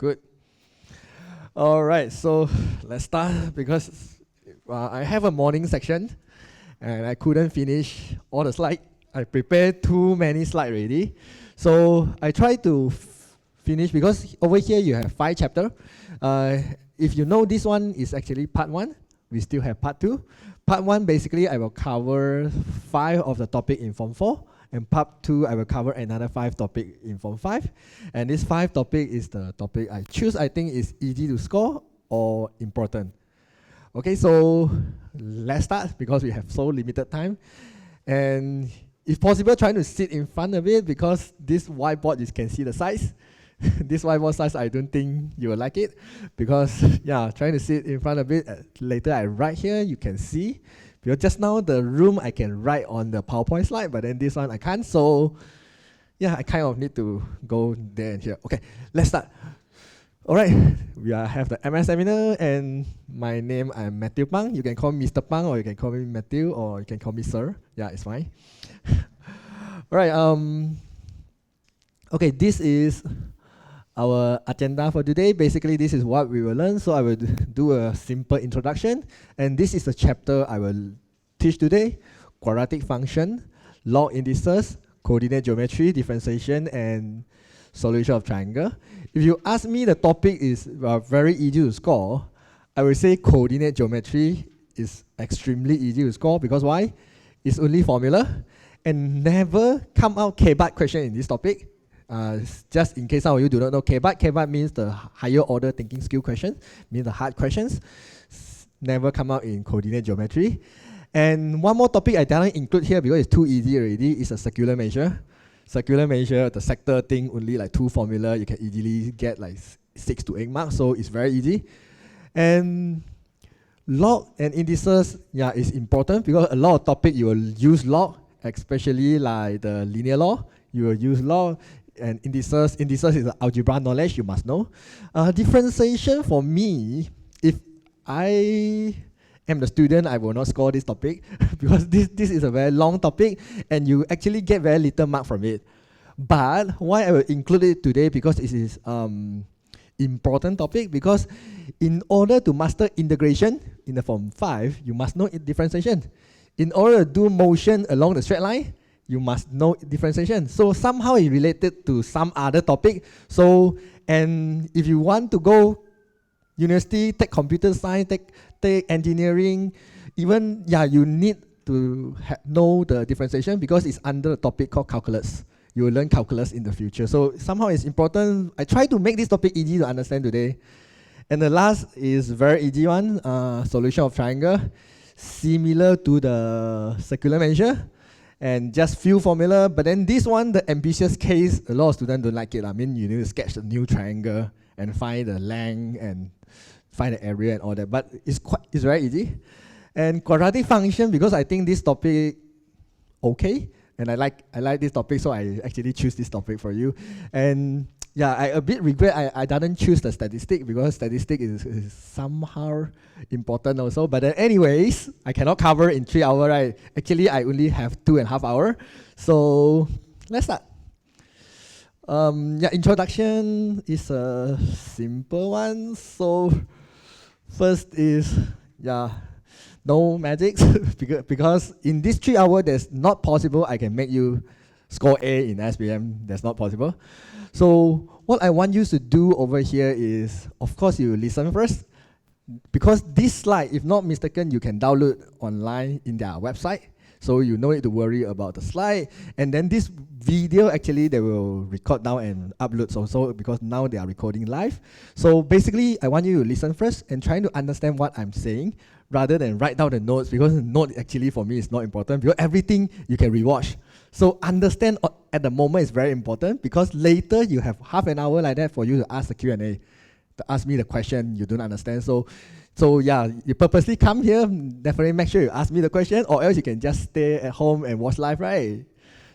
Good. All right, so let's start because I have a morning section and I couldn't finish all the slides. I prepared too many slides already. So I try to finish because over here you have 5 chapters. If you know this one is actually part 1, we still have part 2. Part 1 basically I will cover 5 of the topic in Form 4. And part 2, I will cover another 5 topics in Form 5. And this 5 topic is the topic I choose. I think is easy to score or important. Okay, so let's start because we have so limited time. And if possible, trying to sit in front of it because this whiteboard, you can see the size. This whiteboard size, I don't think you will like it because, yeah, trying to sit in front of it. Later I write here, you can see. Because just now the room I can write on the PowerPoint slide, but then this one I can't. So yeah, I kind of need to go there and here. Okay, let's start. All right, we have the MS Seminar, and my name I'm Matthew Pang. You can call me Mr. Pang, or you can call me Matthew, or you can call me Sir. Yeah, it's fine. All right. Okay, this is our agenda for today. Basically, this is what we will learn. So I will do a simple introduction. And this is the chapter I will teach today. Quadratic function, log indices, coordinate geometry, differentiation, and solution of triangle. If you ask me, the topic is very easy to score. I will say coordinate geometry is extremely easy to score because why? It's only formula and never come out K-bar question in this topic. Just in case some of you do not know K-bar means the higher order thinking skill questions, means the hard questions. Never come out in coordinate geometry. And one more topic I didn't include here because it's too easy already is a circular measure. Circular measure, the sector thing, only like 2 formula, you can easily get like 6 to 8 marks, so it's very easy. And log and indices, yeah, is important because a lot of topic you will use log, especially like the linear law, you will use log. And indices is algebra knowledge, you must know. Differentiation for me, if I am the student, I will not score this topic because this is a very long topic and you actually get very little mark from it. But why I will include it today because it is important topic because in order to master integration in the Form 5, you must know differentiation. In order to do motion along the straight line, you must know differentiation. So somehow it's related to some other topic. So, and if you want to go university, take computer science, take engineering, even, yeah, you need to know the differentiation because it's under a topic called calculus. You will learn calculus in the future. So somehow it's important. I try to make this topic easy to understand today. And the last is very easy one, solution of triangle, similar to the circular measure. And just few formula, but then this one, the ambitious case, a lot of students don't like it. I mean, you need to sketch a new triangle and find the length and find the area and all that. But it's very easy. And quadratic function, because I think this topic okay, and I like this topic, so I actually choose this topic for you. And yeah, I a bit regret I didn't choose the statistic because statistic is somehow important also. But then anyways, I cannot cover in 3 hours, right? Actually, I only have 2.5 hours. So let's start. Yeah, introduction is a simple one. So first is, yeah, no magics because in this 3 hours, there's not possible I can make you score A in SPM. That's not possible. So what I want you to do over here is, of course, you listen first. Because this slide, if not mistaken, you can download online in their website. So you don't need to worry about the slide. And then this video, actually, they will record down and upload also because now they are recording live. So basically, I want you to listen first and trying to understand what I'm saying rather than write down the notes because the note actually for me is not important because everything you can rewatch. So understand at the moment is very important because later you have half an hour like that for you to ask the Q&A, to ask me the question you don't understand. So yeah, you purposely come here, definitely make sure you ask me the question or else you can just stay at home and watch live, right?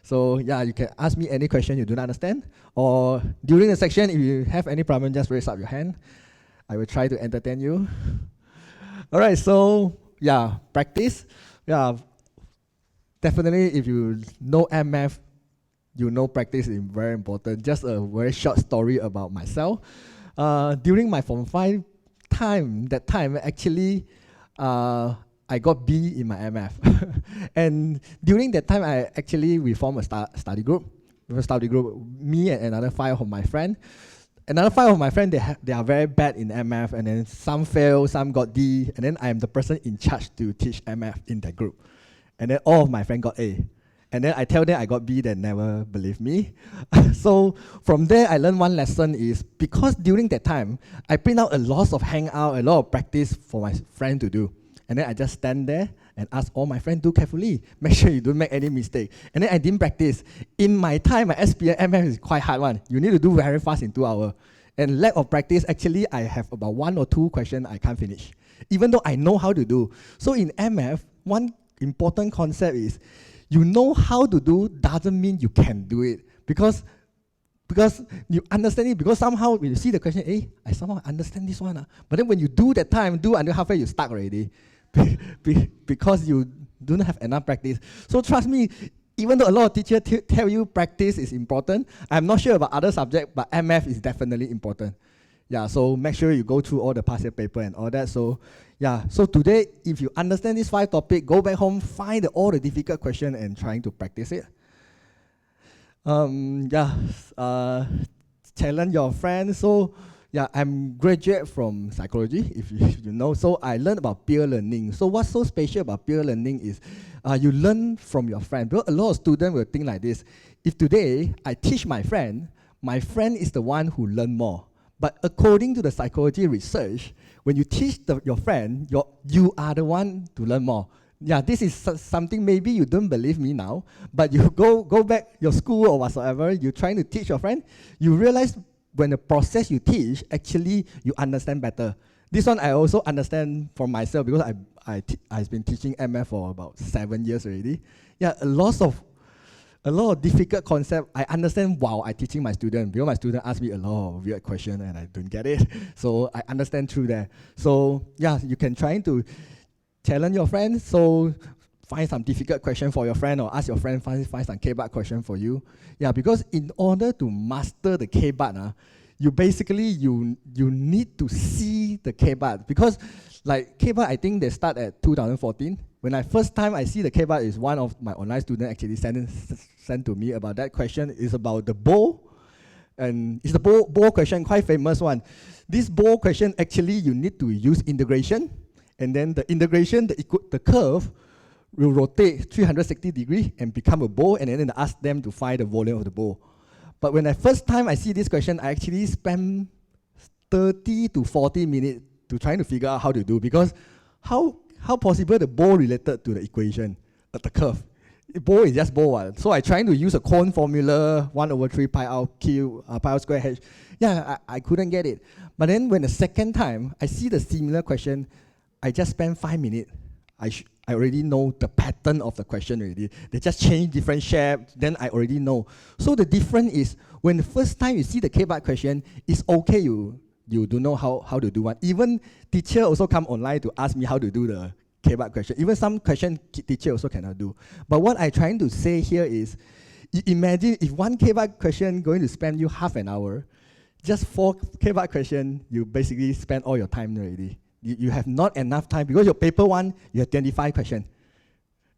So yeah, you can ask me any question you don't understand or during the section, if you have any problem, just raise up your hand. I will try to entertain you. All right, so yeah, practice. Yeah. Definitely, if you know MF, you know practice is very important. Just a very short story about myself. during my Form 5 time, actually, I got B in my MF. And during that time, we formed a study group. Me and another 5 of my friends. Another 5 of my friends, they are very bad in MF, and then some fail, some got D, and then I am the person in charge to teach MF in that group. And then all of my friends got A. And then I tell them I got B, they never believe me. So from there, I learned one lesson is, because during that time, I print out a lot of hangout, a lot of practice for my friend to do. And then I just stand there and ask all my friends, do carefully, make sure you don't make any mistake. And then I didn't practice. In my time, my SPM MF is quite hard one. You need to do very fast in 2 hours. And lack of practice, actually, I have about 1 or 2 questions I can't finish, even though I know how to do. So in MF, one important concept is, you know how to do doesn't mean you can do it. Because you understand it, because somehow when you see the question, I somehow understand this one. But then when you do that time, do until halfway, you stuck already. Because you don't have enough practice. So trust me, even though a lot of teachers tell you practice is important, I'm not sure about other subjects, but MF is definitely important. Yeah, so make sure you go through all the past year paper and all that. So yeah, so today, if you understand these 5 topics, go back home, find all the difficult questions and trying to practice it. Challenge your friends. So yeah, I'm graduate from psychology, if you know. So I learned about peer learning. So what's so special about peer learning is you learn from your friend. Because a lot of students will think like this: if today I teach my friend is the one who learn more. But according to the psychology research, when you teach your friend, you are the one to learn more. Yeah, this is something maybe you don't believe me now, but you go back your school or whatsoever, you're trying to teach your friend, you realize when the process you teach, actually you understand better. This one I also understand for myself, because I've been teaching MF for about 7 years already. Yeah, a lot of difficult concept I understand while I teaching my student, because my student ask me a lot of weird questions and I don't get it. So I understand through that. So yeah, you can try to challenge your friends. So find some difficult question for your friend, or ask your friend find some K-bar question for you. Yeah, because in order to master the K-bar, you basically you need to see the K-bar, because like K-bar, I think they start at 2014. When I first time I see the K-bar, is one of my online students actually sent to me about that question. It's about the bow, and it's the bow question, quite famous one. This bow question, actually you need to use integration, and then the integration, the curve will rotate 360 degrees and become a bow, and then ask them to find the volume of the bow. But when I first time I see this question, I actually spent 30 to 40 minutes to trying to figure out how to do, because how possible the bow related to the equation, the curve. The bow is just bow. So I trying to use a cone formula, 1/3 pi r q, pi r square h. Yeah, I couldn't get it. But then when the second time I see the similar question, I just spent 5 minutes. I already know the pattern of the question already. They just change different shape, then I already know. So the difference is, when the first time you see the K-bar question, it's okay you don't know how to do one. Even teacher also come online to ask me how to do the K-bar question. Even some question teacher also cannot do. But what I'm trying to say here is, you imagine if one K-bar question going to spend you half an hour, just 4 K-bar question, you basically spend all your time already. You have not enough time, because your paper 1, you have 25 questions,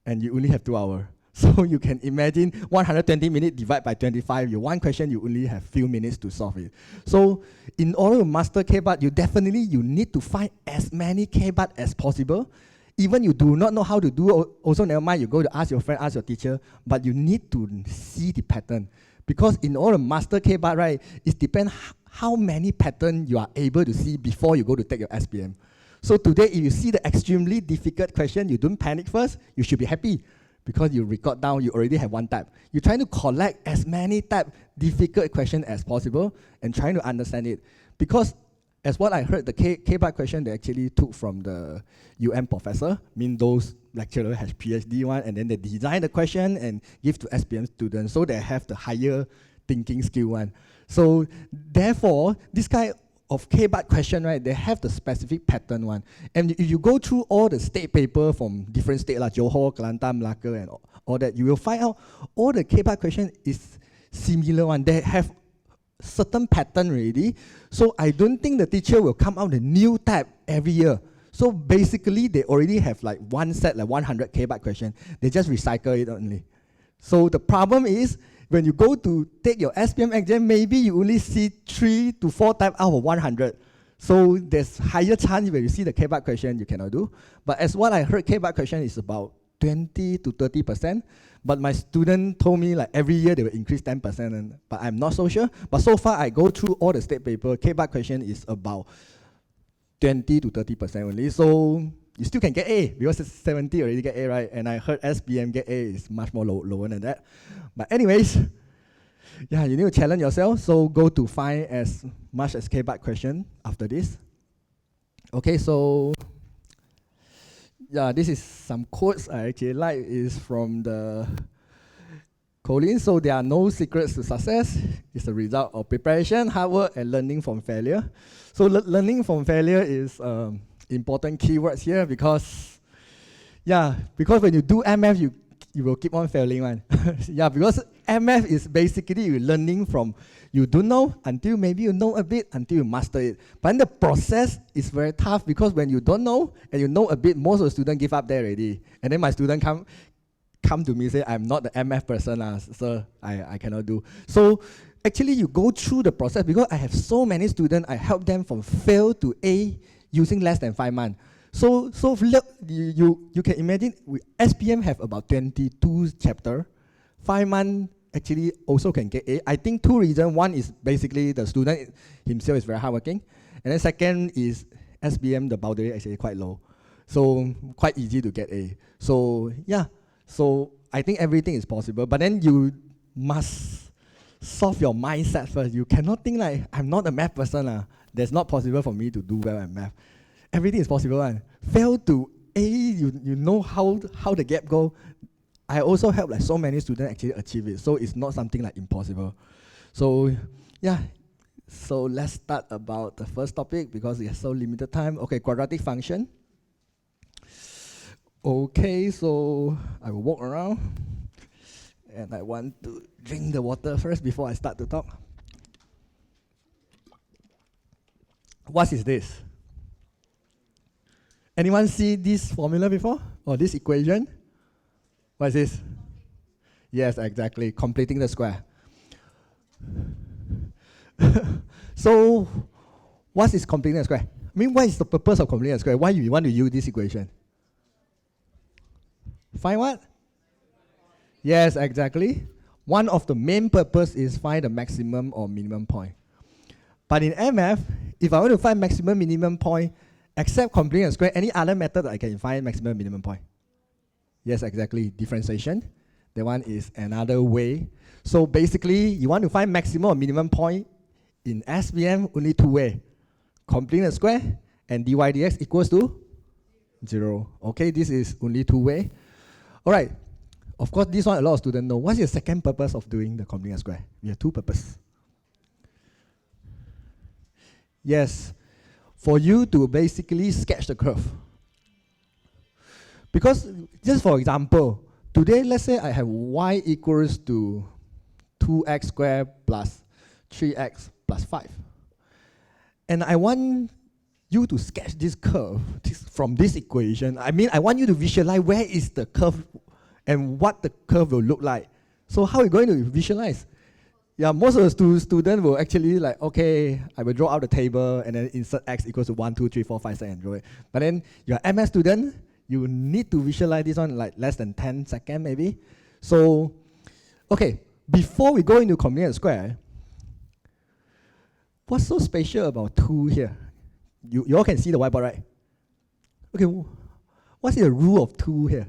and you only have 2 hours. So you can imagine 120 minutes divided by 25, your one question, you only have few minutes to solve it. So in order to master K-bar, you need to find as many K-bar as possible. Even you do not know how to do, also never mind, you go to ask your friend, ask your teacher, but you need to see the pattern. Because in order to master K-bar, right, it depends how many patterns you are able to see before you go to take your SPM. So today, if you see the extremely difficult question, you don't panic first, you should be happy, because you record down, you already have one type. You're trying to collect as many type difficult questions as possible and trying to understand it. Because as what I heard, the K-bar question they actually took from the professor, mean those lecturer has PhD one, and then they design the question and give to SPM students, so they have the higher thinking skill one. So therefore, this kind of K-bar question, right, they have the specific pattern one. And if you go through all the state paper from different states, like Johor, Kelantan, Melaka, and all that, you will find out all the K-bar question is similar one. They have certain pattern already. So I don't think the teacher will come out a new tab every year. So basically, they already have like one set, like 100 K-byte question. They just recycle it only. So the problem is, when you go to take your SPM exam, maybe you only see 3 to 4 types out of 100. So there's higher chance when you see the K-byte question you cannot do. But as what I heard, K-byte question is about 20 to 30%. But my student told me like every year they will increase 10%, but I'm not so sure. But so far I go through all the state paper, K-byte question is about 20 to 30% only. So you still can get A, because it's 70 already get A, right? And I heard SPM get A is much more lower than that. But anyways, yeah, you need to challenge yourself. So go to find as much as K-byte question after this. Okay, so yeah, this is some quotes I actually like, is from the Colin. So there are no secrets to success. It's a result of preparation, hard work, and learning from failure. So learning from failure is important keywords here, because when you do MF, you will keep on failing, man. Yeah, because MF is basically you learning from you don't know until maybe you know a bit until you master it. But the process is very tough, because when you don't know and you know a bit, most of the students give up there already. And then my student come to me and say, I'm not the MF person, so I cannot do. So actually you go through the process, because I have so many students, I help them from fail to A using less than 5 months. So you can imagine, SPM have about 22 chapter, 5 months actually also can get A. I think 2 reasons. One is basically the student himself is very hardworking, and then second is SPM, the boundary actually quite low, so quite easy to get A. So yeah, so I think everything is possible, but then you must solve your mindset first. You cannot think like, I'm not a math person, that's not possible for me to do well at math. Everything is possible. Fail to A, you know how the gap go. I also help like so many students actually achieve it, so it's not something like impossible. So yeah, so let's start about the first topic, because we have so limited time. Okay, quadratic function. Okay, so I will walk around, and I want to drink the water first before I start to talk. What is this? Anyone see this formula before? Or this equation? What is this? Yes, exactly, completing the square. So, what is completing the square? I mean, what is the purpose of completing the square? Why you want to use this equation? Find what? Yes, exactly. One of the main purpose is find the maximum or minimum point. But in MF, if I want to find maximum minimum point, except completing a square, any other method I can find maximum minimum point? Yes, exactly, differentiation. That one is another way. So basically, you want to find maximum or minimum point in SPM, only 2 ways. Completing a square and dy dx equals to 0. Okay, this is only 2 ways. All right, of course, this one a lot of students know. What's the second purpose of doing the completing a square? We have 2 purposes. Yes, for you to basically sketch the curve. Because, just for example, today, let's say I have y equals to 2x squared plus 3x plus 5. And I want you to sketch this curve from this equation. I mean, I want you to visualize where is the curve and what the curve will look like. So how are you going to visualize? Yeah, most of the students will actually like, okay, I will draw out the table and then insert x equals to 1, 2, 3, 4, 5, 6 and draw it. But then you're an MS student, you need to visualize this one like less than 10 seconds maybe. So, okay, before we go into completing a square, what's so special about 2 here? You all can see the whiteboard, right? Okay, what's the rule of 2 here?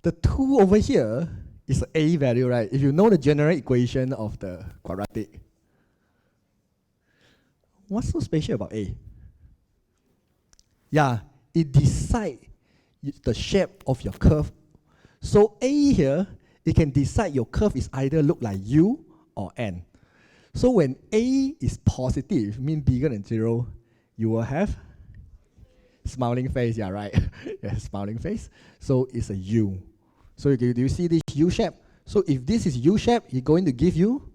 The 2 over here is a value, right? If you know the general equation of the quadratic. What's so special about A? Yeah, it decides the shape of your curve. So A here, it can decide your curve is either look like U or N. So when A is positive, mean bigger than 0, you will have smiling face, yeah, right? Yeah, smiling face. So it's a U. So do you see this U shape? So if this is U shape, it's going to give you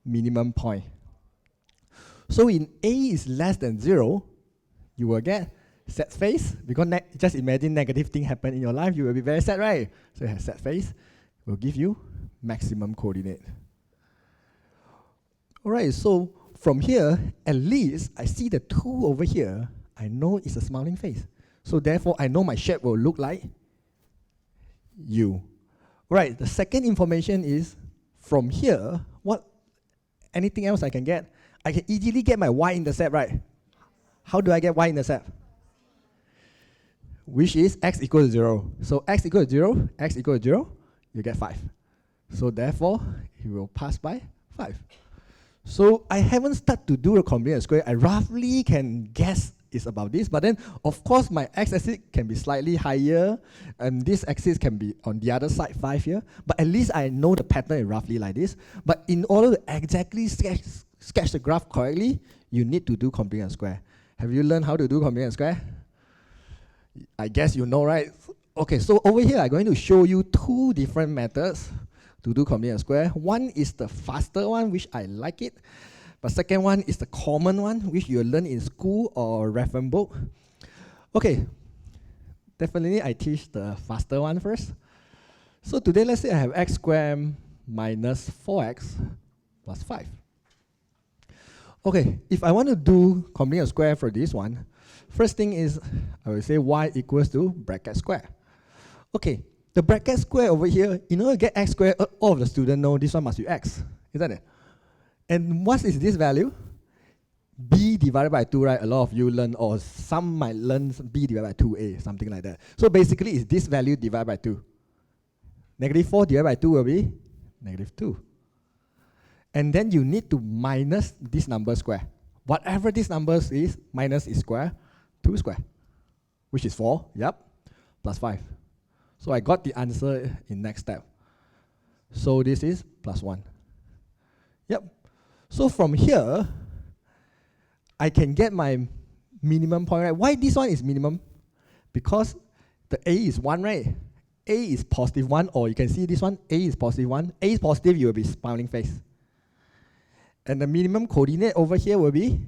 minimum point. So in A is less than 0, you will get sad face, because just imagine negative thing happen in your life, you will be very sad, right? So you have sad face, will give you maximum coordinate. Alright, so from here, at least I see the 2 over here, I know it's a smiling face. So therefore, I know my shape will look like U. Right, the second information is, from here, anything else I can get? I can easily get my y-intercept, right? How do I get y-intercept? Which is x equals 0. So x equals 0, x equals 0, you get 5. So therefore, it will pass by 5. So I haven't started to do the complement square. I roughly can guess it's about this, but then of course my x-axis can be slightly higher, and this axis can be on the other side 5 here, but at least I know the pattern is roughly like this. But in order to exactly sketch the graph correctly, you need to do complement square. Have you learned how to do complement square? I guess you know, right? Okay, so over here I'm going to show you 2 different methods to do complement square. One is the faster one, which I like it. But second one is the common one, which you learn in school or reference book. Okay, definitely I teach the faster one first. So today, let's say I have x squared minus 4x plus 5. Okay, if I want to do complement square for this one, first thing is I will say y equals to bracket square. Okay, the bracket square over here, in order to get x squared, all of the students know this one must be x, isn't it? And what is this value? B divided by 2, right? A lot of you learn, or some might learn B divided by 2a, something like that. So basically, it's this value divided by 2. Negative 4 divided by 2 will be negative 2. And then you need to minus this number square. Whatever this number is, minus is square, 2 square, which is 4, yep, plus 5. So I got the answer in next step. So this is plus 1. Yep. So from here, I can get my minimum point, right? Why this one is minimum? Because the A is 1, right? A is positive 1, or you can see this one, A is positive 1. A is positive, you will be smiling face. And the minimum coordinate over here will be,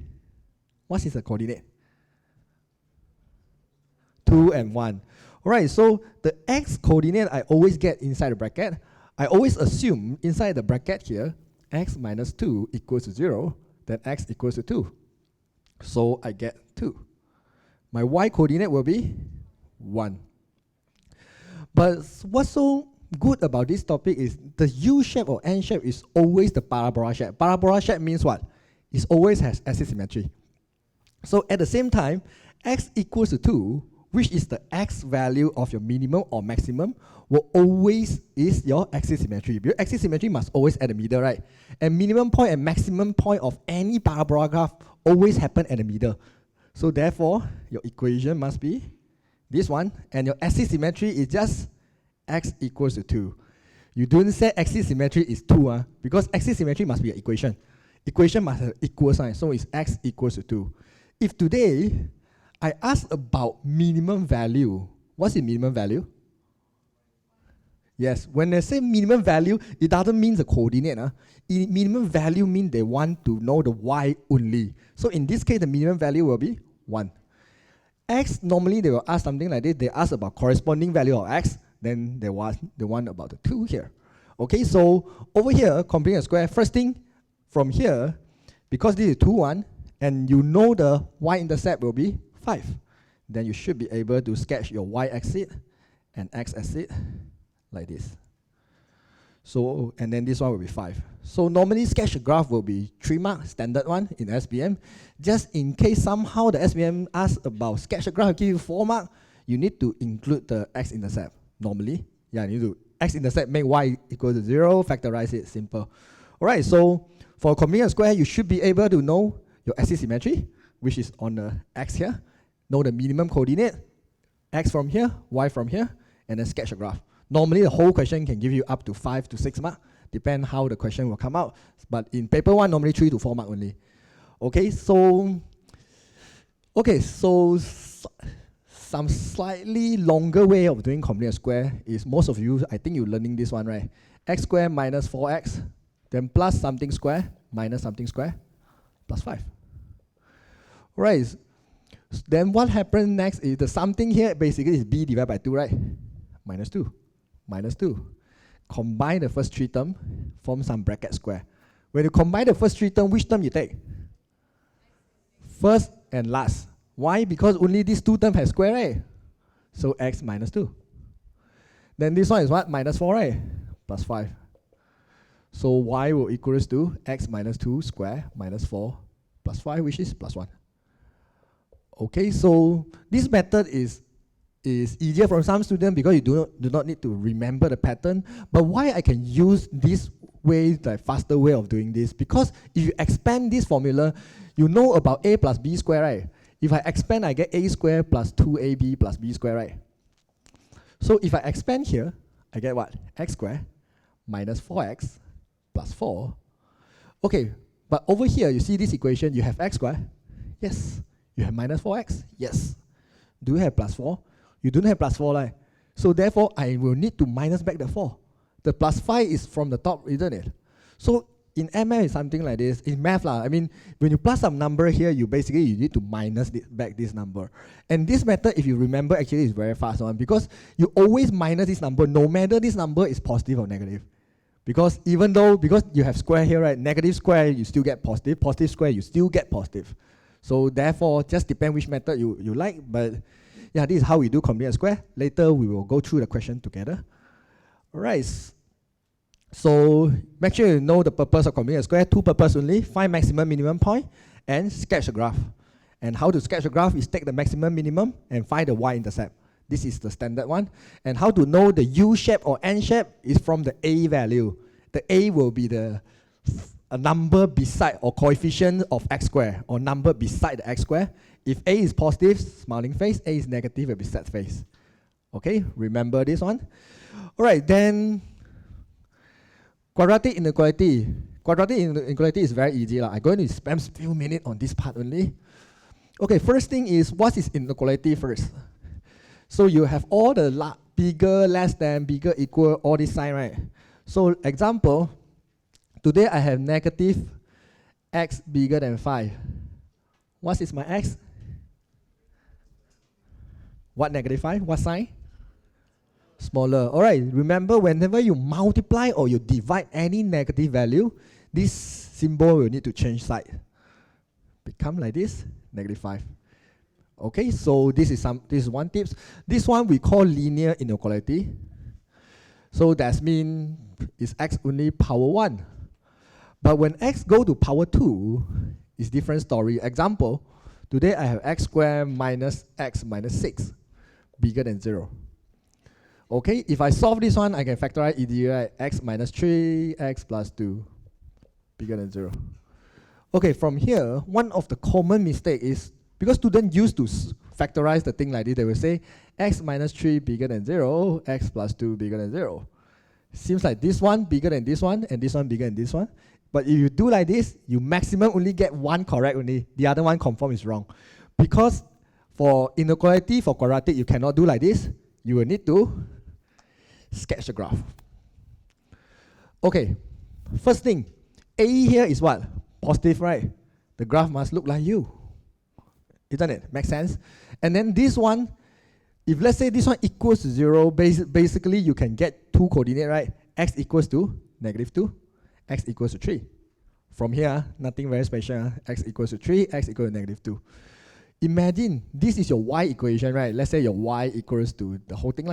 what is the coordinate? 2 and 1. Alright, so the x coordinate I always get inside the bracket. I always assume inside the bracket here, x minus 2 equals to 0, then x equals to 2. So I get 2. My y coordinate will be 1. But what's so good about this topic is the U shape or N shape is always the parabola shape. Parabola shape means what? It always has axis symmetry. So at the same time, x equals to 2, which is the x value of your minimum or maximum, will always is your axis symmetry. Because axis symmetry must always at the middle, right? And minimum point and maximum point of any parabola graph always happen at the middle. So therefore, your equation must be this one, and your axis symmetry is just x equals to 2. You don't say axis symmetry is 2, because axis symmetry must be an equation. Equation must have equal sign, so it's x equals to 2. If today, I ask about minimum value, what's the minimum value? Yes, when they say minimum value, it doesn't mean the coordinate. Minimum value means they want to know the y only. So in this case, the minimum value will be 1. X, normally they will ask something like this. They ask about corresponding value of x, then they want about the 2 here. Okay, so over here, completing a square, first thing from here, because this is 2, 1, and you know the y-intercept will be 5, then you should be able to sketch your y-axis and x-axis like this. So, and then this one will be 5. So normally sketch a graph will be 3 marks, standard one in SPM. Just in case somehow the SPM asks about sketch a graph, give you 4 marks, you need to include the x-intercept. Normally, yeah, you need to x-intercept, make y equal to 0, factorize it, simple. Alright, so for completing a square, you should be able to know your axis symmetry, which is on the x here, know the minimum coordinate, x from here, y from here, and then sketch a graph. Normally, the whole question can give you up to 5 to 6 marks, depend how the question will come out. But in paper 1, normally 3 to 4 marks only. Okay, so some slightly longer way of doing complete square is most of you, I think you're learning this one, right? X squared minus 4x Then plus something square minus something square plus 5. Right. Then what happens next is the something here basically is b divided by 2, right? Minus 2. Minus 2. Combine the first three terms, form some bracket square. When you combine the first three terms, which term you take? First and last. Why? Because only these two terms have square, right? So x minus 2. Then this one is what? Minus 4, right? Plus 5. So y will equals to x minus 2 square minus 4 plus 5, which is plus 1. Okay, so this method is easier for some students because you do not need to remember the pattern. But why I can use this way, the faster way of doing this? Because if you expand this formula, you know about a plus b square, right? If I expand, I get a square plus 2ab plus b square, right? So if I expand here, I get what? X square minus 4x plus 4. Okay, but over here, you see this equation, you have x square? Yes. You have minus 4x? Yes. Do you have plus 4? You don't have plus 4, right? So therefore, I will need to minus back the 4. The plus 5 is from the top, isn't it? So in MF, it's something like this. In math, I mean, when you plus some number here, you need to minus back this number. And this method, if you remember, actually is very fast one because you always minus this number, no matter this number is positive or negative. Because because you have square here, right? Negative square, you still get positive. Positive square, you still get positive. So therefore, just depend which method you like. But yeah, this is how we do complete square. Later, we will go through the question together. All right. So make sure you know the purpose of complete square. Two purposes only: find maximum minimum point and sketch a graph. And how to sketch a graph is take the maximum minimum and find the y-intercept. This is the standard one. And how to know the U shape or N shape is from the A value. The A will be a number beside or coefficient of x square or number beside the x square. If A is positive, smiling face. A is negative, it'll be sad face. Okay, remember this one. All right, then quadratic inequality. Quadratic inequality is very easy. I'm going to spend a few minutes on this part only. Okay, first thing is, what is inequality first? So you have all the bigger, less than, bigger, equal, all this sign, right? So example, today I have negative x bigger than 5. What is my x? What negative 5? What sign? Smaller. All right, remember whenever you multiply or you divide any negative value, this symbol will need to change side. Become like this, negative 5. Okay, so this is one tip. This one we call linear inequality. So that means it's x only power 1. But when x go to power 2, it's different story. Example, today I have x squared minus x minus 6, bigger than 0. Okay, if I solve this one, I can factorize easily, right? X minus 3, x plus 2, bigger than 0. Okay, from here, one of the common mistake is, because students used to factorize the thing like this, they will say x minus 3 bigger than 0, x plus 2 bigger than 0. Seems like this one bigger than this one, and this one bigger than this one. But if you do like this, you maximum only get one correct only. The other one confirm is wrong. Because for inequality, for quadratic, you cannot do like this. You will need to sketch the graph. Okay, first thing, A here is what? Positive, right? The graph must look like you. Isn't it? Makes sense? And then this one, if let's say this one equals to 0, basically you can get two coordinates, right? X equals to negative 2, x equals to 3. From here, nothing very special. X equals to 3, x equals to negative 2. Imagine this is your y equation, right? Let's say your y equals to the whole thing.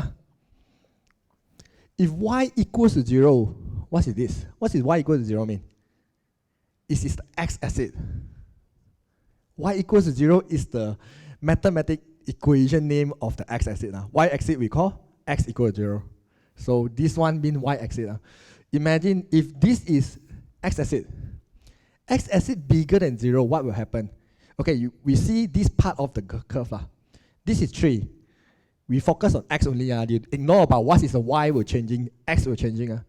If y equals to 0, what is this? What is y equals to 0 mean? This is the x-axis. Y equals to 0 is the mathematic equation name of the x-axis. Y-axis we call x equals to 0. So this one means y-axis. Imagine if this is x-axis. X-axis bigger than 0, what will happen? Okay, we see this part of the curve. This is 3. We focus on x only. You ignore about what is the y will changing, x will changing.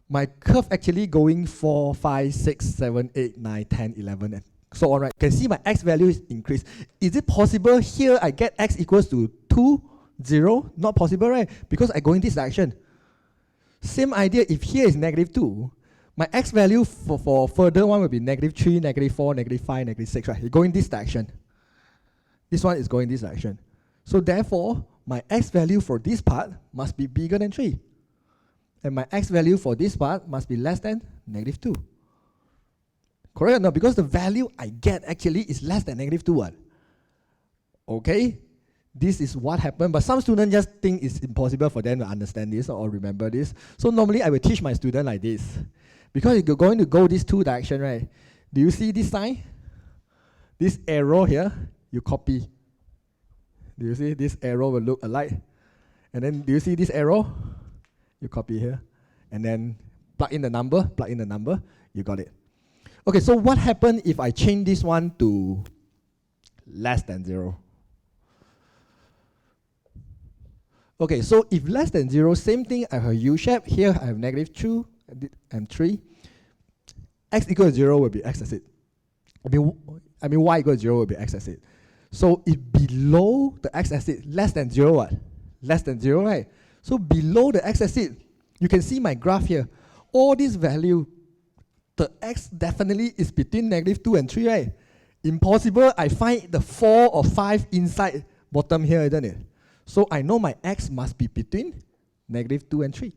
My curve actually going 4, 5, 6, 7, 8, 9, 10, 11, and so on, right? You can see my x value is increased. Is it possible here I get x equals to 2, 0? Not possible, right? Because I go in this direction. Same idea, if here is negative 2, My x value for further one will be -3, -4, -5, -6, right? It's going this direction. This one is going this direction. So therefore, my x value for this part must be bigger than 3. And my x value for this part must be less than -2. Correct or not? Because the value I get actually is less than -2. What? Okay? This is what happened, but some students just think it's impossible for them to understand this or remember this. So normally I will teach my student like this. Because if you're going to go these two directions, right? Do you see this sign? This arrow here, you copy. Do you see this arrow will look alike? And then do you see this arrow? You copy here. And then plug in the number, you got it. Okay, so what happened if I change this one to less than 0? Okay, so if less than 0, same thing, I have a U shape. Here I have -2 and 3. X equals 0 will be x axis. I mean y equals 0 will be x axis. So if below the x axis, less than 0, what? Less than 0, right? So below the x axis, you can see my graph here. All this value, the x definitely is between -2 and 3, right? Impossible, I find the 4 or 5 inside bottom here, isn't it? So I know my x must be between -2 and 3.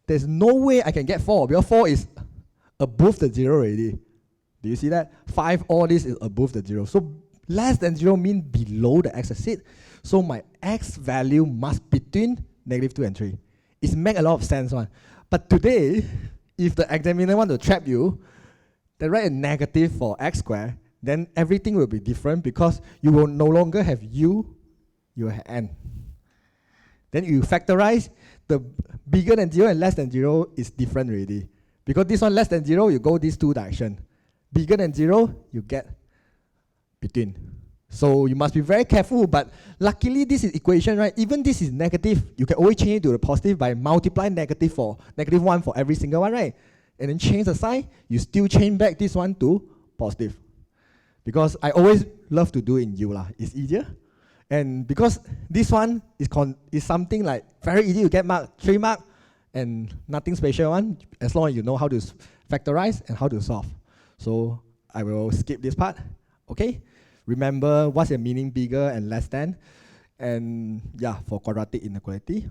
There's no way I can get 4, because 4 is above the 0 already. Do you see that? 5, all this is above the 0. So less than 0 means below the x-axis. So my x value must be between -2 and 3. It makes a lot of sense, one. But today, if the examiner want to trap you, they write a negative for x squared, then everything will be different because you will no longer have u, you will have n. Then you factorize, the bigger than 0 and less than 0 is different already. Because this one less than 0, you go these two directions. Bigger than 0, you get between. So you must be very careful, but luckily this is equation, right? Even this is negative, you can always change it to the positive by multiplying -1 for every single one, right? And then change the sign, you still change back this one to positive. Because I always love to do in U, it's easier. And because this one is something like very easy to get mark, 3 mark, and nothing special one, as long as you know how to factorize and how to solve. So I will skip this part, okay? Remember what's the meaning bigger and less than, and yeah, for quadratic inequality.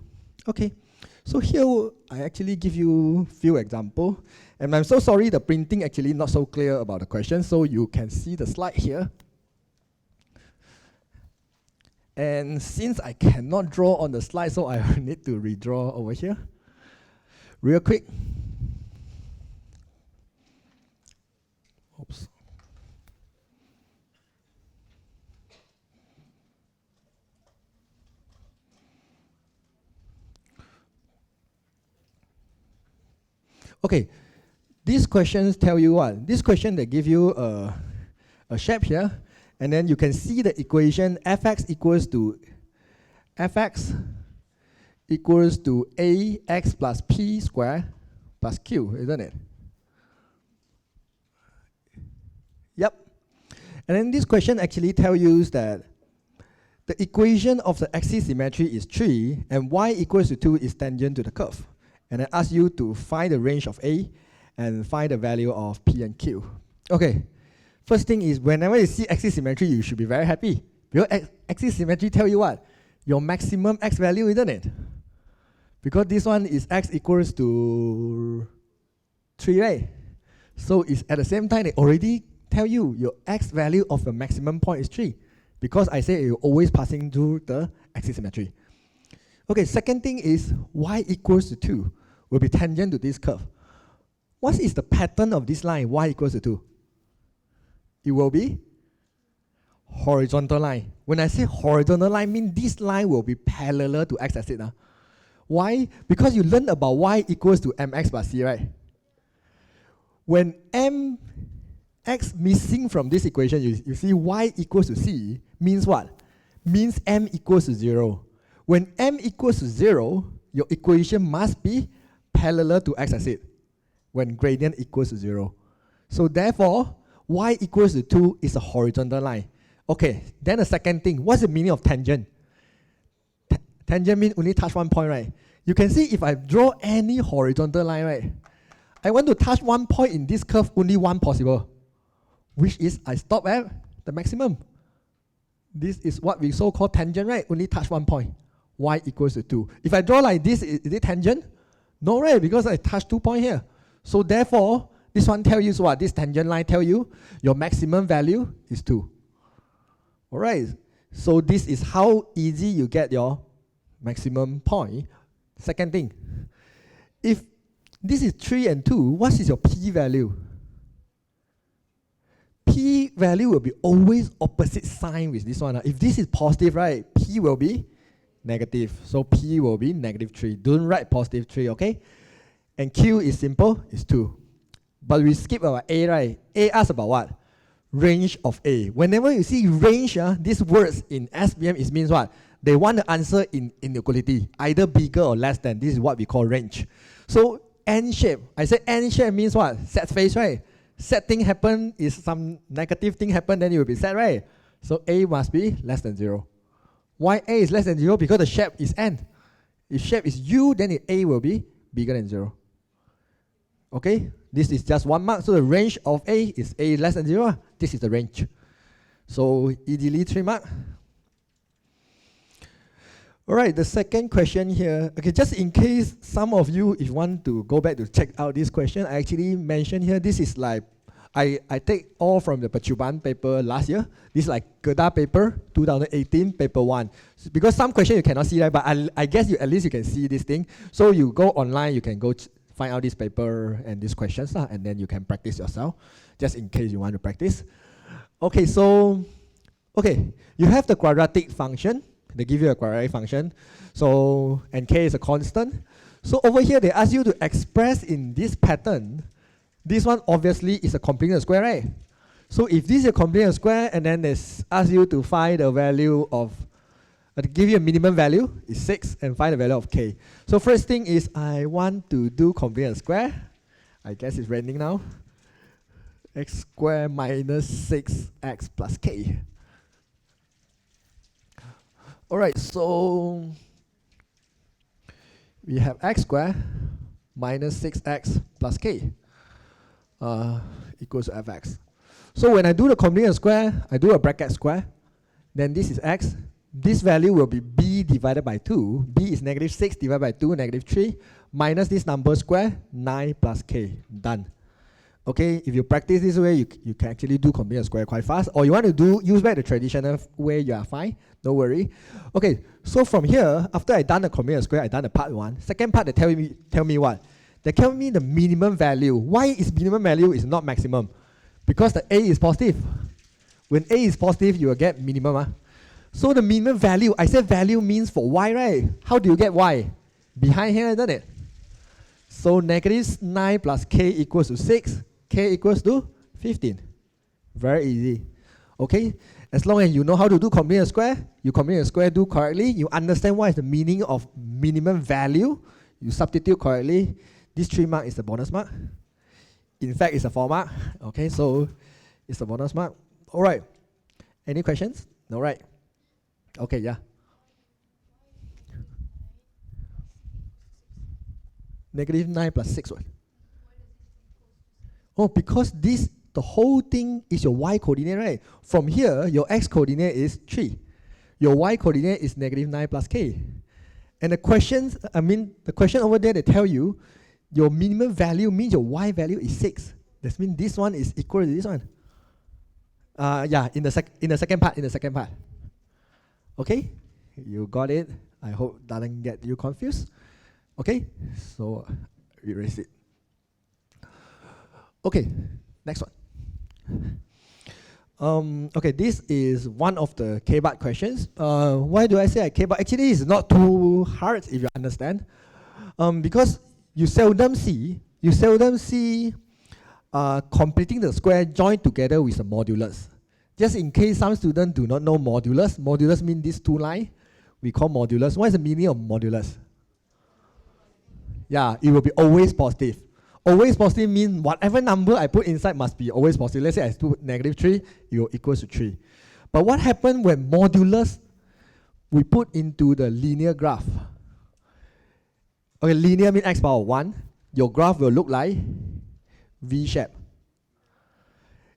Okay, so here I actually give you few examples, and I'm so sorry the printing actually not so clear about the question, so you can see the slide here. And since I cannot draw on the slide, so I need to redraw over here. Real quick. Oops. Okay, these questions tell you what? This question, they give you a shape here, and then you can see the equation fx equals to ax plus p squared plus q, isn't it? Yep. And then this question actually tells you that the equation of the axis symmetry is 3, and y equals to 2 is tangent to the curve. And I ask you to find the range of A and find the value of P and Q. Okay, first thing is whenever you see axis symmetry, you should be very happy. Because axis symmetry tell you what? Your maximum x value, isn't it? Because this one is x equals to 3, right? So it's at the same time, they already tell you your x value of the maximum point is 3. Because I say you're always passing through the axis symmetry. Okay, second thing is y equals to 2. Will be tangent to this curve. What is the pattern of this line, y equals to 2? It will be horizontal line. When I say horizontal line, I mean this line will be parallel to x-axis. Why? Because you learn about y equals to mx plus c, right? When mx missing from this equation, you see y equals to c means what? Means m equals to 0. When m equals to 0, your equation must be parallel to x-axis when gradient equals to 0. So therefore, y equals to 2 is a horizontal line. Okay, then the second thing, what's the meaning of tangent? Tangent means only touch one point, right? You can see if I draw any horizontal line, right, I want to touch one point in this curve, only one possible, which is I stop at the maximum. This is what we so-call tangent, right? Only touch one point. Y equals to 2. If I draw like this, is it tangent? No, right? Because I touch 2 points here. So therefore, this one tells you what? This tangent line tells you your maximum value is 2. All right. So this is how easy you get your maximum point. Second thing, if this is 3 and 2, what is your p-value? P-value will be always opposite sign with this one. If this is positive, right, P will be negative. So P will be -3. Don't write +3, okay? And Q is simple, it's 2. But we skip our A, right? A asks about what? Range of A. Whenever you see range, these words in SPM, it means what? They want the answer in inequality, either bigger or less than. This is what we call range. So N shape, I said N shape means what? Sad face, right? Sad thing happen is some negative thing happen, then you will be sad, right? So A must be less than 0. Why A is less than 0? Because the shape is N. If shape is U, then A will be bigger than 0. Okay, this is just 1 mark. So the range of A is A less than 0. This is the range. So easily 3 mark. All right, the second question here. Okay, just in case some of you, if you want to go back to check out this question, I actually mentioned here, this is like, I take all from the Pachuban paper last year. This is like Gerda paper, 2018, paper 1. Because some question you cannot see, right? But I guess you at least you can see this thing. So you go online, you can go find out this paper and these questions, and then you can practice yourself, just in case you want to practice. Okay, so, okay, you have the quadratic function. They give you a quadratic function. So, and k is a constant. So over here, they ask you to express in this pattern. This one obviously is a completing square, right? So if this is a completing square, and then they ask you to find the value of, to give you a minimum value, is 6, and find the value of k. So first thing is, I want to do completing square. I guess it's raining now. X squared minus 6x plus k. Alright, so we have x squared minus 6x plus k equals to fx. So when I do the completing square, I do a bracket square. Then this is x. This value will be b divided by 2. b is -6 divided by 2, -3, minus this number square, 9 plus k. Done. Okay, if you practice this way, you can actually do completing square quite fast. Or you want to use back the traditional way, you are fine. No worry. Okay, so from here, after I done the completing square, I done the part 1. Second part, they tell me what? They tell me the minimum value. Why is minimum value is not maximum? Because the A is positive. When A is positive, you will get minimum. So the minimum value, I said value means for y, right? How do you get y? Behind here, isn't it? So -9 plus k equals to 6. K equals to 15. Very easy. Okay? As long as you know how to do completing square, you completing square do correctly, you understand what is the meaning of minimum value, you substitute correctly. This 3 mark is the bonus mark. In fact, it's a 4 mark. Okay, so it's a bonus mark. All right. Any questions? No, right? Okay, yeah. -9 plus 6, what? Oh, because this, the whole thing is your y coordinate, right? From here, your x coordinate is 3. Your y coordinate is -9 plus k. And the questions, the question over there, they tell you, your minimum value means your y value is 6. That means this one is equal to this one. Yeah, in the second part. Okay, you got it. I hope that doesn't get you confused. Okay, so erase it. Okay, next one. Okay, this is one of the K-bar questions. Why do I say K-bar? Actually, it's not too hard if you understand. Because you seldom see completing the square joined together with a modulus. Just in case some students do not know modulus. Modulus means these two lines. We call modulus. What is the meaning of modulus? Yeah, it will be always positive. Always positive means whatever number I put inside must be always positive. Let's say I put -3, it will equal to 3. But what happens when modulus we put into the linear graph? Okay, linear means x power 1. Your graph will look like V shape.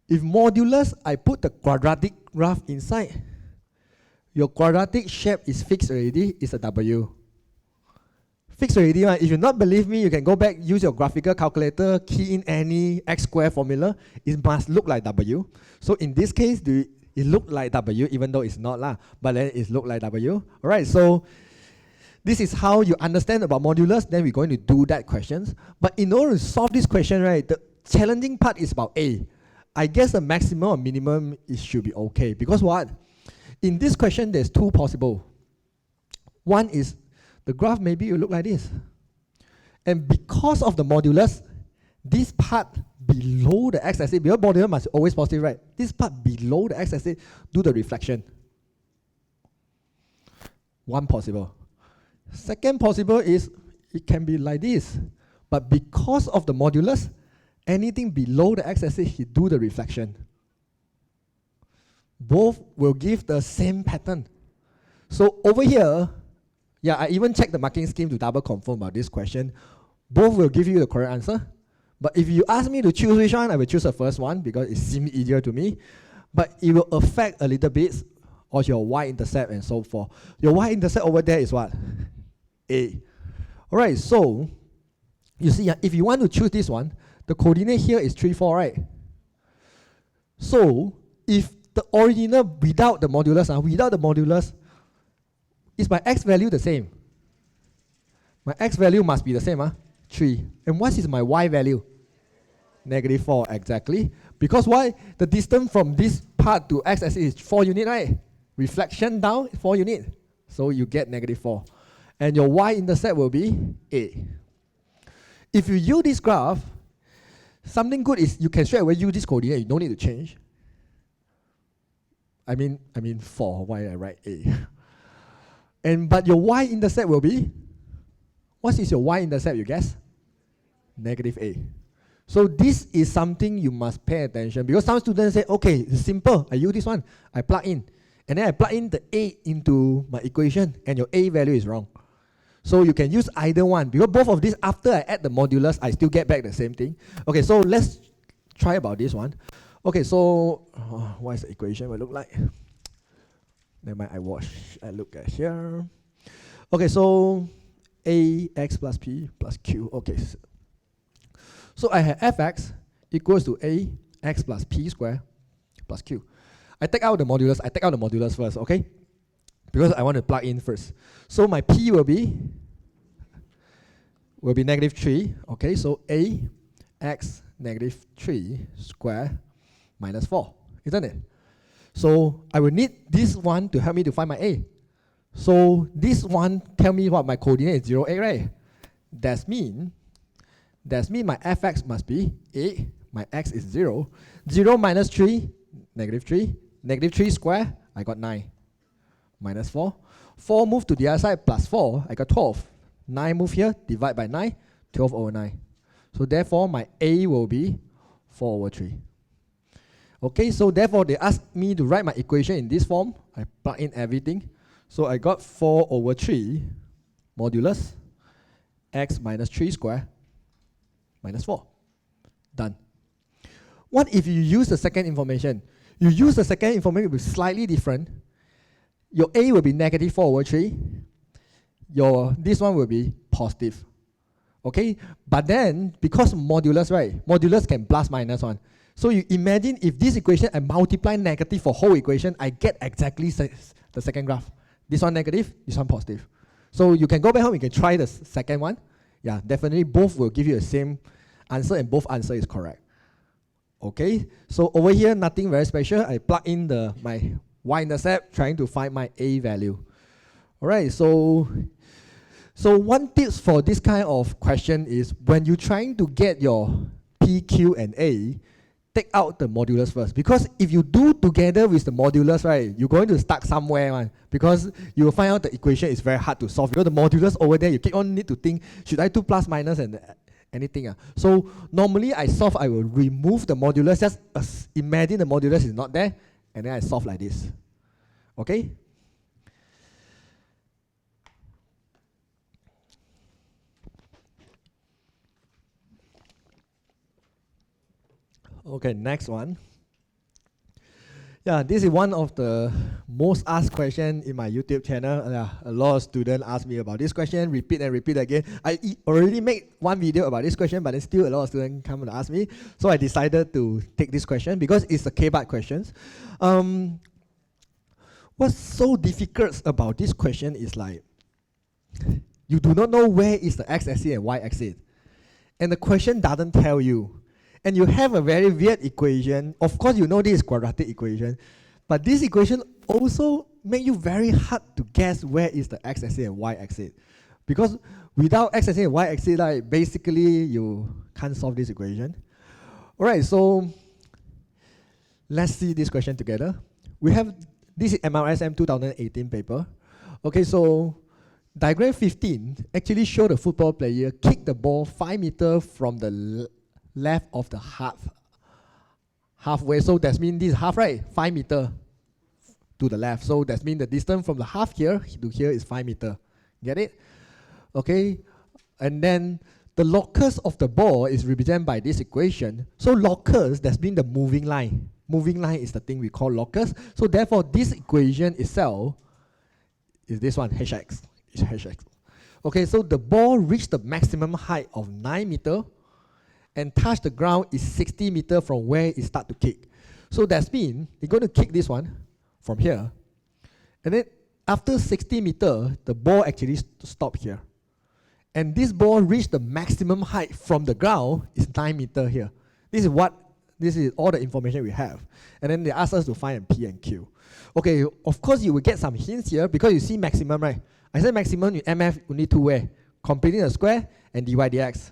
If modulus, I put the quadratic graph inside, your quadratic shape is fixed already, it's a W. Fixed already, right? If you not believe me, you can go back, use your graphical calculator, key in any x square formula, it must look like W. So in this case, it look like W, even though it's not lah, but then it look like W. Alright, so this is how you understand about modulus, then we're going to do that questions. But in order to solve this question, right, the challenging part is about A. I guess the maximum or minimum it should be okay, because what? In this question, there's two possible. One is the graph maybe will look like this. And because of the modulus, this part below the x-axis, because modulus must always positive, right? This part below the x-axis do the reflection. One possible. Second possible is it can be like this. But because of the modulus, anything below the x-axis, it do the reflection. Both will give the same pattern. So over here, yeah, I even checked the marking scheme to double confirm about this question. Both will give you the correct answer. But if you ask me to choose which one, I will choose the first one because it seems easier to me. But it will affect a little bit of your y-intercept and so forth. Your y-intercept over there is what? A. Alright, so you see, if you want to choose this one, the coordinate here is 3, 4, right? So if the original without the modulus, is my x value the same? My x value must be the same, 3. And what is my y value? -4, exactly. Because why? The distance from this part to x-axis is 4 units, right? Reflection down, 4 units. So you get -4. And your y-intercept will be A. If you use this graph, something good is you can straight away use this coordinate, you don't need to change. I mean 4, why I write A? But your y-intercept will be, what is your y-intercept, you guess? -A. So this is something you must pay attention, because some students say, okay, it's simple, I use this one, I plug in, and then I plug in the A into my equation, and your A value is wrong. So you can use either one, because both of these, after I add the modulus, I still get back the same thing. Okay, so let's try about this one. Okay, so what is the equation will look like? Never mind, I look at here. Okay, so ax plus p plus q. Okay, so I have fx equals to ax plus p squared plus q. I take out the modulus first, okay? Because I want to plug in first. So my p will be -3. Okay, so ax -3 square minus 4, isn't it? So I will need this one to help me to find my a. So this one tell me what my coordinate is 0, 8, right? That mean my fx must be a, my x is 0. 0 minus 3, -3. -3 square, I got 9. Minus 4. 4 move to the other side, plus 4, I got 12. 9 move here, divide by 9, 12 over 9. So therefore, my a will be 4 over 3. Okay, so therefore, they asked me to write my equation in this form. I plug in everything. So I got 4 over 3 modulus x minus 3 square minus 4. Done. What if you use the second information? You use the second information will be slightly different. Your a will be -4 over 3. This one will be positive. Okay, but then because modulus, right? Modulus can plus minus 1. So you imagine if this equation I multiply negative for whole equation, I get exactly the second graph. This one negative, this one positive. So you can go back home, you can try the second one. Yeah, definitely both will give you the same answer and both answer is correct. Okay, so over here nothing very special. I plug in my y-intercept trying to find my a value. Alright, so one tips for this kind of question is when you're trying to get your P, Q, and A, take out the modulus first. Because if you do together with the modulus, right, you're going to stuck somewhere, man. Because you will find out the equation is very hard to solve. Because the modulus over there, you keep on need to think, should I do plus, minus, and anything? So normally I will remove the modulus, just imagine the modulus is not there, and then I solve like this. Okay? Okay, next one. Yeah, this is one of the most asked question in my YouTube channel. A lot of students ask me about this question, repeat and repeat again. Already made one video about this question, but then still a lot of students come and ask me. So I decided to take this question because it's a K-bar questions. What's so difficult about this question is like, you do not know where is the x-axis and y-axis. And the question doesn't tell you. And you have a very weird equation. Of course, you know this is quadratic equation, but this equation also make you very hard to guess where is the x-axis and y-axis. Because without x-axis and y-axis, like, basically you can't solve this equation. All right, so let's see this question together. We have, this is MRSM 2018 paper. Okay, so diagram 15 actually show the football player kick the ball 5 meters from the left of the halfway. So that means this is half, right? 5 meters to the left. So that means the distance from the half here to here is 5 meters. Get it? Okay. And then the locus of the ball is represented by this equation. So locus, that's means the moving line. Moving line is the thing we call locus. So therefore, this equation itself is this one, hx. It's hx. Okay, so the ball reached the maximum height of 9 meters and touch the ground is 60 meters from where it start to kick. So that means you're going to kick this one from here. And then after 60 meters, the ball actually stop here. And this ball reached the maximum height from the ground is 9 meters here. This is all the information we have. And then they ask us to find P and Q. Okay, of course you will get some hints here because you see maximum, right? I said maximum in MF only two ways, completing the square and dy dx.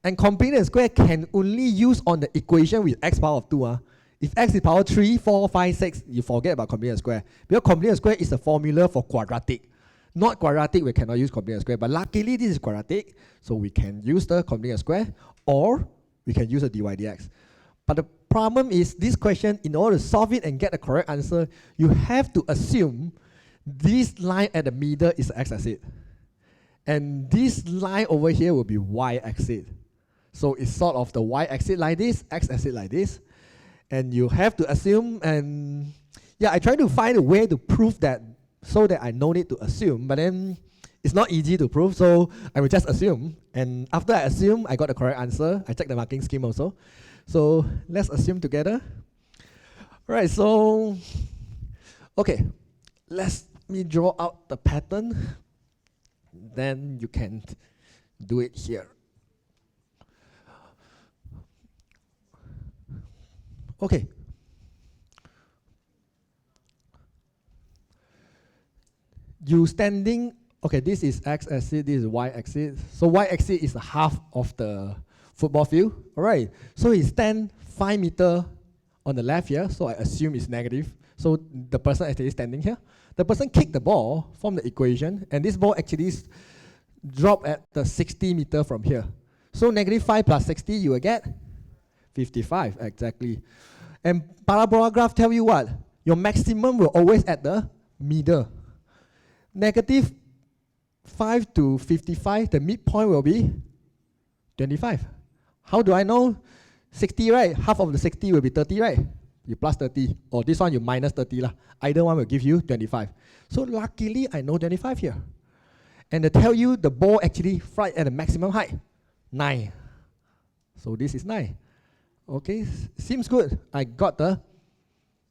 And completing the square can only use on the equation with x power of 2. If x is power 3, 4, 5, 6, you forget about completing the square. Because completing the square is the formula for quadratic. Not quadratic, we cannot use completing the square. But luckily, this is quadratic, so we can use the completing the square, or we can use the dy dx. But the problem is, this question, in order to solve it and get the correct answer, you have to assume this line at the middle is the x-axis. And this line over here will be y-axis. So it's sort of the y-axis like this, x-axis like this. And you have to assume, and yeah, I try to find a way to prove that so that I no need to assume, but then it's not easy to prove, so I will just assume. And after I assume, I got the correct answer. I checked the marking scheme also. So let's assume together. All right, so, okay, let me draw out the pattern. Then you can do it here. Okay. You standing, okay, this is x-axis, this is y-axis. So y-axis is half of the football field. All right, so he stand 5 meters on the left here, so I assume it's negative. So the person actually standing here. The person kicked the ball from the equation, and this ball actually dropped at the 60 meters from here. So negative 5 plus 60, you will get 55, exactly. And parabola graph tell you what? Your maximum will always at the middle. Negative 5 to 55, the midpoint will be 25. How do I know? 60, right? Half of the 60 will be 30, right? You plus 30. Or this one, you minus 30. Either one will give you 25. So luckily, I know 25 here. And they tell you the ball actually flies at the maximum height, 9. So this is 9. Okay, seems good. I got the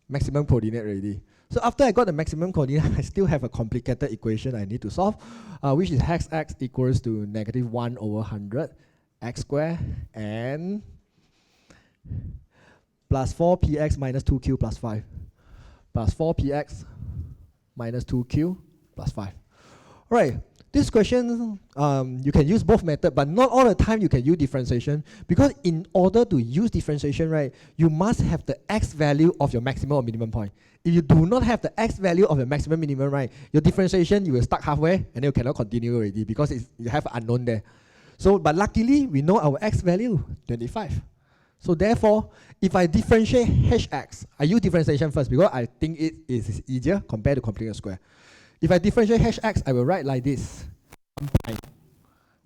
maximum coordinate already. So after I got the maximum coordinate, I still have a complicated equation I need to solve, which is x equals to negative 1 over 100 x squared and plus 4px minus 2q plus 5 plus 4px minus 2q plus 5. All right. This question, you can use both methods, but not all the time you can use differentiation, because in order to use differentiation, right, you must have the x value of your maximum or minimum point. If you do not have the x value of your maximum minimum, right, your differentiation, you will stuck halfway and then you cannot continue already because you have an unknown there. So, but luckily, we know our x value, 25. So therefore, if I differentiate hx, I use differentiation first because I think it is easier compared to completing a square. If I differentiate hx, I will write like this.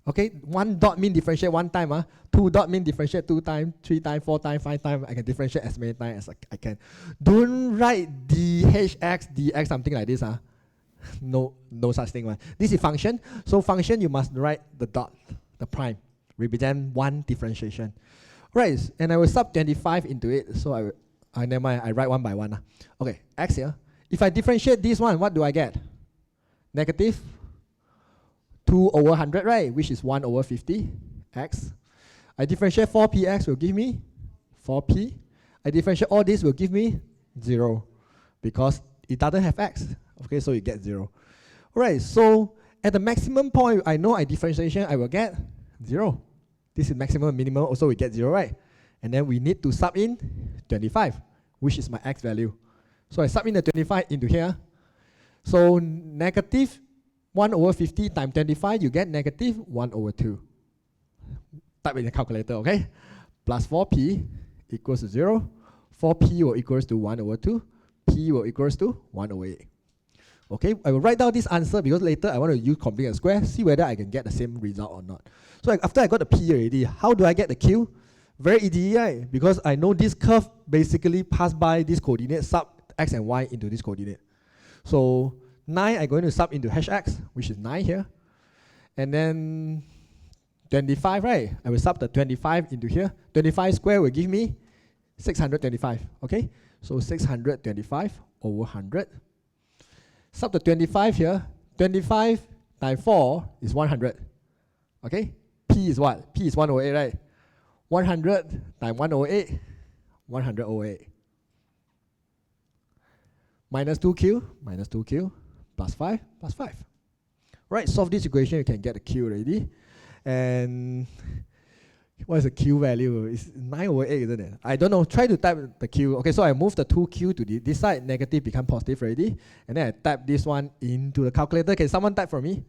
Okay, 1 dot mean differentiate 1 time. 2 dot mean differentiate 2 times, 3 times, 4 times, 5 times. I can differentiate as many times as I can. Don't write dx, dx, something like this. No such thing. This is function. So function, you must write the dot, the prime, represent one differentiation. Right, and I will sub 25 into it. So never mind, I write one by one. Okay, x here. If I differentiate this one, what do I get? Negative 2 over 100, right? Which is 1 over 50, x. I differentiate 4px will give me 4p. I differentiate all this will give me 0 because it doesn't have x. Okay, so you get 0. Alright, so at the maximum point, I know I differentiation, I will get 0. This is maximum and minimum, also we get 0, right? And then we need to sub in 25, which is my x value. So I sub in the 25 into here. So negative 1 over 50 times 25, you get negative 1 over 2. Type in the calculator, okay? Plus 4p equals to 0. 4p will equals to 1 over 2. P will equals to 1 over 8. Okay, I will write down this answer because later I want to use complete and square, see whether I can get the same result or not. So after I got the P already, how do I get the Q? Very easy, right? Because I know this curve basically pass by this coordinate, sub x and y into this coordinate. So 9 I'm going to sub into hx, which is 9 here. And then 25, right? I will sub the 25 into here. 25 square will give me 625, okay? So 625 over 100. Sub the 25 here. 25 times 4 is 100. Okay? P is what? P is 1 over 8, right? 100 times 1 over 8, 100 over 8. Minus 2q, plus 5, plus 5. Right, solve this equation, you can get the q already. And what is the q value? It's 9 over 8, isn't it? I don't know. Try to type the q. Okay, so I move the 2q to this side. Negative become positive already. And then I type this one into the calculator. Can someone type for me?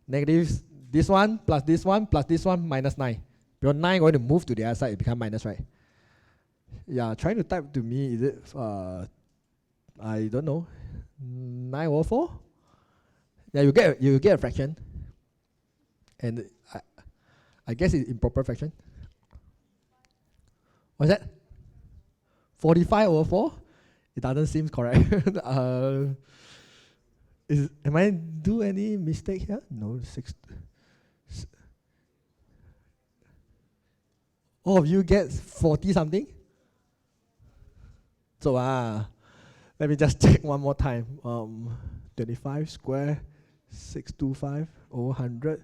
Negative this one, plus this one, plus this one, minus 9. Because 9 going to move to the other side, it become minus, right? Yeah, trying to type to me, is it, I don't know, 9 over 4? Yeah, you get a fraction. And I guess it's improper fraction. What's that? 45 over 4? It doesn't seem correct. Am I do any mistake here? No, 6. All of you get 40 something? So let me just check one more time. 25 square 625 over 100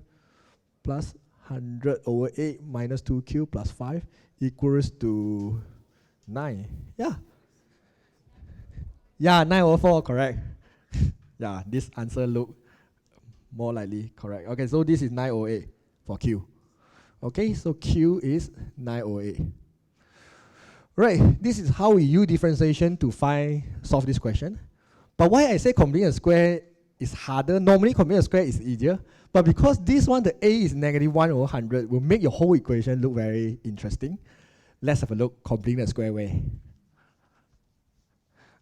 plus 100 over 8 minus 2q plus 5 equals to 9. Yeah. Yeah, 9 over 4, correct. Yeah, this answer look more likely correct. Okay, so this is 9 over 8 for q. Okay, so q is 9 over 8. Right, this is how we use differentiation to solve this question. But why I say complete a square is harder, normally complete a square is easier, but because this one, the a is negative 1 over 100, will make your whole equation look very interesting. Let's have a look, complete a square way.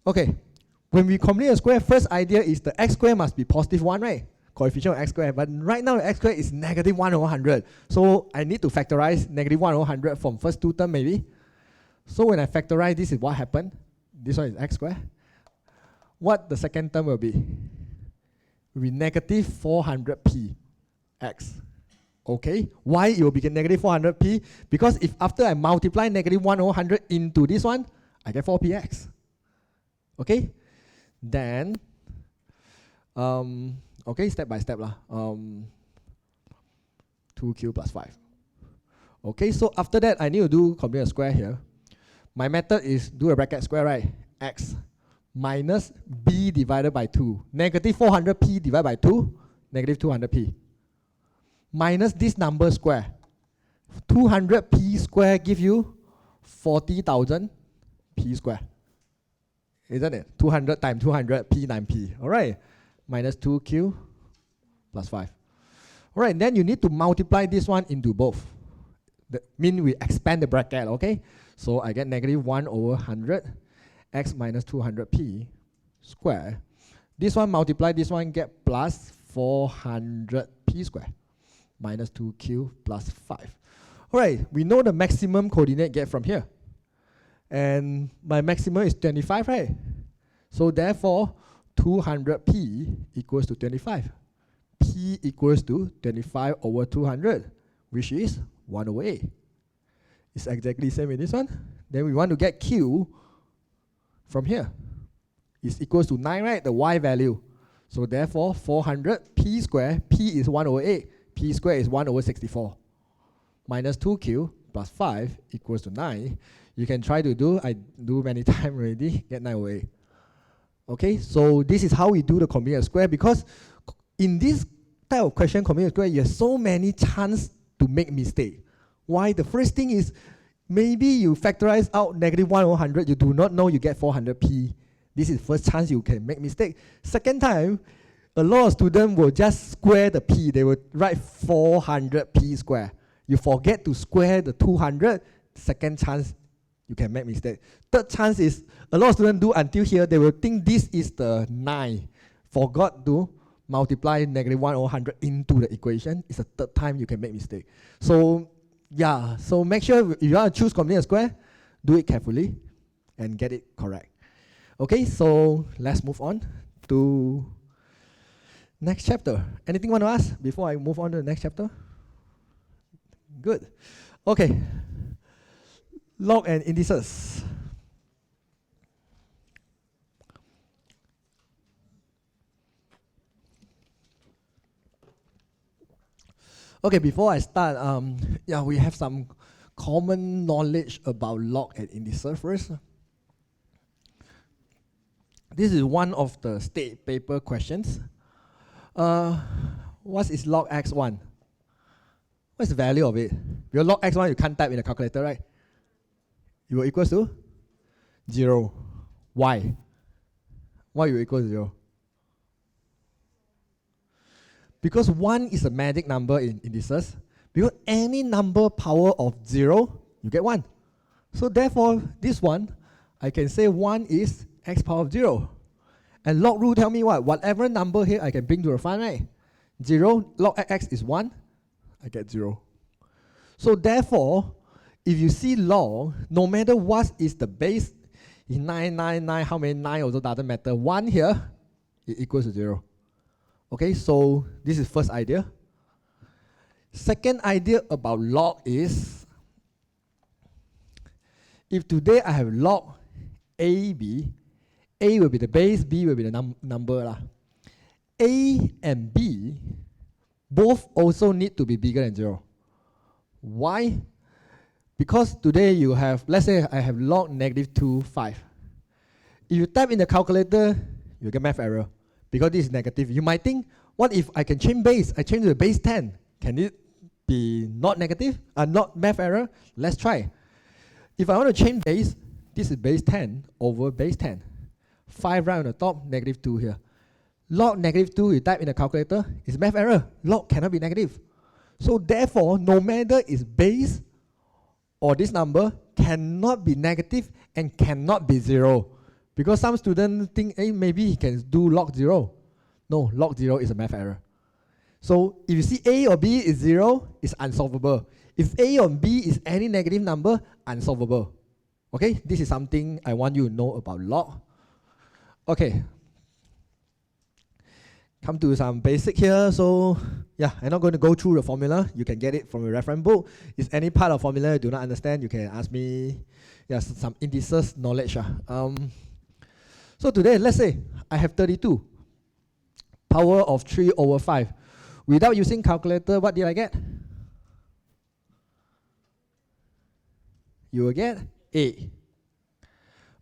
Okay, when we complete a square, first idea is the x square must be positive 1, right? Coefficient of x square, but right now the x square is negative 1 over 100. So I need to factorize negative 1 over 100 from first two terms maybe. So when I factorize, this is what happened. This one is x square. What the second term will be? Will be negative 400p x. Okay, why it will be negative 400p? Because if after I multiply negative 1 over 100 into this one, I get 4px. Okay, then, okay, step by step lah. 2q plus 5. Okay, so after that, I need to do complete a square here. My method is do a bracket square, right? X minus b divided by 2. Negative 400p divided by 2, negative 200p. Minus this number square. 200p square give you 40,000 p square. Isn't it? 200 times 200, p times p. Alright. Minus 2q plus 5. Alright, then you need to multiply this one into both. That means we expand the bracket, okay? So I get negative 1 over 100, x minus 200p square. This one multiply this one, get plus 400p square. minus 2q plus 5. All right, we know the maximum coordinate get from here. And my maximum is 25, right? So therefore, 200p equals to 25. P equals to 25 over 200, which is 1 over A. It's exactly the same with this one. Then we want to get Q from here. It's equals to 9, right? The Y value. So therefore, 400 P squared, P is 1 over A. P squared is 1 over 64. Minus 2Q plus 5 equals to 9. You can try to do, I do many times already, get 9 over A. Okay, so this is how we do the convenience square, because in this type of question, convenience square, you have so many chances to make mistake. Why? The first thing is, maybe you factorize out negative 1 over 100, you do not know you get 400p. This is first chance you can make mistake. Second time, a lot of students will just square the p. They will write 400p square. You forget to square the 200, second chance you can make mistake. Third chance is, a lot of students do until here, they will think this is the 9. Forgot to multiply negative 1 over 100 into the equation. It's the third time you can make mistake. So yeah, so make sure if you want to choose convenience square, do it carefully and get it correct. Okay, so let's move on to next chapter. Anything you want to ask before I move on to the next chapter? Good. Okay. Log and indices. Okay, before I start, yeah, we have some common knowledge about log and indices first. This is one of the state paper questions. What is log x1? What's the value of it? Your log x1, you can't type in the calculator, right? You will equals to 0. Why? Why you equal to 0? Because 1 is a magic number in indices. Because any number power of 0, you get 1. So therefore, this one, I can say 1 is x power of 0. And log rule tell me what? Whatever number here I can bring to the front, right? 0, log x is 1, I get 0. So therefore, if you see log, no matter what is the base, in 999, how many 9 also doesn't matter. 1 here, it equals to 0. Okay, so this is first idea. Second idea about log is, if today I have log AB, A will be the base, B will be the number lah. A and B both also need to be bigger than 0. Why? Because today you have, let's say I have log negative 2, 5. If you type in the calculator, you get math error. Because this is negative. You might think, what if I can change base? I change to the base 10. Can it be not negative? Not math error? Let's try. If I want to change base, this is base 10 over base 10. 5 right on the top, negative 2 here. Log negative 2, you type in the calculator, it's math error. Log cannot be negative. So therefore, no matter it's base or this number, cannot be negative and cannot be 0. Because some students think, hey, maybe he can do log 0. No, log 0 is a math error. So if you see A or B is 0, it's unsolvable. If A or B is any negative number, unsolvable. Okay, this is something I want you to know about log. Okay. Come to some basic here. So yeah, I'm not going to go through the formula. You can get it from a reference book. If any part of formula you do not understand, you can ask me. Yeah, some indices knowledge. So today, let's say I have 32. Power of 3 over 5. Without using calculator, what did I get? You will get 8.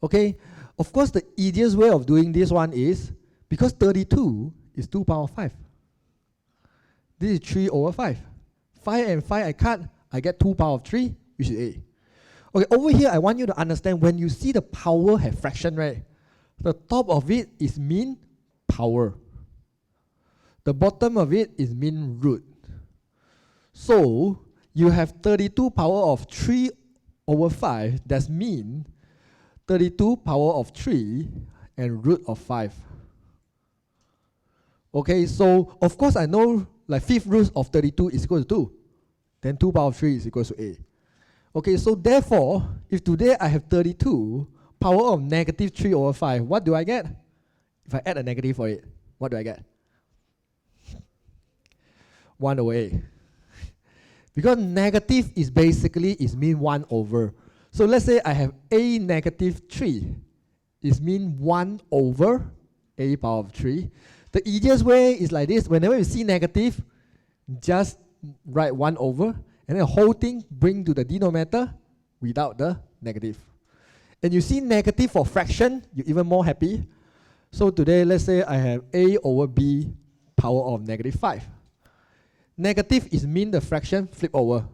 Okay, of course the easiest way of doing this one is, because 32 is 2 power of 5. This is 3 over 5. 5 and 5 I cut, I get 2 power of 3, which is 8. Okay, over here I want you to understand, when you see the power have fraction, right? The top of it is mean power. The bottom of it is mean root. So you have 32 power of 3 over 5, that's mean 32 power of 3 and root of 5. Okay, so of course I know like fifth root of 32 is equal to 2. Then 2 power of 3 is equal to a. Okay, so therefore, if today I have 32, power of negative 3 over 5, what do I get? If I add a negative for it, what do I get? 1 over a. Because negative is basically is mean 1 over. So let's say I have a negative 3 is mean 1 over a power of 3. The easiest way is like this. Whenever you see negative, just write 1 over, and then the whole thing bring to the denominator without the negative. And you see negative for fraction, you're even more happy. So today, let's say I have a over b power of negative 5. Negative is mean the fraction flip over.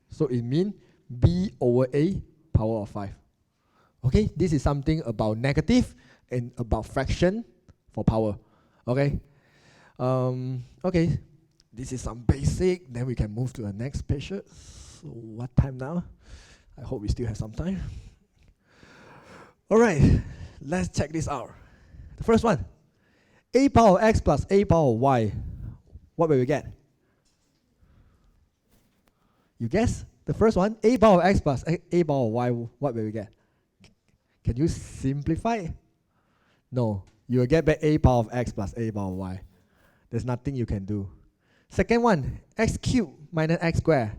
So it means b over a power of 5. Okay, this is something about negative and about fraction for power. Okay, okay, this is some basic. Then we can move to the next page. So what time now? I hope we still have some time. All right, let's check this out. The first one, a power of x plus a power of y. What will we get? You guess? The first one, a power of x plus a power of y, what will we get? Can you simplify? No, you will get back a power of x plus a power of y. There's nothing you can do. Second one, x cubed minus x squared.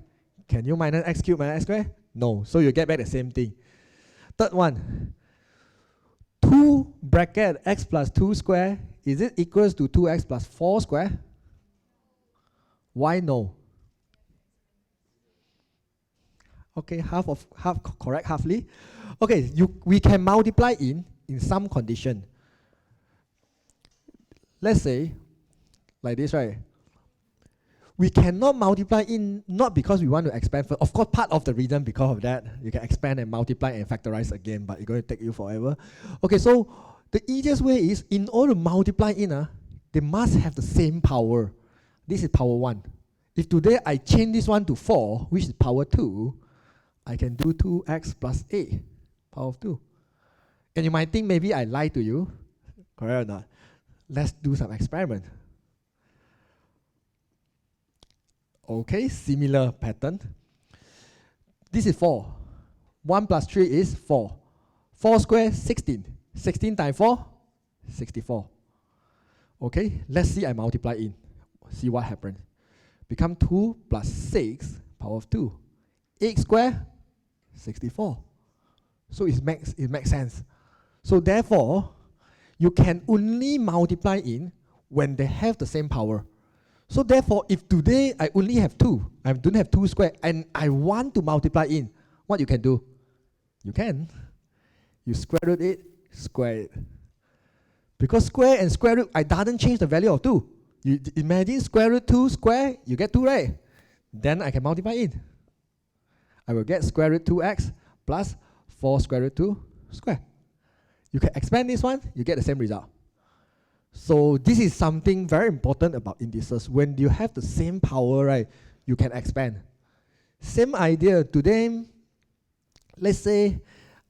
Can you minus x cubed minus x squared? No, so you get back the same thing. Third one, 2 bracket x plus 2 square, is it equals to 2x plus 4 square? Why no? Okay, half correct, halfly. Okay, we can multiply in some condition. Let's say, like this, right? We cannot multiply in, not because we want to expand. Of course, part of the reason because of that, you can expand and multiply and factorize again, but it's going to take you forever. Okay, so the easiest way is, in order to multiply in, they must have the same power. This is power 1. If today I change this one to 4, which is power 2, I can do 2x plus a, power of 2. And you might think maybe I lied to you. Correct or not? Let's do some experiment. Okay, similar pattern. This is 4. 1 plus 3 is 4. 4 squared, 16. 16 times 4, 64. Okay, let's see I multiply in. See what happens. Become 2 plus 6, power of 2. 8 squared, 64. So it makes sense. So therefore, you can only multiply in when they have the same power. So therefore, if today I only have 2, I don't have 2 squared, and I want to multiply in, what you can do? You can. You square root it, square it. Because square and square root, I doesn't change the value of 2. You imagine square root 2 square, you get 2, right? Then I can multiply in. I will get square root 2x plus 4 square root 2 square. You can expand this one, you get the same result. So this is something very important about indices. When you have the same power, right, you can expand. Same idea. Today, let's say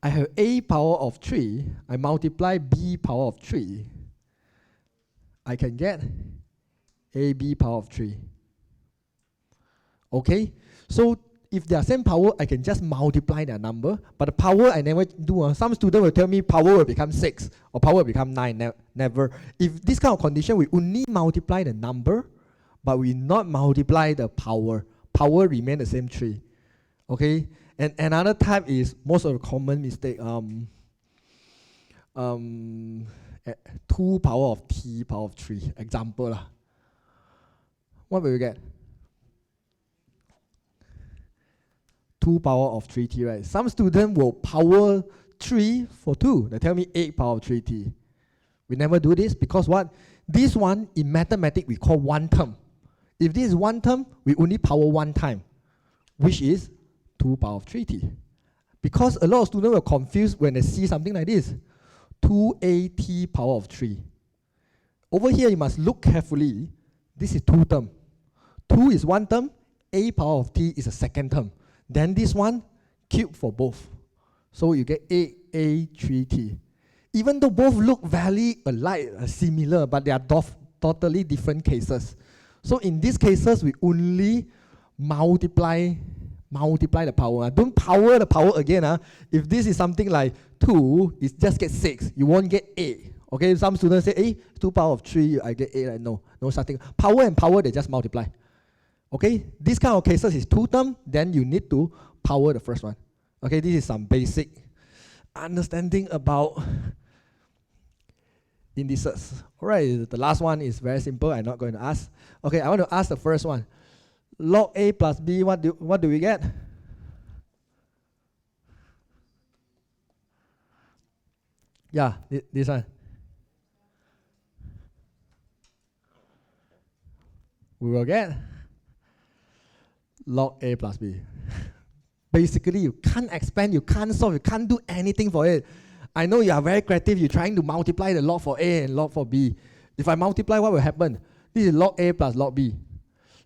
I have a power of 3. I multiply b power of 3. I can get ab power of 3. Okay? So if they are same power, I can just multiply their number. But the power I never do. Some student will tell me power will become 6 or power will become 9. Never. If this kind of condition, we only multiply the number, but we not multiply the power. Power remain the same 3. Okay? And another type is most of the common mistake. 2 power of t power of 3. Example. What will you get? 2 power of 3t, right? Some student will power 3 for 2. They tell me 8 power of 3t. We never do this because what? This one in mathematics we call one term. If this is one term, we only power one time, which is 2 power of 3t. Because a lot of students will confuse when they see something like this. 2at power of 3. Over here you must look carefully. This is 2 term. 2 is one term, a power of t is a second term. Then this one, cube for both. So you get 8a3t. Even though both look very alike, similar, but they are totally different cases. So in these cases, we only multiply the power. Don't power the power again. If this is something like 2, it just get 6. You won't get 8. Okay, some students say, hey, 2 power of 3, I get 8. Like, no such thing. Power and power, they just multiply. Okay, this kind of cases is 2 term, then you need to power the first one. Okay, this is some basic understanding about indices. Alright, the last one is very simple. I'm not going to ask. Okay, I want to ask the first one. Log A plus B, what do we get? Yeah, this one. We will get log A plus B. Basically, you can't expand, you can't solve, you can't do anything for it. I know you are very creative, you're trying to multiply the log for A and log for B. If I multiply, what will happen? This is log A plus log B.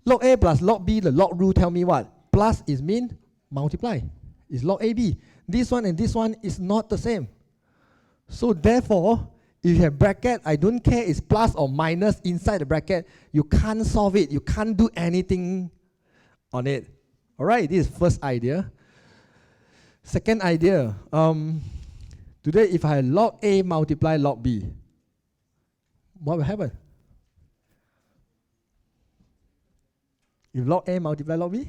Log A plus log B, the log rule tell me what? Plus is mean multiply. It's log AB. This one and this one is not the same. So therefore, if you have bracket, I don't care it's plus or minus inside the bracket, you can't solve it. You can't do anything on it. Alright, this is first idea. Second idea, today if I log A multiply log B, what will happen? If log A multiply log B,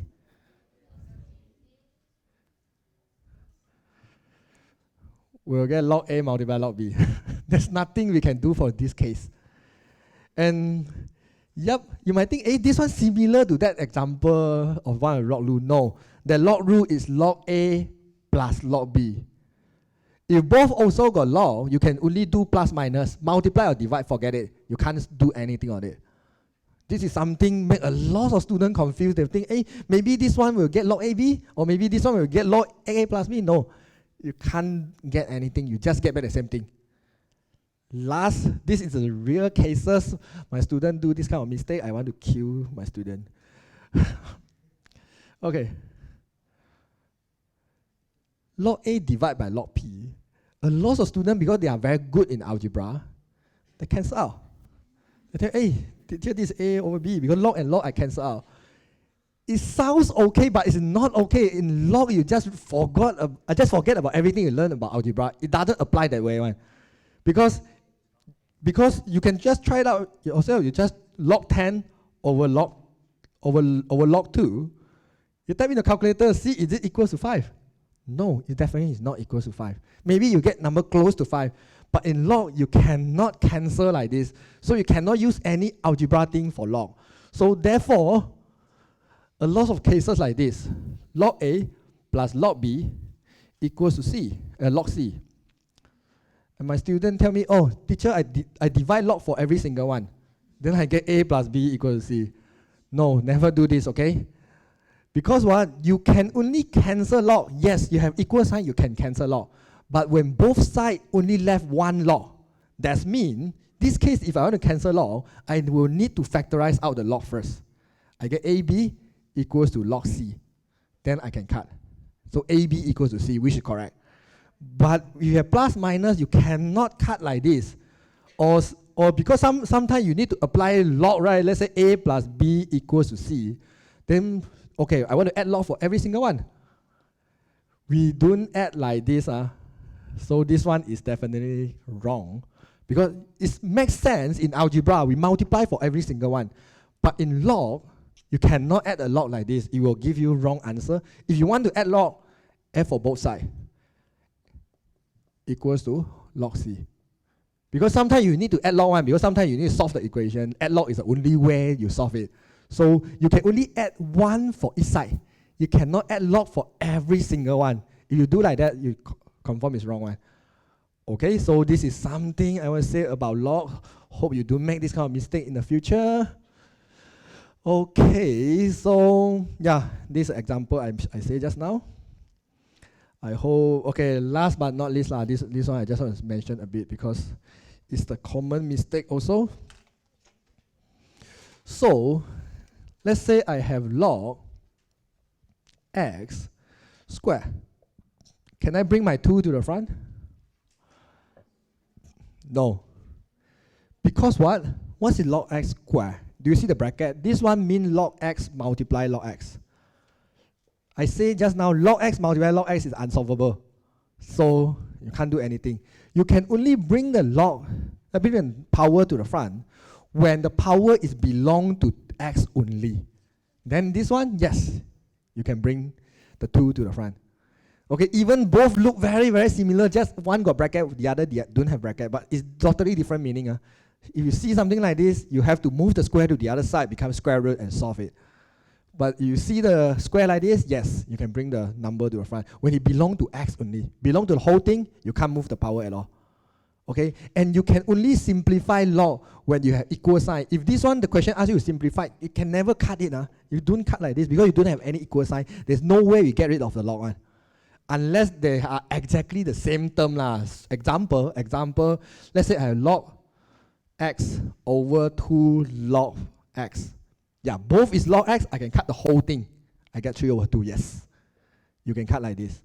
we'll get log A multiply log B. There's nothing we can do for this case. And yep, you might think, hey, this one's similar to that example of one of the log rule. No, the log rule is log A plus log B. If both also got log, you can only do plus minus, multiply or divide, forget it. You can't do anything on it. This is something make a lot of students confused. They think, hey, maybe this one will get log AB, or maybe this one will get log A plus B. No, you can't get anything. You just get back the same thing. Last, this is the real cases. My student do this kind of mistake. I want to kill my student. Okay. Log A divide by log P. A lot of students, because they are very good in algebra, they cancel out. They tell, hey, here this A over B, because log and log I cancel out. It sounds okay, but it's not okay. In log, you just forget about everything you learned about algebra. It doesn't apply that way, man. Because you can just try it out yourself. You just log 10 over log 2. You type in the calculator, see is it equals to 5? No, it definitely is not equal to 5. Maybe you get number close to 5, but in log, you cannot cancel like this. So you cannot use any algebra thing for log. So therefore, a lot of cases like this, log A plus log B equals to C, log C. And my student tell me, oh, teacher, I divide log for every single one. Then I get A plus B equals to C. No, never do this, okay? Because what? You can only cancel log. Yes, you have equal sign, you can cancel log. But when both sides only left one log, that means, this case, if I want to cancel log, I will need to factorize out the log first. I get AB equals to log C. Then I can cut. So AB equals to C, which is correct. But if you have plus minus, you cannot cut like this. Or because sometimes you need to apply log, right? Let's say A plus B equals to C. Then, okay, I want to add log for every single one. We don't add like this. So this one is definitely wrong. Because it makes sense in algebra, we multiply for every single one. But in log, you cannot add a log like this. It will give you wrong answer. If you want to add log, add for both sides. Equals to log C. Because sometimes you need to add log 1, because sometimes you need to solve the equation. Add log is the only way you solve it. So you can only add 1 for each side. You cannot add log for every single one. If you do like that, you confirm it's wrong one. Okay, so this is something I want to say about log. Hope you don't make this kind of mistake in the future. Okay, so yeah, this example I say just now. I hope, okay, last but not least, this one I just want to mention a bit because it's the common mistake also. So, let's say I have log x square. Can I bring my 2 to the front? No. Because what? What's the log x square? Do you see the bracket? This one means log x multiply log x. I say just now, log x multiply log x is unsolvable. So you can't do anything. You can only bring the bring the power to the front when the power is belong to x only. Then this one, yes, you can bring the 2 to the front. Okay, even both look very, very similar, just one got bracket, the other don't have bracket, but it's totally different meaning. If you see something like this, you have to move the square to the other side, become square root and solve it. But you see the square like this, yes, you can bring the number to the front. When it belong to x only, belong to the whole thing, you can't move the power at all. Okay, and you can only simplify log when you have equal sign. If this one, the question asks you to simplify, you can never cut it. You don't cut like this because you don't have any equal sign. There's no way we get rid of the log one. Unless they are exactly the same term. Example, let's say I have log x over 2 log x. Yeah, both is log x, I can cut the whole thing. I get 3 over 2, yes. You can cut like this.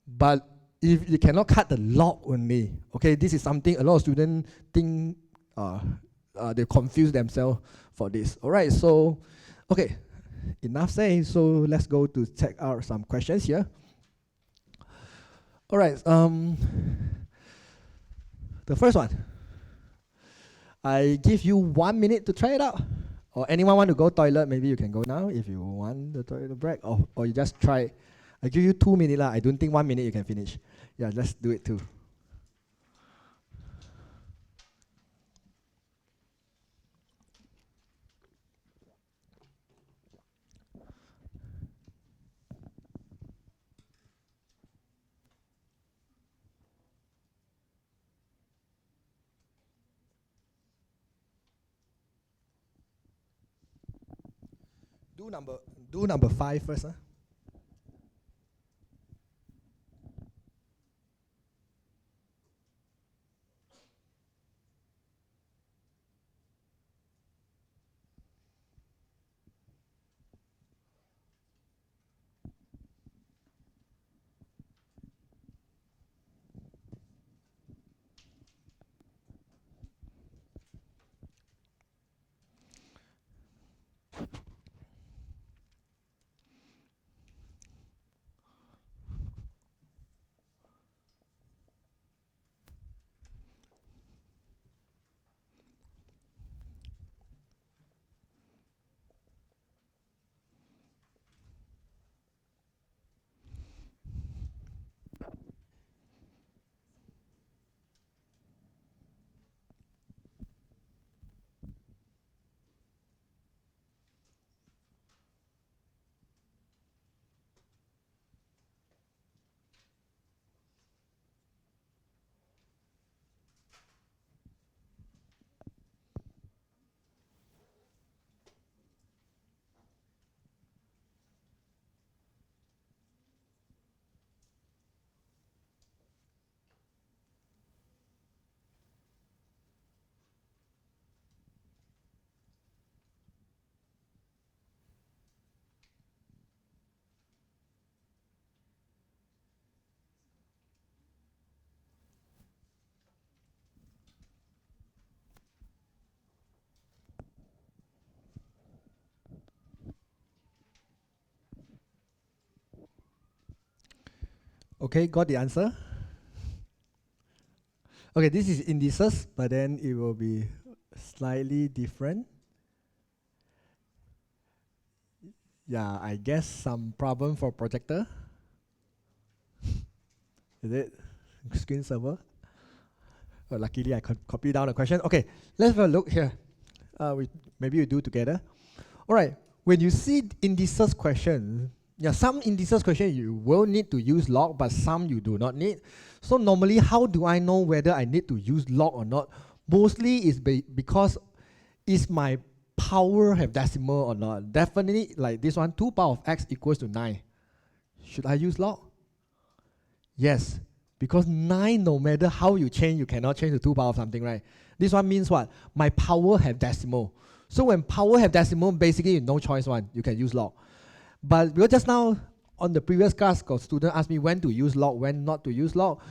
But if you cannot cut the log only, okay, this is something a lot of students think, they confuse themselves for this. All right, so, okay, enough saying, so let's go to check out some questions here. All right, the first one. I give you 1 minute to try it out. Or anyone want to go toilet, maybe you can go now if you want the toilet break, or you just try. I give you 2 minutes. I don't think 1 minute you can finish. Yeah, let's do it too. Do number 5 first. Okay, got the answer? Okay, this is indices, but then it will be slightly different. Yeah, I guess some problem for projector. Is it screen server? Oh, luckily I could copy down the question. Okay, let's have a look here. Maybe we do together. All right, when you see indices question, some indices question you will need to use log, but some you do not need. So normally, how do I know whether I need to use log or not? Mostly is because is my power have decimal or not. Definitely, like this one, 2 power of x equals to 9. Should I use log? Yes, because 9, no matter how you change, you cannot change to 2 power of something, right? This one means what? My power have decimal. So when power have decimal, basically no choice one, you can use log. But because just now, on the previous class, student asked me when to use log, when not to use log.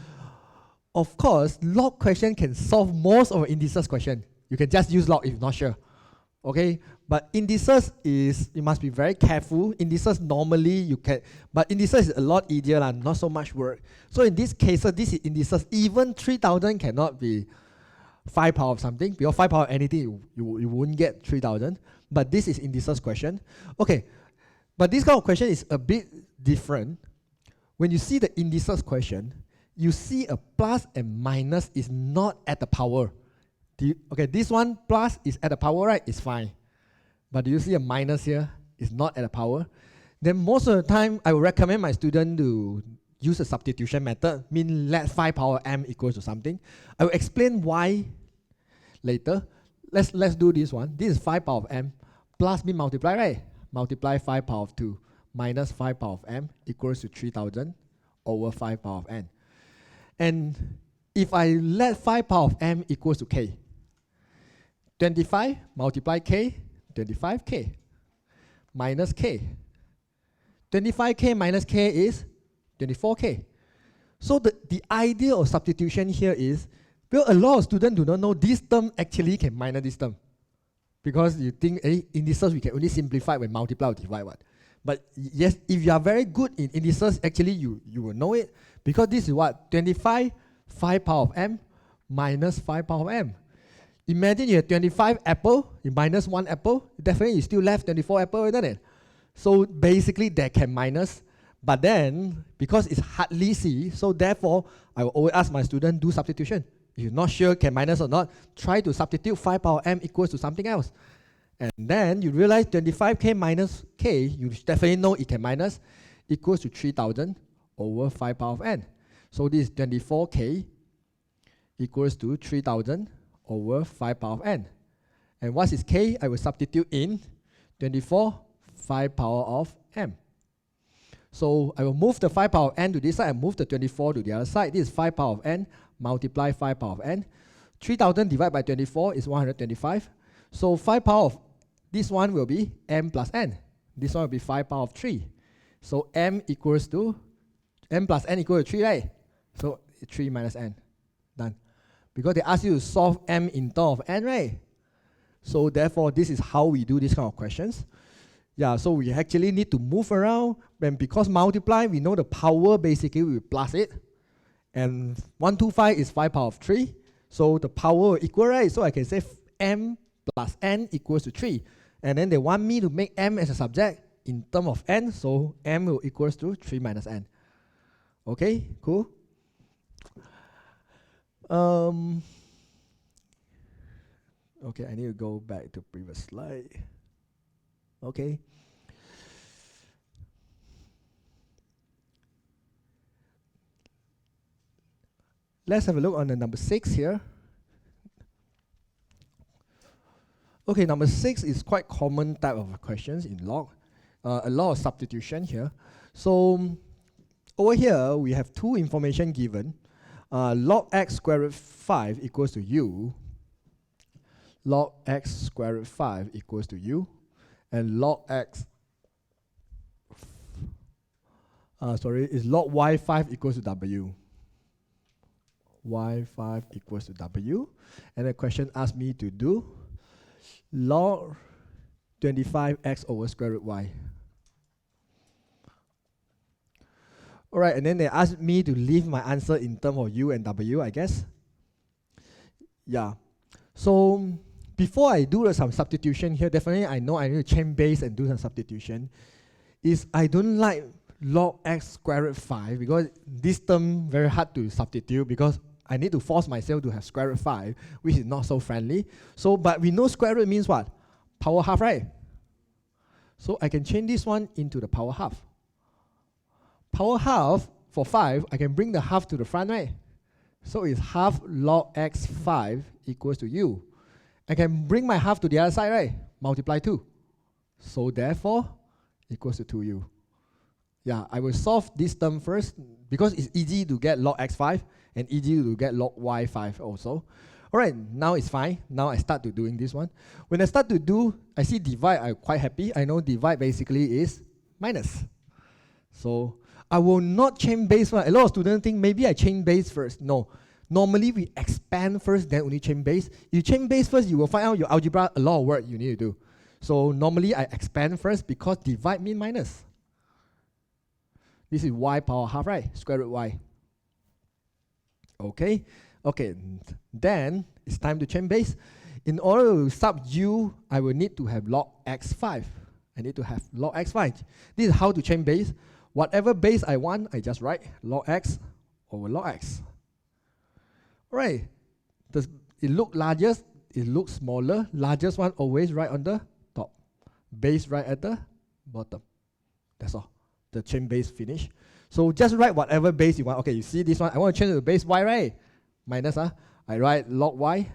Of course, log question can solve most of indices question. You can just use log if not sure. Okay, but indices is, you must be very careful. Indices normally you can, but indices is a lot easier, not so much work. So in this case, this is indices. Even 3000 cannot be 5 power of something, because 5 power of anything, you won't get 3000. But this is indices question. Okay, but this kind of question is a bit different. When you see the indices question, you see a plus and minus is not at the power. Okay, this one plus is at the power, right? It's fine. But do you see a minus here? It's not at the power. Then most of the time, I will recommend my student to use a substitution method, mean let 5 power m equals to something. I will explain why later. Let's do this one. This is 5 power of m plus mean multiply, right? Multiply 5 power of 2 minus 5 power of m equals to 3000 over 5 power of n. And if I let 5 power of m equals to k, 25 multiply k, 25k minus k. 25k minus k is 24k. So the idea of substitution here is, well, a lot of students do not know this term actually can minus this term. Because you think, indices we can only simplify when multiply or divide what. But yes, if you are very good in indices, actually you will know it. Because this is what? 25, 5 power of m minus 5 power of m. Imagine you have 25 apple, you minus 1 apple, definitely you still left 24 apple, isn't it? So basically that can minus, but then because it's hardly C, so therefore I will always ask my student do substitution. If you're not sure can minus or not, try to substitute 5 power m equals to something else. And then you realize 25k minus k, you definitely know it can minus, equals to 3000 over 5 power of n. So this is 24k equals to 3000 over 5 power of n. And what is k? I will substitute in 24, 5 power of m. So I will move the 5 power of n to this side and move the 24 to the other side. This is 5 power of n, multiply 5 power of n. 3000 divided by 24 is 125. So 5 power of this one will be m plus n. This one will be 5 power of 3. So m equals to, m plus n equals to 3, right? So 3 minus n. Done. Because they ask you to solve m in terms of n, right? So therefore, this is how we do this kind of questions. Yeah, so we actually need to move around. And because multiply, we know the power basically we plus it. And 125 is 5 power of 3. So the power will equal, right? So I can say m plus n equals to 3. And then they want me to make m as a subject in terms of n. So m will equals to 3 minus n. Okay, cool. Okay, I need to go back to previous slide. Okay. Let's have a look on the number 6 here. Okay, number 6 is quite common type of questions in log. A lot of substitution here. So over here, we have two information given. Log x square root 5 equals to u. Log x square root 5 equals to u. And log x, is log y5 equals to w. y5 equals to w. And the question asked me to do log 25x over square root y. Alright, and then they asked me to leave my answer in terms of u and w, I guess. Yeah. So before I do some substitution here, definitely I know I need to change base and do some substitution. I don't like log x square root 5 because this term very hard to substitute because I need to force myself to have square root 5, which is not so friendly. So, but we know square root means what? Power half, right? So I can change this one into the power half. Power half for 5, I can bring the half to the front, right? So it's half log x5 equals to u. I can bring my half to the other side, right? Multiply 2. So therefore, equals to 2u. Yeah, I will solve this term first because it's easy to get log x5 and easy to get log y5 also. Alright, now it's fine. Now I start to doing this one. When I start to do, I see divide, I'm quite happy. I know divide basically is minus. So I will not change base. A lot of students think maybe I change base first. No, Normally, we expand first, then only change base. If you change base first, you will find out your algebra a lot of work you need to do. So normally, I expand first because divide means minus. This is y power half, right? Square root y. Okay. Okay. Then it's time to change base. In order to sub u, I will need to have log x5. I need to have log x5. This is how to change base. Whatever base I want, I just write log x over log x. Right. Does it look largest? It looks smaller. Largest one always right on the top. Base right at the bottom. That's all. The change base finish. So just write whatever base you want. Okay, you see this one. I want to change to the base y, right? Minus, I write log y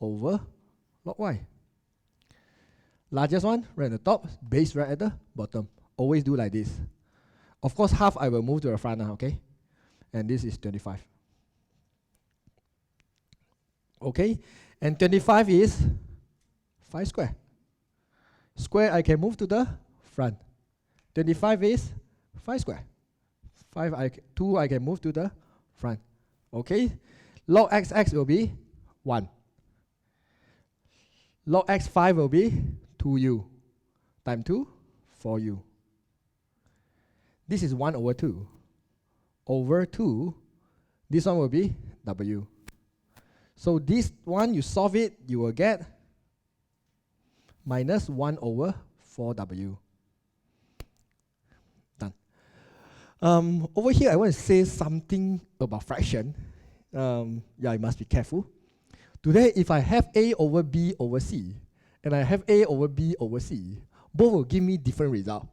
over log y. Largest one right at the top. Base right at the bottom. Always do like this. Of course, half I will move to the front now, okay? And this is 25. Okay, and 25 is 5 square. Square I can move to the front. 25 is 5 square. 2 I can move to the front. Okay, log xx will be 1. Log x5 will be 2u times 2, 4u. This is 1 over 2. Over 2, this one will be w. So this one, you solve it, you will get minus 1 over 4w. Done. Over here, I want to say something about fraction. Yeah, you must be careful. Today, if I have a over b over c, and I have a over b over c, both will give me different result,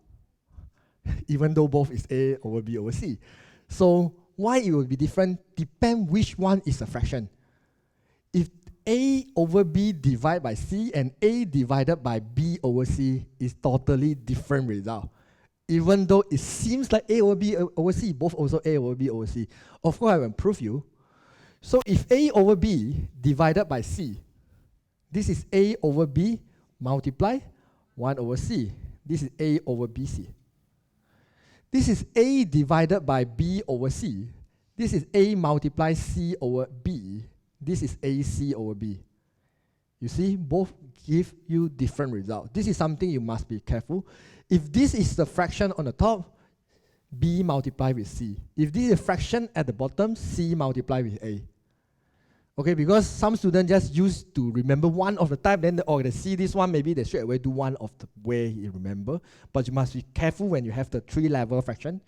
even though both is a over b over c. So why it will be different depends which one is a fraction. If a over b divided by c and a divided by b over c is totally different result. Even though it seems like a over b over c, both also a over b over c. Of course, I will prove you. So if a over b divided by c, this is a over b multiply 1 over c. This is a over bc. This is a divided by b over c. This is a multiply c over b. This is AC over B. You see, both give you different results. This is something you must be careful. If this is the fraction on the top, B multiplied with C. If this is a fraction at the bottom, C multiplied with A. Okay, because some students just used to remember one of the type, then they see this one, maybe they straight away do one of the way you remember. But you must be careful when you have the 3-level fraction.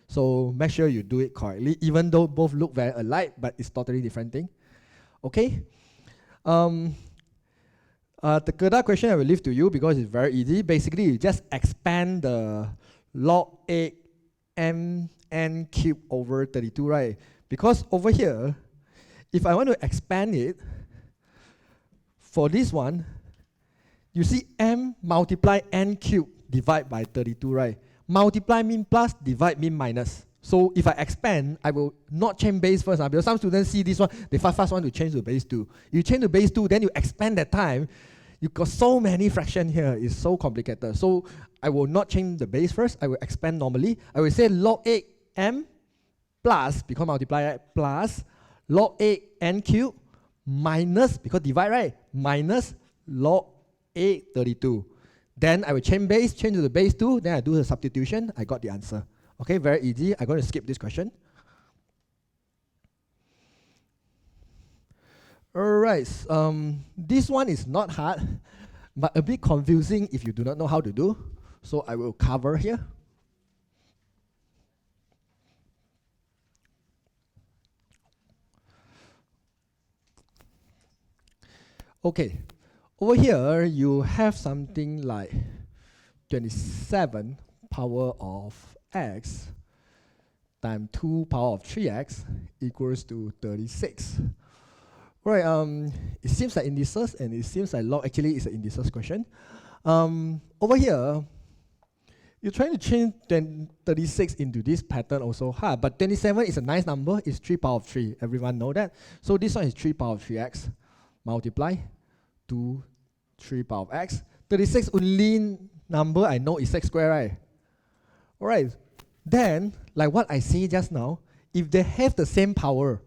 So make sure you do it correctly, even though both look very alike, but it's totally different thing. Okay. The Gerda question I will leave to you because it's very easy. Basically, you just expand the log 8 mn cubed over 32, right? Because over here, if I want to expand it, for this one, you see m multiply n cubed divide by 32, right? Multiply mean plus, divide mean minus. So if I expand, I will not change base first. Because some students see this one, they fast want to change to base 2. You change to base 2, then you expand that time. You got so many fractions here. It's so complicated. So I will not change the base first. I will expand normally. I will say log 8m plus, because multiply, right, plus log 8n cubed minus, because divide, right, minus log 832. Then I will change base, change to the base 2. Then I do the substitution. I got the answer. Okay, very easy. I'm going to skip this question. Alright, this one is not hard, but a bit confusing if you do not know how to do. So I will cover here. Okay, over here you have something like 27 power of x times 2 power of 3x equals to 36. Right, it seems like indices and it seems like log actually is an indices question. Over here, you're trying to change 36 into this pattern also hard, but 27 is a nice number, it's 3 power of 3, everyone know that. So this one is 3 power of 3x, multiply 2, 3 power of x. 36 only number I know is x squared, right? Alright, then, like what I say just now, if they have the same power,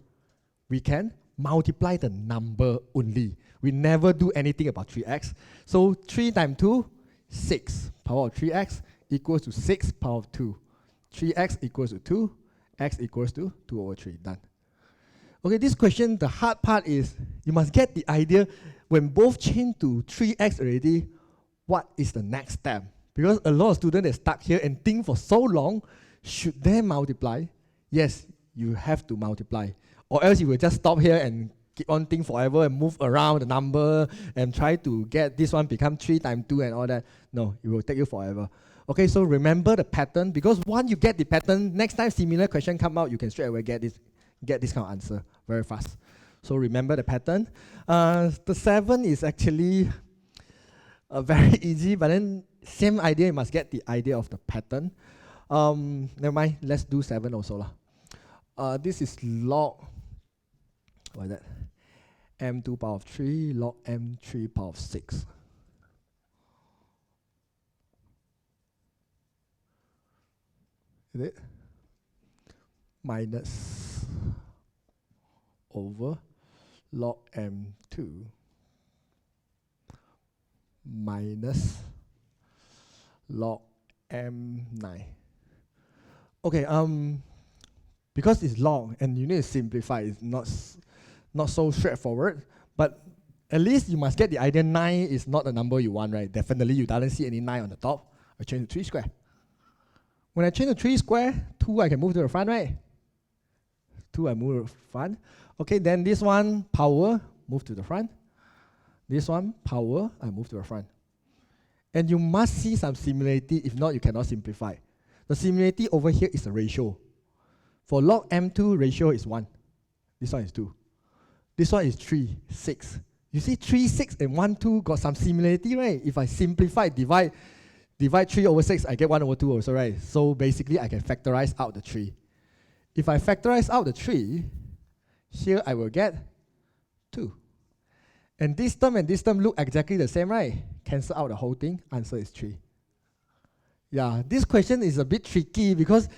we can multiply the number only. We never do anything about 3x. So 3 times 2, 6. Power of 3x equals to 6 power of 2. 3x equals to 2. X equals to 2 over 3. Done. Okay, this question, the hard part is you must get the idea when both change to 3x already, what is the next step? Because a lot of students are stuck here and think for so long, should they multiply? Yes, you have to multiply. Or else you will just stop here and keep on thinking forever and move around the number and try to get this one become 3 times 2 and all that. No, it will take you forever. Okay, so remember the pattern, because once you get the pattern, next time similar question come out, you can straight away get this kind of answer very fast. So remember the pattern. The 7 is actually very easy, but then same idea, you must get the idea of the pattern. Never mind, let's do 7 also lah. This is log, what is that? M2 power of 3 log M3 power of 6. Is it? Minus over log M2 minus log M9. Okay, because it's log and you need to simplify, it's not so straightforward, but at least you must get the idea 9 is not the number you want, right? Definitely you don't see any 9 on the top. I change to 3 square. When I change to 3 square, 2 I can move to the front, right? 2 I move to the front. Okay, then this one, power, move to the front. This one, power, I move to the front. And you must see some similarity, if not you cannot simplify. The similarity over here is a ratio. For log M2, ratio is 1. This one is 2. This one is 3, 6. You see 3, 6 and 1, 2 got some similarity, right? If I simplify, divide 3 over 6, I get 1 over 2 also, right? So basically I can factorize out the 3. If I factorize out the 3, here I will get 2. And this term look exactly the same, right? Cancel out the whole thing, answer is 3. Yeah, this question is a bit tricky because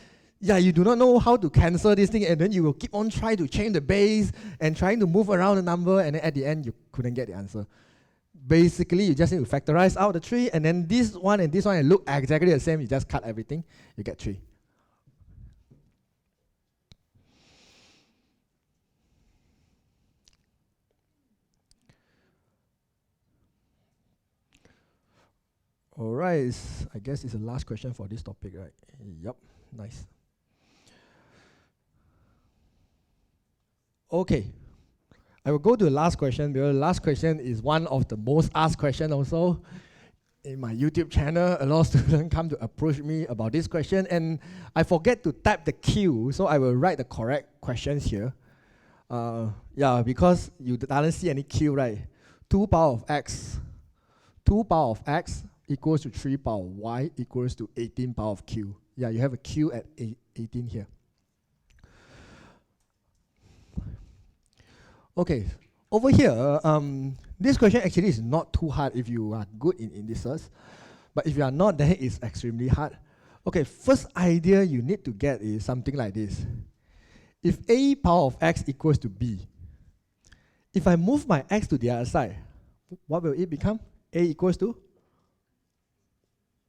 you do not know how to cancel this thing, and then you will keep on trying to change the base and trying to move around the number, and then at the end you couldn't get the answer. Basically, you just need to factorize out the 3, and then this one and this one look exactly the same, you just cut everything, you get 3. Alright, I guess it's the last question for this topic, right? Yup, nice. Okay, I will go to the last question because the last question is one of the most asked questions also. In my YouTube channel, a lot of students come to approach me about this question, and I forget to type the Q, so I will write the correct questions here. Because you don't see any Q, right? 2 power of x equals to 3 power of y equals to 18 power of q. Yeah, you have a q at 18 here. Okay, over here, this question actually is not too hard if you are good in indices, but if you are not, then it's extremely hard. Okay, first idea you need to get is something like this. If a power of x equals to b, if I move my x to the other side, what will it become? A equals to?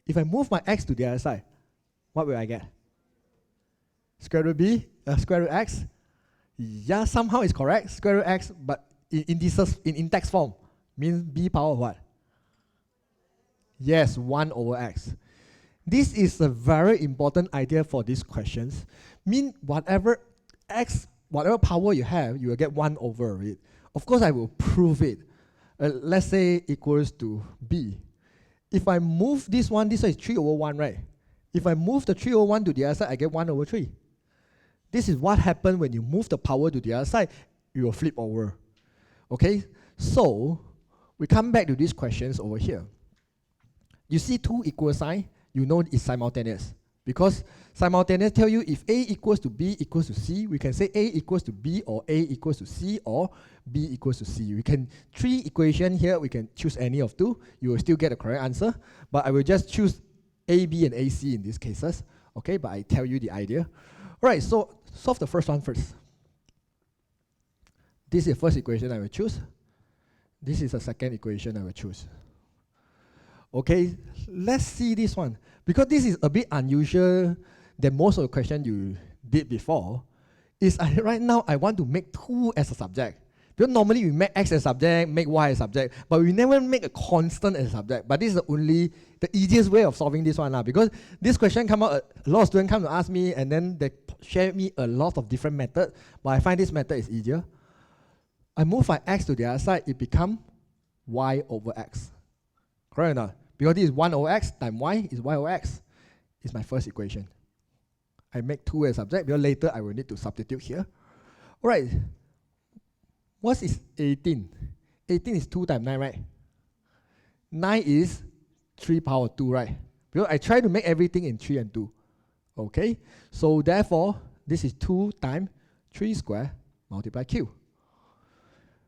If I move my x to the other side, what will I get? Square root b, square root x. Yeah, somehow it's correct, square root x, but in indices, in index form, means b power of what? Yes, 1 over x. This is a very important idea for these questions. Mean whatever power you have, you will get 1 over it. Of course, I will prove it. Let's say equals to b. If I move this one is 3 over 1, right? If I move the 3 over 1 to the other side, I get 1 over 3. This is what happens when you move the power to the other side, you will flip over. Okay, so we come back to these questions over here. You see 2 equal sign, you know it's simultaneous. Because simultaneous tell you if A equals to B equals to C, we can say A equals to B or A equals to C or B equals to C. We can 3 equation here, we can choose any of 2. You will still get the correct answer. But I will just choose A, B, and AC in these cases. Okay, but I tell you the idea. Alright, so solve the first one first. This is the first equation I will choose. This is the second equation I will choose. Okay, let's see this one. Because this is a bit unusual than most of the questions you did before, right now I want to make 2 as a subject. Because normally we make x as a subject, make y as a subject, but we never make a constant as a subject. But this is the easiest way of solving this one. Because this question come out, a lot of students come to ask me, and then they share me a lot of different methods, but I find this method is easier. I move my x to the other side, it becomes y over x. Correct or not? Because this is 1 over x times y is y over x. It's my first equation. I make 2 as a subject, because later I will need to substitute here. All right. What is 18? 18 is 2 times 9, right? 9 is 3 power 2, right? Because I try to make everything in 3 and 2. Okay? So therefore, this is 2 times 3 squared multiply q.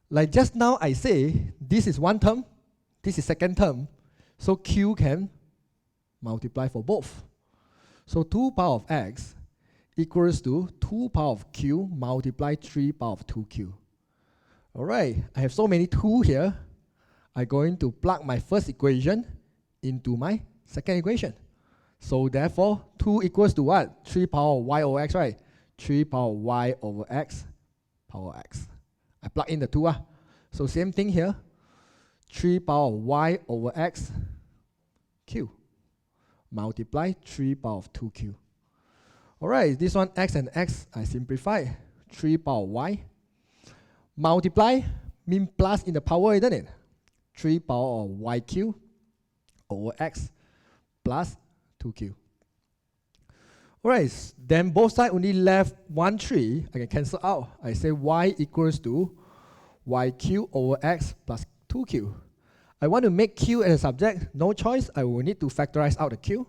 Like just now I say, this is one term, this is second term, so q can multiply for both. So 2 power of x equals to 2 power of q multiply 3 power of 2q. Alright, I have so many 2 here. I'm going to plug my first equation into my second equation. So therefore, 2 equals to what? 3 power of y over x, right? 3 power of y over x power x. I plug in the 2. So same thing here. 3 power of y over x q multiply 3 power of 2q. Alright, this one x and x I simplify. 3 power of y multiply mean plus in the power, isn't it? 3 power of yq over x plus 2q. Alright, then both sides only left 1, 3. I can cancel out. I say y equals to yq over x plus 2q. I want to make q as a subject. No choice. I will need to factorize out the q.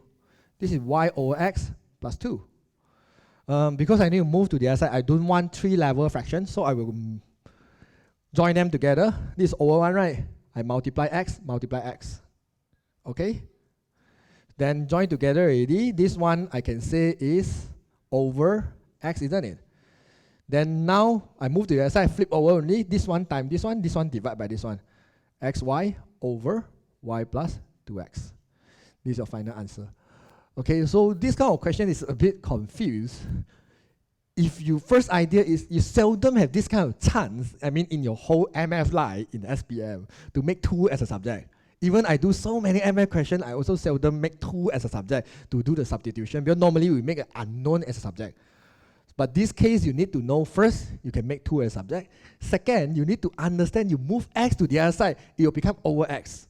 This is y over x plus 2. Because I need to move to the other side, I don't want 3-level fractions, so I will join them together. This is over 1, right? I multiply x. Okay? Then join together already. This one I can say is over x, isn't it? Then now I move to the other side, flip over only. This one times this one divide by this one. xy over y plus 2x. This is your final answer. Okay, so this kind of question is a bit confused. If your first idea is you seldom have this kind of chance, I mean in your whole MF life in SPM, to make 2 as a subject. Even I do so many MF questions, I also seldom make 2 as a subject to do the substitution, because normally we make an unknown as a subject. But this case, you need to know first, you can make 2 as a subject. Second, you need to understand you move x to the other side, it will become over x.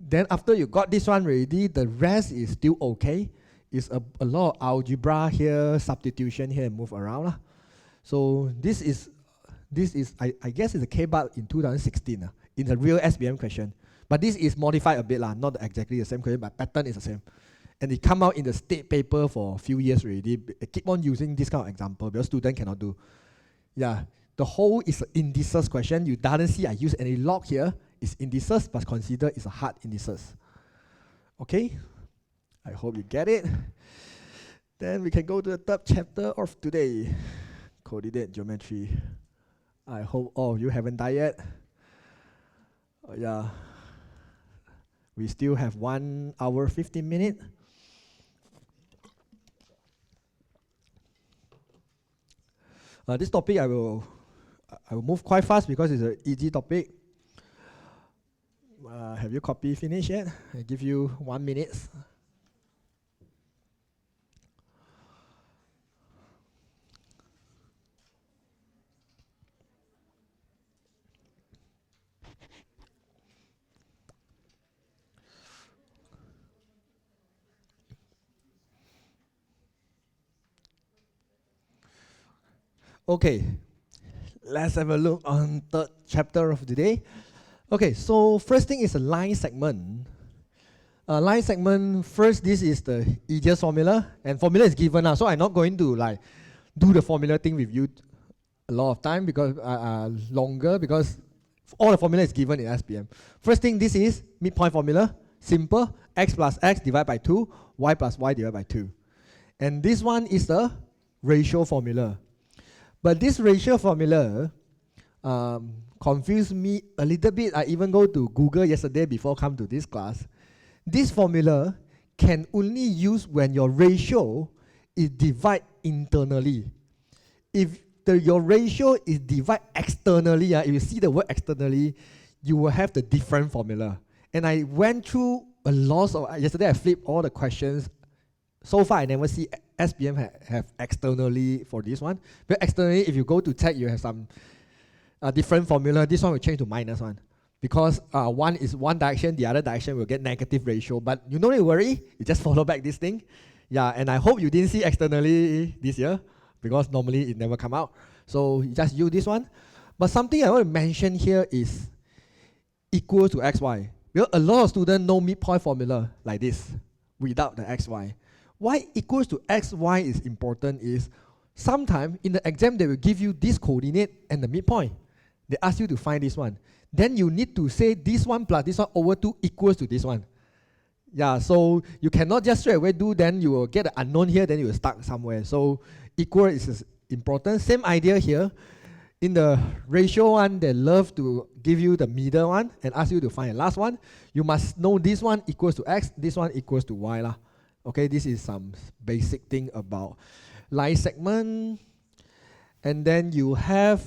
Then after you got this one already, the rest is still okay. It's a lot of algebra here, substitution here, and move around. So this is I guess it's a K-bar in 2016 in the real SPM question. But this is modified a bit, not exactly the same question, but pattern is the same. And it come out in the state paper for a few years already. I keep on using this kind of example because students cannot do. Yeah, the whole is an indices question. You doesn't see I use any log here. It's indices, but consider it's a hard indices. Okay, I hope you get it. Then we can go to the third chapter of today, coordinate geometry. I hope all of you haven't died yet. Yeah, we still have 1 hour 15 minutes. This topic I will move quite fast because it's an easy topic. Have you copy finished yet? I give you 1 minute. Okay, let's have a look on third chapter of today. Okay, so first thing is a line segment. Line segment, first this is the easiest formula, and formula is given now, so I'm not going to like do the formula thing with you a lot of time because longer, because all the formula is given in SPM. First thing, this is midpoint formula, simple, x plus x divided by 2, y plus y divided by 2. And this one is the ratio formula. But this ratio formula, confused me a little bit. I even go to Google yesterday before come to this class. This formula can only use when your ratio is divided internally. If your ratio is divided externally, if you see the word externally, you will have the different formula. And I went through a lot of, yesterday I flipped all the questions. So far I never see SPM have externally for this one. But externally, if you go to tech, you have some different formula. This one will change to -1. Because one is one direction, the other direction will get negative ratio. But you don't need to worry, you just follow back this thing. Yeah, and I hope you didn't see externally this year, because normally it never come out. So you just use this one. But something I want to mention here is equal to xy. Because a lot of students know midpoint formula like this, without the xy. Why equals to xy is important is, sometimes in the exam they will give you this coordinate and the midpoint. They ask you to find this one. Then you need to say this one plus this one over 2 equals to this one. Yeah, so you cannot just straight away do, then you will get an unknown here, then you will stuck somewhere. So equal is important. Same idea here. In the ratio one, they love to give you the middle one and ask you to find the last one. You must know this one equals to x, this one equals to y lah. Okay, this is some basic thing about line segment. And then you have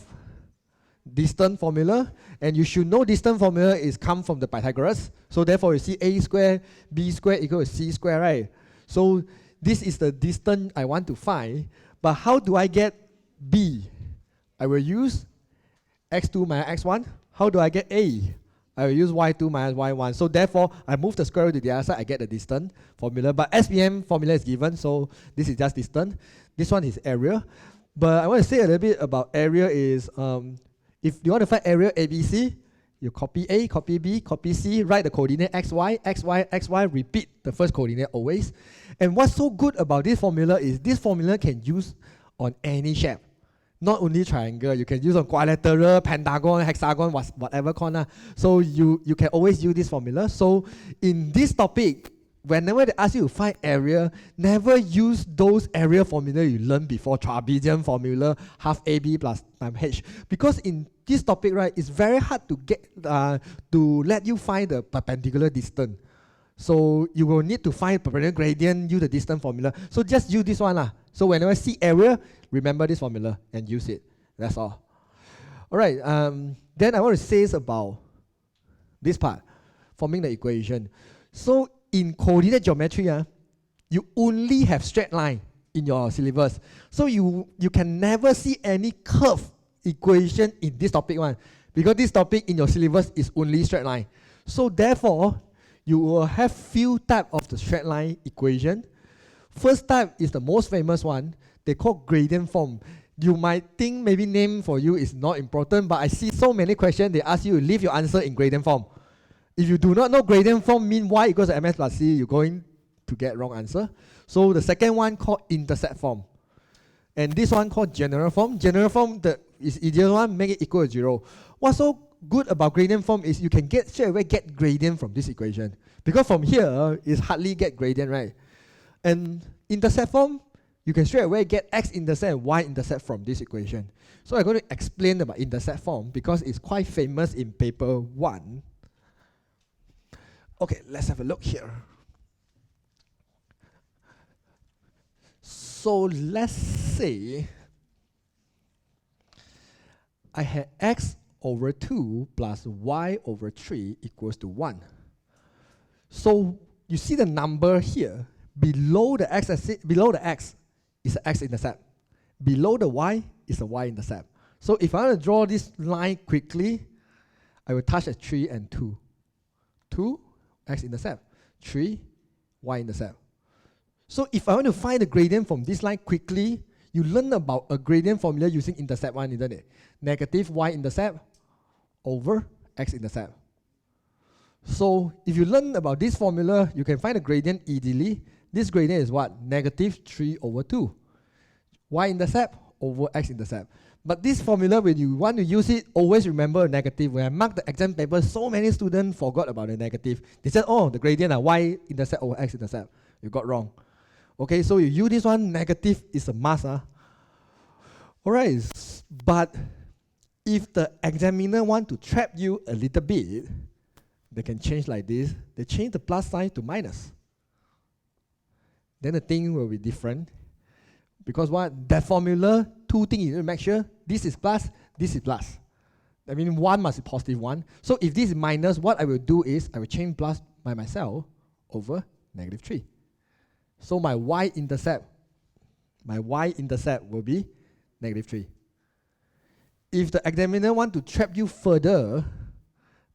distance formula, and you should know distance formula is come from the Pythagoras. So therefore you see a square b square equals c square, right? So this is the distance I want to find. But how do I get b? I will use x2 minus x1. How do I get a? I will use y2 minus y1. So therefore I move the square root to the other side, I get the distance formula. But SPM formula is given, so this is just distance. This one is area. But I want to say a little bit about area is, if you want to find area ABC, you copy A, copy B, copy C, write the coordinate XY, XY, XY, repeat the first coordinate always. And what's so good about this formula is this formula can use on any shape. Not only triangle, you can use on quadrilateral, pentagon, hexagon, whatever corner. So you can always use this formula. So in this topic, whenever they ask you to find area, never use those area formula you learned before, trapezium formula, half AB plus times H. Because in this topic, right, it's very hard to get to let you find the perpendicular distance. So you will need to find perpendicular gradient, use the distance formula. So just use this one lah. So whenever you see area, remember this formula and use it. That's all. All right. Then I want to say about this part, forming the equation. So in coordinate geometry, you only have straight line in your syllabus. So you can never see any curve equation in this topic one, because this topic in your syllabus is only straight line. So therefore, you will have few type of the straight line equation. First type is the most famous one. They call gradient form. You might think maybe name for you is not important, but I see so many questions, they ask you to leave your answer in gradient form. If you do not know gradient form mean y equals to ms plus c, you're going to get wrong answer. So the second one called intercept form. And this one called general form. General form is easier one, make it equal to 0. What's so good about gradient form is you can straight away get gradient from this equation. Because from here, it's hardly get gradient, right? And intercept form, you can straight away get x-intercept and y-intercept from this equation. So I'm going to explain about intercept form because it's quite famous in paper 1. Okay, let's have a look here. So let's say I had x over 2 plus y over 3 equals to 1. So you see the number here, below the x is the x-intercept. Below the y is the y-intercept. So if I want to draw this line quickly, I will touch at 3 and 2. 2, x-intercept. 3, y-intercept. So if I want to find the gradient from this line quickly, you learn about a gradient formula using intercept one, isn't it? Negative y-intercept over x-intercept. So if you learn about this formula, you can find the gradient easily. This gradient is what? Negative 3 over 2. Y-intercept over x-intercept. But this formula, when you want to use it, always remember a negative. When I marked the exam paper, so many students forgot about the negative. They said, oh, the gradient are y-intercept over x-intercept. You got wrong. Okay, so you use this one, negative is a must. Alright, but If the examiner want to trap you a little bit, they can change like this. They change the plus sign to minus. Then the thing will be different. Because what? That formula, two things you need to make sure. This is plus, this is plus. I mean, one must be positive one. So if this is minus, what I will do is I will change plus by myself over negative 3. So my y-intercept will be negative 3. If the examiner want to trap you further,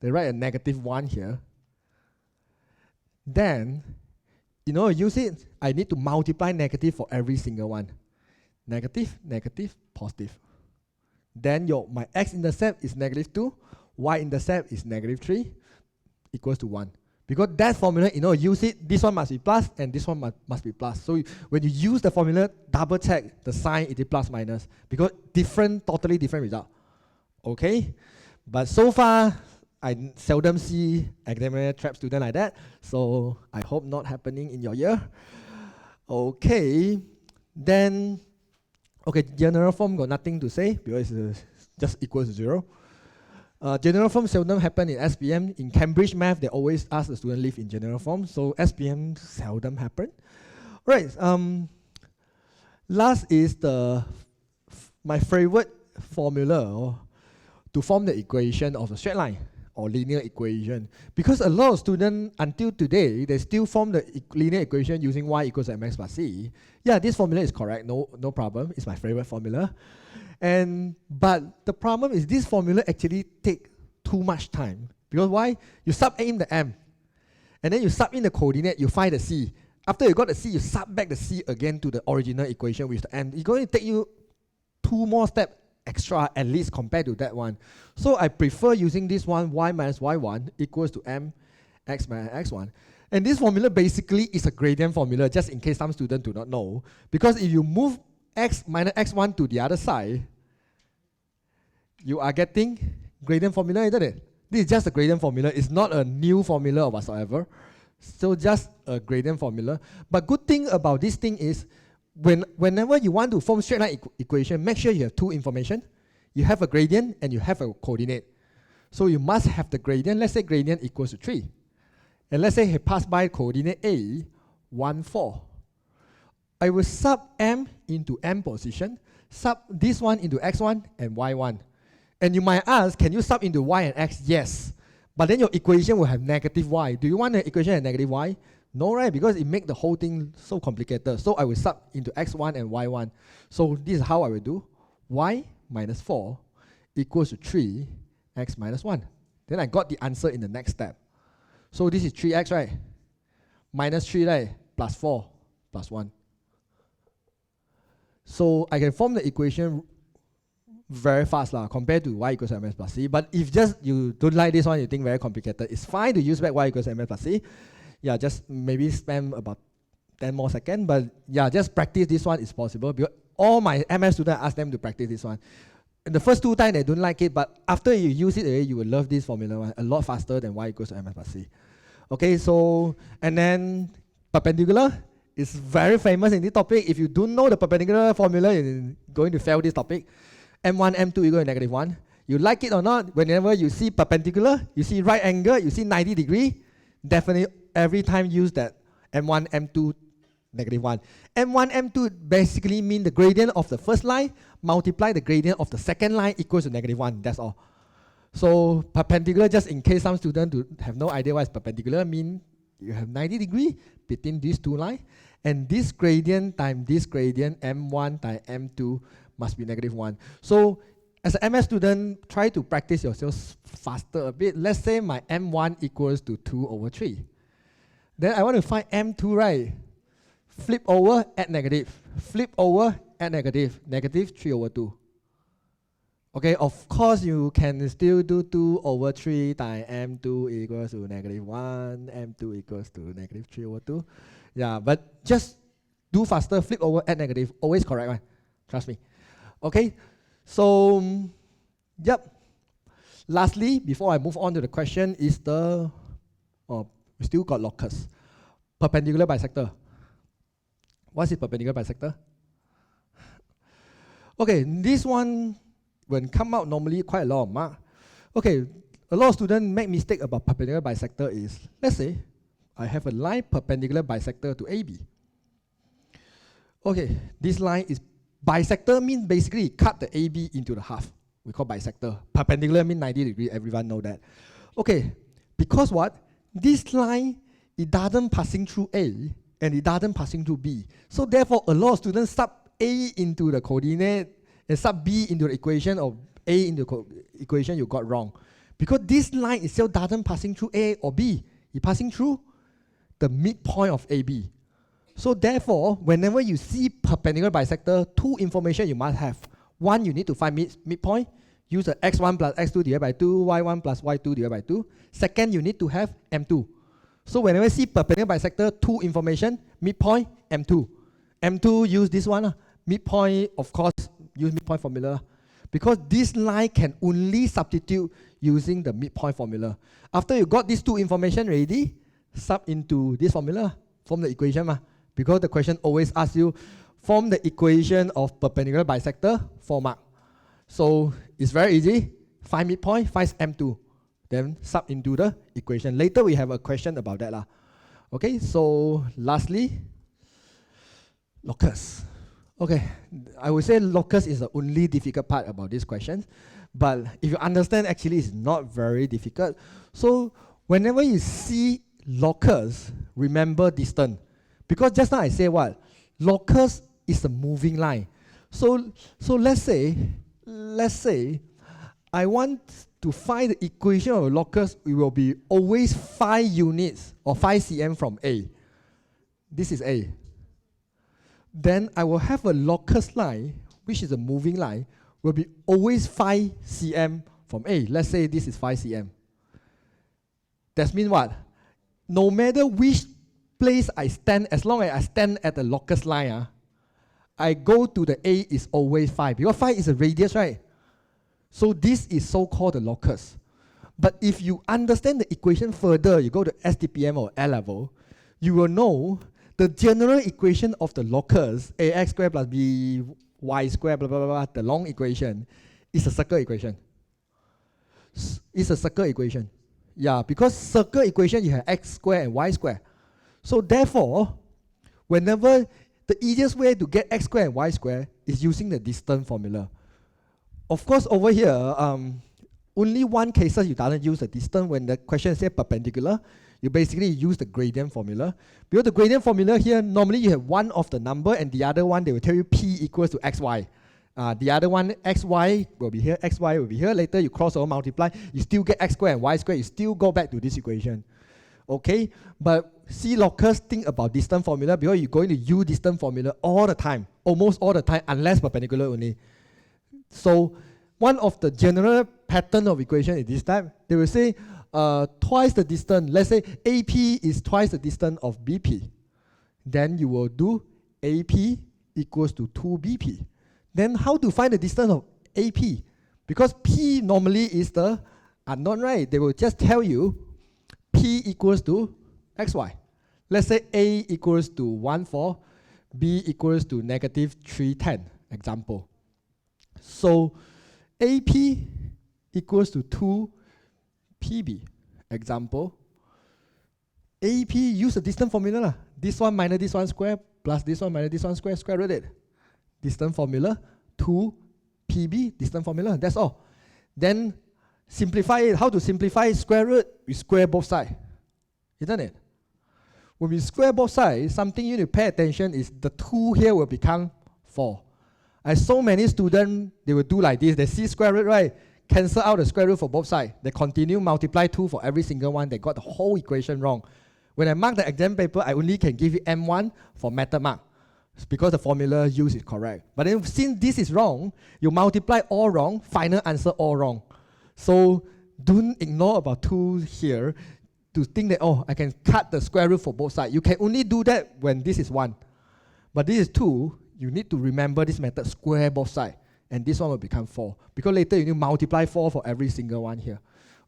they write a negative 1 here. Then, in order to use it, I need to multiply negative for every single one. Negative, negative, positive. Then my x-intercept is negative 2, y-intercept is negative 3, equals to 1. Because that formula, in order to use it, this one must be plus and this one must be plus. So when you use the formula, double check the sign, it is plus minus. Because totally different result. Okay? But so far, I seldom see examiner trap student like that. So I hope not happening in your year. Okay. Then, okay, general form got nothing to say because it's just equals to 0. General form seldom happen in SPM. In Cambridge Math, they always ask the student live in general form. So SPM seldom happen. Right. Last is my favorite formula to form the equation of a straight line or linear equation. Because a lot of students until today, they still form the linear equation using y equals mx plus c. Yeah, this formula is correct. No problem. It's my favorite formula. But the problem is this formula actually take too much time. Because why? You sub in the m. And then you sub in the coordinate, you find the c. After you got the c, you sub back the c again to the original equation with the m. It's going to take you 2 more steps extra at least compared to that one. So I prefer using this one, y minus y1 equals to m x minus x1. And this formula basically is a gradient formula, just in case some students do not know. Because if you move x minus x1 to the other side, you are getting gradient formula, isn't it? This is just a gradient formula. It's not a new formula or whatsoever. So just a gradient formula. But good thing about this thing is, whenever you want to form straight line equation, make sure you have 2 information. You have a gradient and you have a coordinate. So you must have the gradient. Let's say gradient equals to 3. And let's say he passed by coordinate A, 1, 4. I will sub m into m position, sub this one into x1 and y1. And you might ask, can you sub into y and x? Yes. But then your equation will have negative y. Do you want an equation at negative y? No, right? Because it makes the whole thing so complicated. So I will sub into x1 and y1. So this is how I will do. Y minus 4 equals to 3, x minus 1. Then I got the answer in the next step. So this is 3x, right? Minus 3, right? Plus 4, plus 1. So I can form the equation very fast compared to y equals mx plus c. But if just you don't like this one, you think very complicated, it's fine to use back y equals mx plus c. Yeah, just maybe spend about 10 more seconds. But yeah, just practice this one is possible. Because all my MS students, I ask them to practice this one. In the first 2 times, they don't like it. But after you use it, you will love this formula a lot faster than y equals to mx plus c. Okay, so, and then perpendicular is very famous in this topic. If you don't know the perpendicular formula, you're going to fail this topic. M1, M2 equal to negative 1. You like it or not, whenever you see perpendicular, you see right angle, you see 90 degree, definitely every time use that M1, M2, negative 1. M1, M2 basically mean the gradient of the first line multiply the gradient of the second line equals to negative 1. That's all. So perpendicular, just in case some students have no idea what is perpendicular, mean you have 90 degree between these 2 lines, and this gradient times this gradient, M1 times M2, must be negative 1. So as an MS student, try to practice yourself faster a bit. Let's say my M1 equals to 2 over 3. Then I want to find M2, right? Flip over, add negative. Flip over, add negative. Negative 3 over 2. Okay, of course you can still do 2 over 3 times M2 equals to negative 1. M2 equals to negative 3 over 2. Yeah, but just do faster. Flip over, add negative. Always correct, right? Trust me. Okay, so, yep. Lastly, before I move on to the question, is we still got locus. Perpendicular bisector. What is perpendicular bisector? Okay, this one when come out normally quite a lot of mark. Okay, a lot of students make mistake about perpendicular bisector is, let's say, I have a line perpendicular bisector to AB. Okay, this line is bisector means basically cut the AB into the half. We call bisector. Perpendicular means 90 degrees, everyone know that. Okay, because what? This line, it doesn't passing through A and it doesn't passing through B. So therefore, a lot of students sub A into the coordinate and sub B into the equation, or A into the equation you got wrong. Because this line itself doesn't passing through A or B. It's passing through the midpoint of AB. So therefore, whenever you see perpendicular bisector, two information you must have. One, you need to find midpoint. Use the x1 plus x2 divided by 2, y1 plus y2 divided by 2. Second, you need to have M2. So whenever you see perpendicular bisector, two information, midpoint, M2. M2, use this one. Midpoint, of course, use midpoint formula. Because this line can only substitute using the midpoint formula. After you got these two information ready, sub into this formula, form the equation. Because the question always asks you, form the equation of perpendicular bisector, 4 mark. So it's very easy. Find midpoint, find M2. Then sub into the equation. Later we have a question about that. Okay, so lastly, locus. Okay, I would say locus is the only difficult part about this question. But if you understand, actually it's not very difficult. So whenever you see locus, remember distance. Because just now I say what? Locus is a moving line. So let's say I want to find the equation of a locus. It will be always 5 units or 5 cm from A. This is A. Then I will have a locus line, which is a moving line, will be always 5 cm from A. Let's say this is 5 cm. That means what? No matter which place I stand, as long as I stand at the locus line, I go to the A is always 5. Because 5 is a radius, right? So this is so-called the locus. But if you understand the equation further, you go to SPM or L level, you will know the general equation of the locus, ax squared plus by squared, blah, blah, blah, blah, the long equation, is a circle equation. It's a circle equation. Yeah, because circle equation, you have x squared and y squared. So therefore, whenever the easiest way to get x squared and y squared is using the distance formula. Of course, over here, only one case you doesn't use the distance. When the question says perpendicular, you basically use the gradient formula. Because the gradient formula here, normally you have one of the number and the other one, they will tell you p equals to xy. The other one, xy will be here, xy will be here. Later you cross over multiply, you still get x squared and y squared, you still go back to this equation. Okay, but see locus, think about distance formula because you're going to use distance formula all the time, almost all the time, unless perpendicular only. So one of the general pattern of equation is this type. They will say twice the distance. Let's say AP is twice the distance of BP. Then you will do AP equals to 2BP. Then how to find the distance of AP? Because P normally is the unknown, right? They will just tell you P equals to XY. Let's say A equals to 1,4, B equals to -310, example. So AP equals to 2 PB, example. AP, use the distance formula. This one minus this one square plus this one minus this one square, square root it. Distance formula, 2 PB, distance formula, that's all. Then simplify it. How to simplify square root? We square both sides, isn't it? When we square both sides, something you need to pay attention is the 2 here will become 4. I saw many students, they will do like this. They see square root, right? Cancel out the square root for both sides. They continue multiply 2 for every single one. They got the whole equation wrong. When I mark the exam paper, I only can give you M1 for method mark because the formula used is correct. But then since this is wrong, you multiply all wrong, final answer all wrong. So don't ignore about 2 here to think that, oh, I can cut the square root for both sides. You can only do that when this is 1. But this is 2. You need to remember this method, square both sides. And this one will become 4. Because later you need to multiply 4 for every single one here.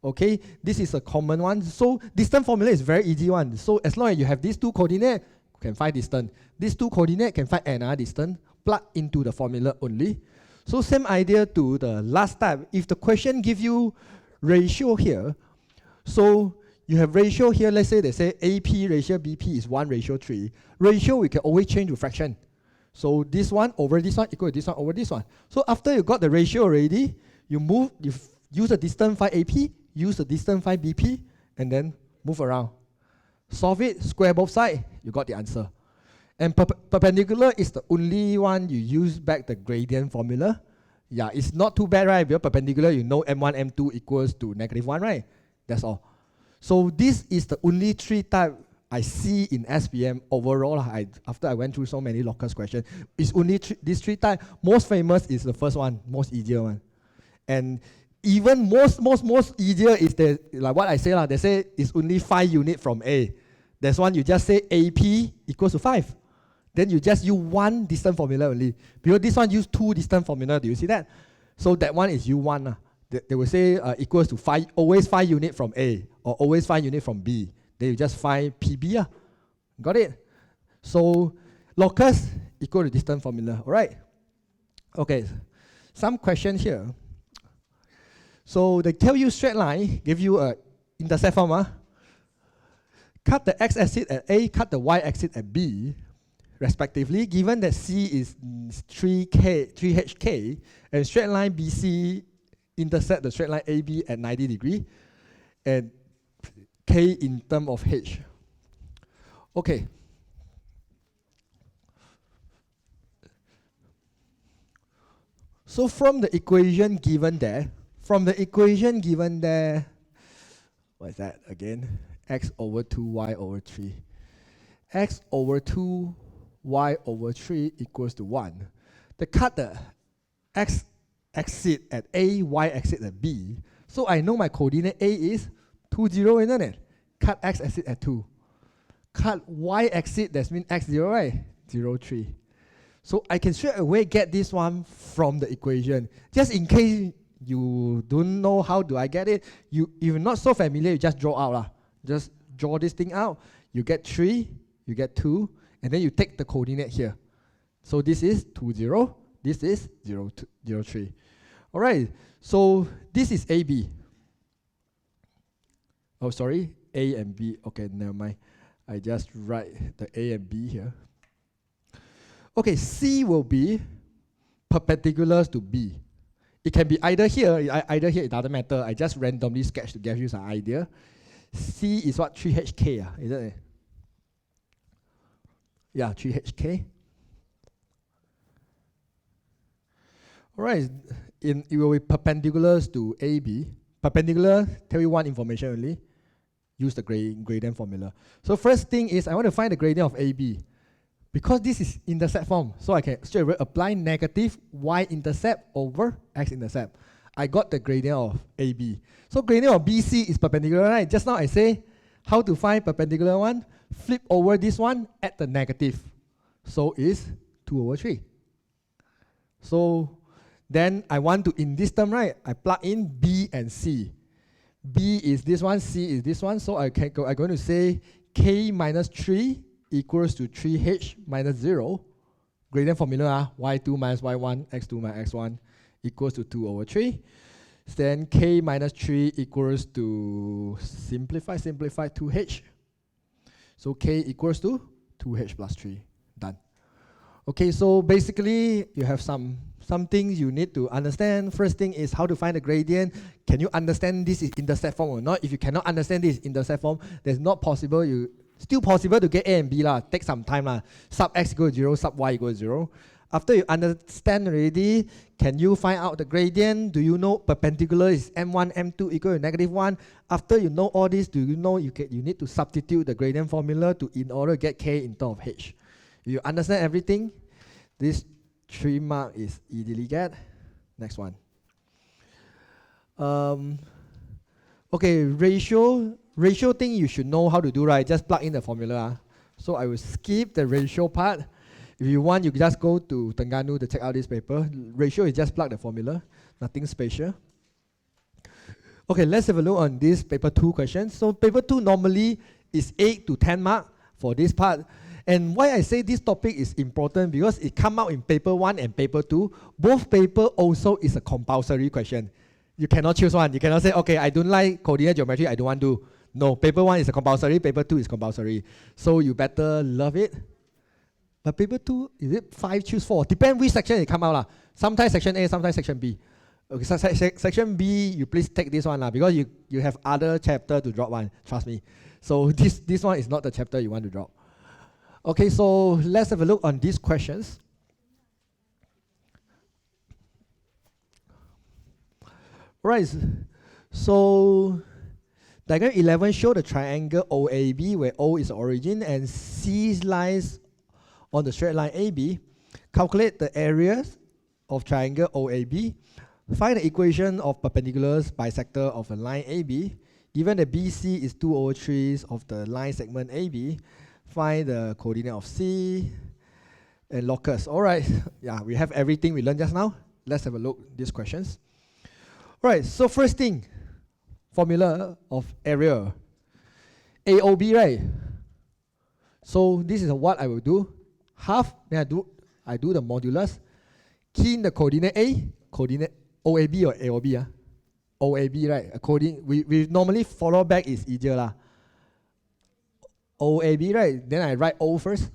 Okay, this is a common one. So distance formula is very easy one. So as long as you have these 2 coordinates, you can find distance. These 2 coordinates can find another distance. Plug into the formula only. So same idea to the last type. If the question give you ratio here, so you have ratio here, let's say they say AP ratio BP is 1:3. Ratio we can always change to fraction. So this one over this one equal to this one over this one. So after you got the ratio already, you use the distance find AP, use the distance find BP, and then move around. Solve it, square both sides, you got the answer. And perpendicular is the only one you use back the gradient formula. Yeah, it's not too bad, right? If you're perpendicular, you know m1, m2 equals to -1, right? That's all. So this is the only three type I see in SPM overall. After I went through so many locus questions, it's only these three type. Most famous is the first one, most easier one. And even most easier is the, like what I say, they say it's only 5 units from A. There's one you just say AP equals to 5. Then you just use one distance formula only. Because this one use two distance formula, do you see that? So that one is U1. They will say equals to 5, always 5 units from A, or always 5 units from B. Then you just find PB. Got it? So locus equal to distance formula, all right? Okay, some question here. So they tell you straight line, give you a intercept form. Cut the x-axis at A, cut the y-axis at B, respectively, given that C is 3HK, and straight line BC intersect the straight line AB at 90 degrees, and K in terms of H. Okay. So from the equation given there, what is that again? X over 2, Y over 3. X over 2, Y over 3 equals to 1. They cut the x-axis at A, y-axis at B. So I know my coordinate A is 2, 0, isn't it? Cut x-axis at 2. Cut y-axis, that means x 0, right? 0, 3. So I can straight away get this one from the equation. Just in case you don't know how do I get it, if you're not so familiar, you just draw out. Just draw this thing out. You get 3, you get 2, and then you take the coordinate here. So this is 2, 0. This is 0, 2, 0, 3. All right, so this is AB. Oh, sorry, A and B. Okay, never mind. I just write the A and B here. Okay, C will be perpendicular to B. It can be either here, it doesn't matter. I just randomly sketch to give you some idea. C is what, 3HK, isn't it? Yeah, 3HK. All right, it will be perpendicular to AB. Perpendicular, tell you one information only. Use the gradient formula. So first thing is, I want to find the gradient of AB. Because this is intercept form, so I can straight away apply negative y-intercept over x-intercept. I got the gradient of AB. So gradient of BC is perpendicular, right? Just now I say how to find perpendicular one. Flip over this one, add the negative. So it's 2 over 3. So then I want to, in this term, right, I plug in B and C. B is this one, C is this one. So I'm going to say K minus 3 equals to 3H minus 0. Gradient formula, y2 minus y1, x2 minus x1 equals to 2 over 3. Then K minus 3 equals to, simplify 2H. So K equals to 2H plus 3. Done. Okay, so basically you have some things you need to understand. First thing is how to find the gradient. Can you understand this is intercept form or not? If you cannot understand this intercept form, there's not possible, still possible to get A and B. Take some time. Sub x equals 0, sub y equals 0. After you understand already, can you find out the gradient? Do you know perpendicular is m1, m2 equal to -1? After you know all this, do you know you need to substitute the gradient formula in order to get K in terms of H? If you understand everything, this 3 mark is easily get. Next one. Okay, ratio thing you should know how to do, right? Just plug in the formula. So I will skip the ratio part. If you want, you can just go to Terengganu to check out this paper. Ratio is just plug the formula, nothing special. Okay, let's have a look on this paper 2 question. So paper 2 normally is 8 to 10 mark for this part. And why I say this topic is important, because it come out in paper 1 and paper 2. Both paper also is a compulsory question. You cannot choose one. You cannot say, okay, I don't like coordinate geometry, I don't want to. No, paper 1 is a compulsory, paper 2 is compulsory. So you better love it. But paper 2, is it 5 choose 4? Depend which section it come out lah. Sometimes section A, sometimes section B. Okay, so section B, you please take this one lah, because you have other chapter to drop one, trust me. So this one is not the chapter you want to drop. Okay, so let's have a look on these questions. Right, so diagram 11 show the triangle OAB where O is the origin and C lies on the straight line AB. Calculate the areas of triangle OAB. Find the equation of perpendiculars bisector of a line AB. Given that BC is 2/3 of the line segment AB, find the coordinate of C and locus. All right, yeah, we have everything we learned just now. Let's have a look at these questions. All right, so first thing, formula of area. AOB, right? So this is what I will do. Half, then I do the modulus. Key in the coordinate A, coordinate OAB or AOB. OAB, right? We normally follow back is easier lah. OAB, right? Then I write O first.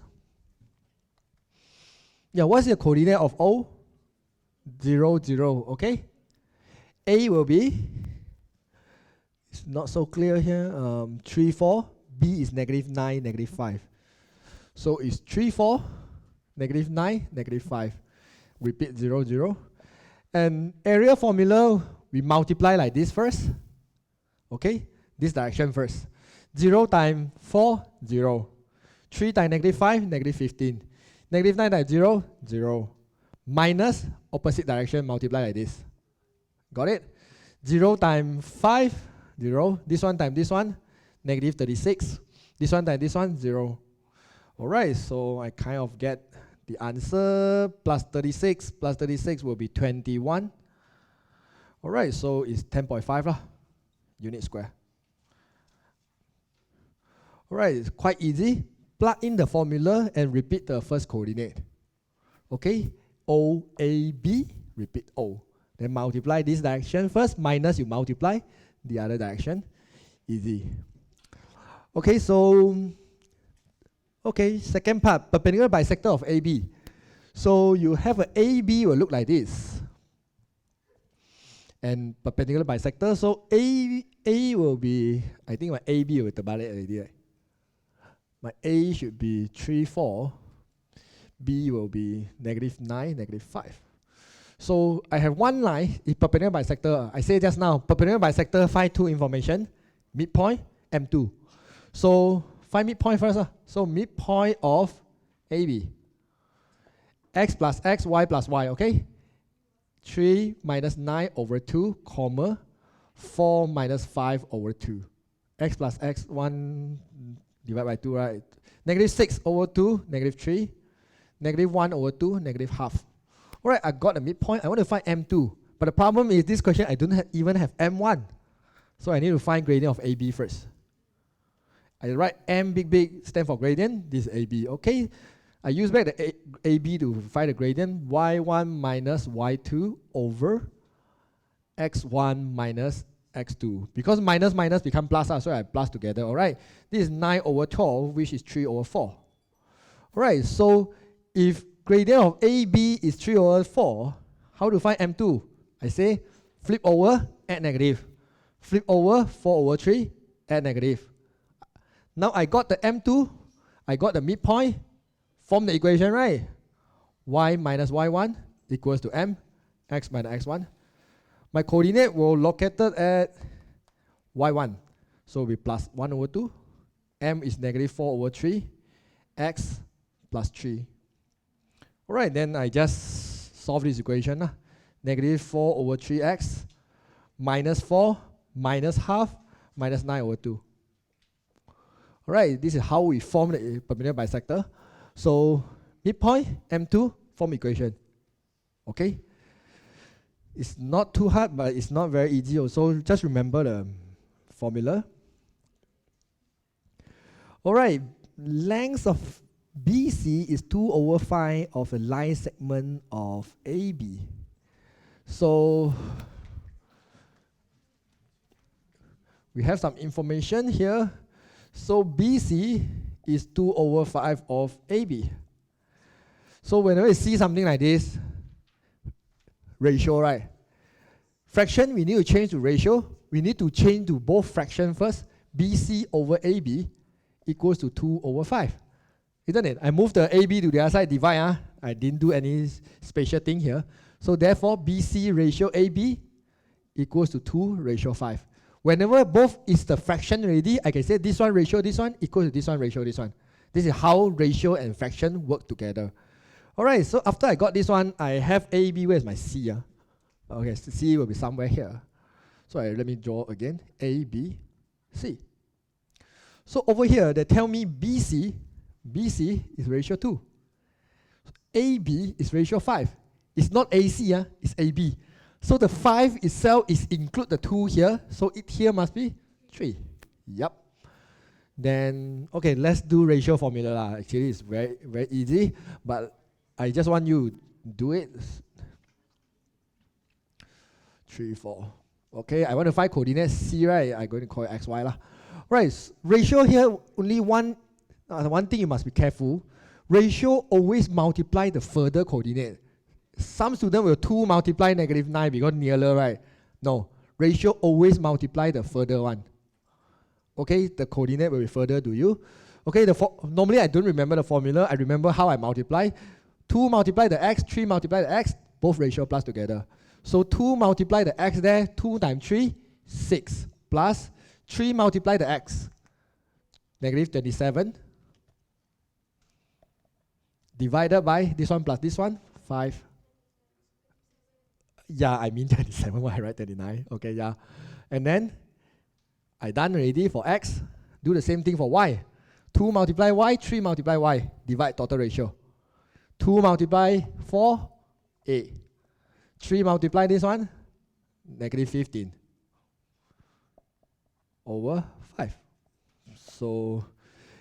Yeah, what's the coordinate of O? 0, 0, okay? A will be, it's not so clear here, 3, 4. B is -9, -5. So it's 3, 4, -9, -5. Repeat 0, 0. And area formula, we multiply like this first. Okay, this direction first. 0 times 4, 0. 3 times -5, -15. -9 times 0, 0. Minus opposite direction, multiply like this. Got it? 0 times 5, 0. This one times this one, -36. This one times this one, 0. Alright, so I kind of get the answer. Plus 36 will be 21. Alright, so it's 10.5 lah, unit square. Alright, it's quite easy. Plug in the formula and repeat the first coordinate. Okay, OAB, repeat O. Then multiply this direction first, minus you multiply the other direction. Easy. Okay, so, okay, second part, perpendicular bisector of AB. So you have a AB will look like this. And perpendicular bisector, so A will be, I think my AB will terbalik already, right? My A should be 3, 4. B will be -9, -5. So I have one line, is perpendicular bisector. I say just now, perpendicular bisector, find two information, midpoint, M2. So find midpoint first. So midpoint of AB. X plus X, Y plus Y, okay? 3 minus 9 over 2, comma, 4 minus 5 over 2. X plus X, 1 divided by 2, right? -6 over 2, -3. -1 over 2, -½ Alright, I got a midpoint. I want to find M2. But the problem is this question, I don't even have M1. So I need to find gradient of AB first. I write M big stand for gradient. This is AB. Okay. I use back the AB to find the gradient. Y1 minus Y2 over X1 minus X2. Because minus minus become plus, so I plus together. Alright. This is 9 over 12, which is 3 over 4. Alright, so if gradient of AB is 3 over 4, how to find M2? I say flip over, add negative. Flip over, 4 over 3, add negative. Now I got the M2, I got the midpoint, form the equation, right? Y minus Y1 equals to M, X minus X1. My coordinate will located at Y1. So we plus 1 over 2. M is -4 over 3. X plus 3. Alright, then I just solve this equation. -4 over 3x minus 4 minus half minus 9 over 2. Alright, this is how we form the perpendicular bisector. So midpoint, M2, form equation. Okay? It's not too hard, but it's not very easy also. Just remember the formula. Alright, length of BC is 2 over 5 of a line segment of AB. So we have some information here. So BC is 2 over 5 of AB. So whenever you see something like this, ratio, right? Fraction, we need to change to ratio. We need to change to both fraction first. BC over AB equals to 2 over 5. Isn't it? I moved the AB to the other side, divide. I didn't do any special thing here. So therefore, BC ratio AB equals to 2 ratio 5. Whenever both is the fraction already, I can say this one ratio this one equals to this one ratio this one. This is how ratio and fraction work together. Alright, so after I got this one, I have AB. Where's my C? Okay, C will be somewhere here. So let me draw again. A, B, C. So over here, they tell me BC is ratio 2. AB is ratio 5. It's not AC, it's AB. So the 5 itself is include the 2 here. So it here must be 3. Yep. Then, okay, let's do ratio formula. Actually, it's very, very easy. But I just want you to do it. 3, 4. Okay, I want to find coordinate C, right? I'm going to call it XY lah. Right, ratio here, only one thing you must be careful. Ratio always multiply the further coordinate. Some students will 2 multiply -9 because nearer, right? No, ratio always multiply the further one. Okay, the coordinate will be further to you. Okay, normally I don't remember the formula. I remember how I multiply. 2 multiply the x, 3 multiply the x, both ratio plus together. So 2 multiply the x there, 2 times 3, 6, plus 3 multiply the x, -27, divided by this one plus this one, 5. Yeah, I mean 27, why I write 39? Okay, yeah. And then, I done already for x. Do the same thing for y. 2 multiply y, 3 multiply y, divide total ratio. 2 multiply 4, 8. 3 multiply this one, -15 over 5. So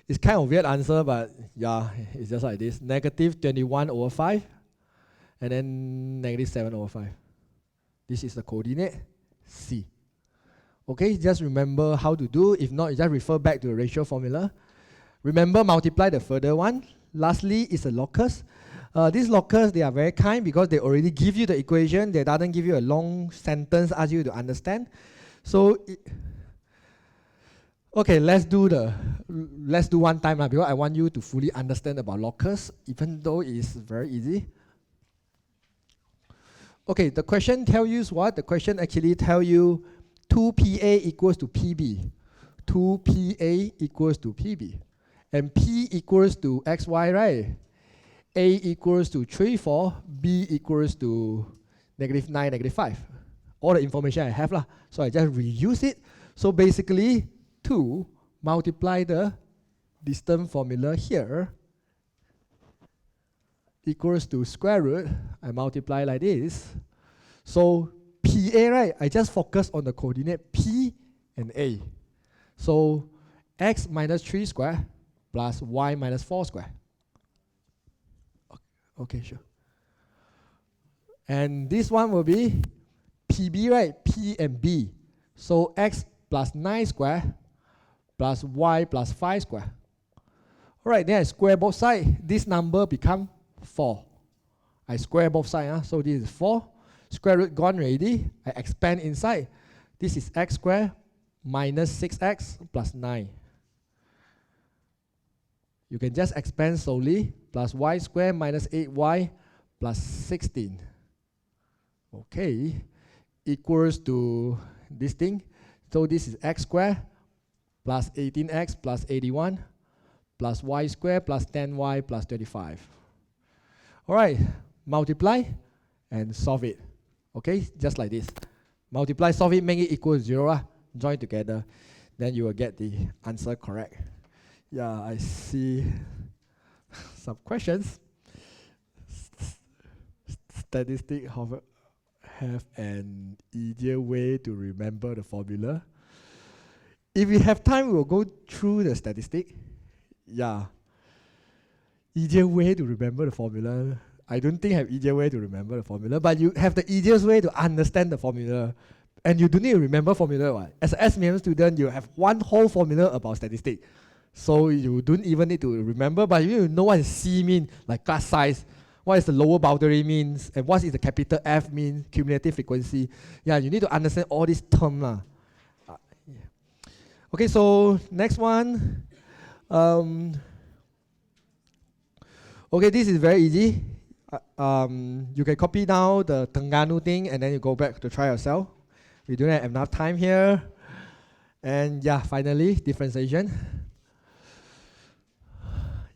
it's kind of weird answer, but yeah, it's just like this. -21 over 5, and then -7 over 5. This is the coordinate C. Okay, just remember how to do. If not, you just refer back to the ratio formula. Remember, multiply the further one. Lastly, is a locus. These locus, they are very kind because they already give you the equation. They doesn't give you a long sentence, ask you to understand. So, okay, let's do one time because I want you to fully understand about locus, even though it's very easy. Okay, the question tells you what? The question actually tells you 2PA equals to PB. 2PA equals to PB. And P equals to XY, right? A equals to 3, 4, B equals to -9, -5. All the information I have lah. So I just reuse it. So basically, 2 multiply the distance formula here equals to square root. I multiply like this. So PA, right? I just focus on the coordinate P and A. So x minus 3 square plus y minus 4 square. Okay, sure. And this one will be PB, right? P and B. So x plus 9 square plus y plus 5 square. All right, then I square both sides. This number become 4. I square both sides, so this is 4. Square root gone already. I expand inside. This is x squared minus 6x plus 9. You can just expand slowly. Plus y squared minus 8y plus 16. Okay. Equals to this thing. So this is x squared plus 18x plus 81 plus y squared plus 10y plus 25. Alright. Multiply and solve it. Okay. Just like this. Multiply, solve it, make it equal to 0. Join together. Then you will get the answer correct. Yeah, I see some questions. Statistics have an easier way to remember the formula. If we have time, we will go through the statistic. Yeah. easier way to remember the formula. I don't think I have easier way to remember the formula, but you have the easiest way to understand the formula. And you don't need to remember formula. What? As an SPM student, you have one whole formula about statistics. So you don't even need to remember, but you need to know what is C mean, like class size, what is the lower boundary means, and what is the capital F mean, cumulative frequency. Yeah, you need to understand all these terms. Yeah. Okay, so next one. Okay, this is very easy. You can copy down the Terengganu thing and then you go back to try yourself. We don't have enough time here. And yeah, finally, differentiation.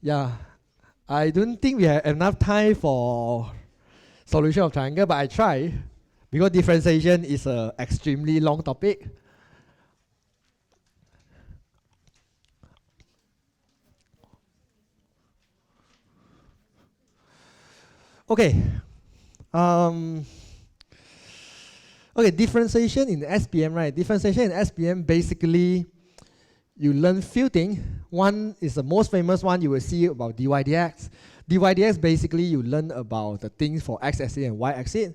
Yeah, I don't think we have enough time for solution of triangle, but I try because differentiation is an extremely long topic. Okay. Okay, differentiation in SPM, right? Differentiation in SPM, basically, you learn few things. One is the most famous one you will see about dy dx. Dy dx, basically, you learn about the things for x-axis and y-axis.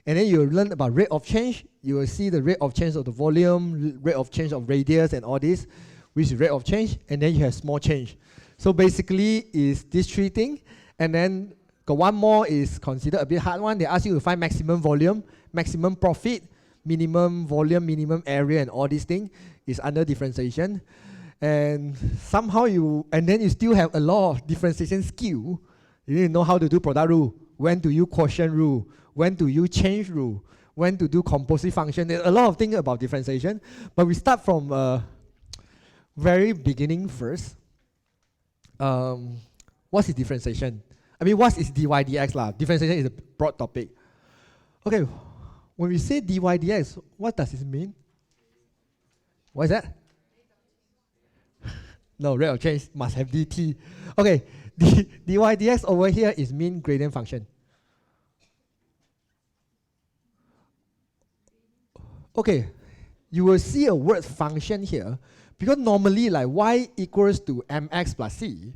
And then you learn about rate of change. You will see the rate of change of the volume, rate of change of radius and all this, which is rate of change. And then you have small change. So basically, is these three things. And then got one more is considered a bit hard one. They ask you to find maximum volume, maximum profit, minimum volume, minimum area, and all these things is under differentiation. And somehow and then you still have a lot of differentiation skill. You need to know how to do product rule, when to use quotient rule, when to use change rule, when to do composite function. There's a lot of things about differentiation. But we start from very beginning first. What is differentiation? I mean, what is dy dx lah? Differentiation is a broad topic. Okay, when we say dy dx, what does it mean? What is that? No, rate of change must have dt. Okay, dy dx over here is mean gradient function. Okay, you will see a word function here because normally like y equals to mx plus c.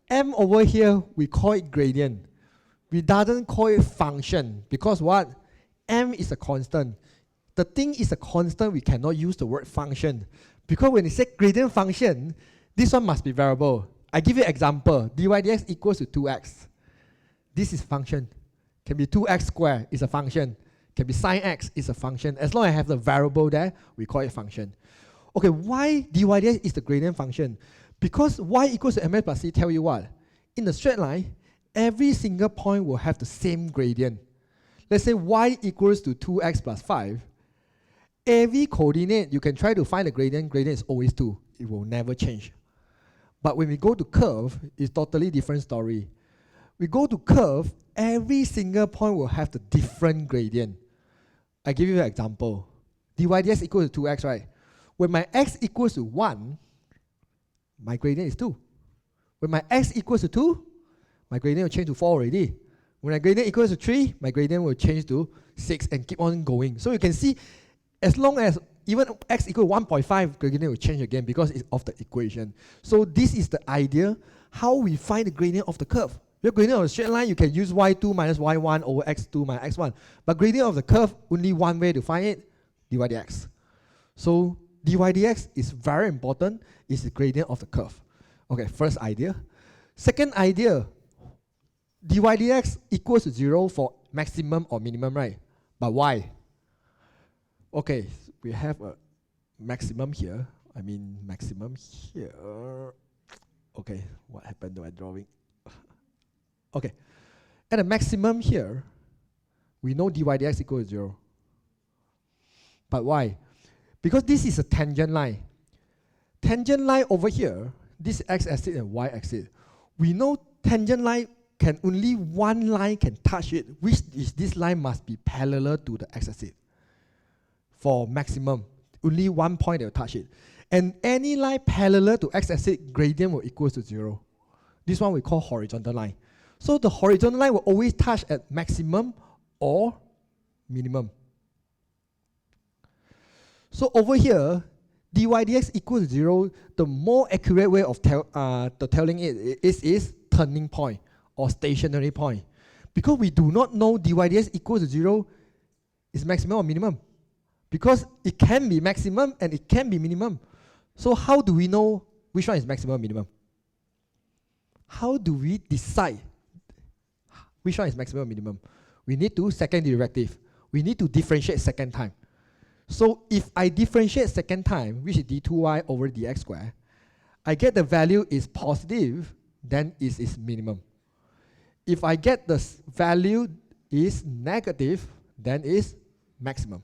M over here, we call it gradient. We doesn't call it function because what? M is a constant. The thing is a constant, we cannot use the word function. Because when you say gradient function, this one must be variable. I give you an example. Dy dx equals to 2x. This is function. Can be 2x squared is a function. Can be sine x is a function. As long as I have the variable there, we call it function. Okay, why dy dx is the gradient function? Because y equals to mx plus c tell you what? In the straight line, every single point will have the same gradient. Let's say y equals to 2x plus 5. Every coordinate, you can try to find the gradient. Gradient is always 2. It will never change. But when we go to curve, it's totally different story. We go to curve, every single point will have the different gradient. I give you an example. Dy dx equals to 2x, right? When my x equals to 1, my gradient is 2. When my x equals to 2, my gradient will change to 4 already. When my gradient equals to 3, my gradient will change to 6 and keep on going. So you can see, as long as even x equals 1.5, gradient will change again because it's of the equation. So this is the idea, how we find the gradient of the curve. Your gradient of a straight line, you can use y2 minus y1 over x2 minus x1. But gradient of the curve, only one way to find it, dy dx. So dy dx is very important, is the gradient of the curve. Okay, first idea. Second idea, dy dx equals to 0 for maximum or minimum, right? But why? Okay, we have a maximum here. I mean maximum here. Okay, what happened to my drawing? Okay, at a maximum here, we know dy dx equals to 0. But why? Because this is a tangent line. Tangent line over here, this x-axis and y-axis. We know tangent line can only one line can touch it, which is this line must be parallel to the x-axis. For maximum, only one point that will touch it. And any line parallel to x-axis, gradient will equal to 0. This one we call horizontal line. So the horizontal line will always touch at maximum or minimum. So over here, dy dx equals to 0, the more accurate way of telling it is turning point or stationary point. Because we do not know dy dx equals to 0 is maximum or minimum. Because it can be maximum and it can be minimum. So how do we know which one is maximum or minimum? How do we decide which one is maximum or minimum? We need to second derivative. We need to differentiate second time. So if I differentiate second time, which is d2y over dx squared, I get the value is positive, then it is minimum. If I get the value is negative, then it's maximum.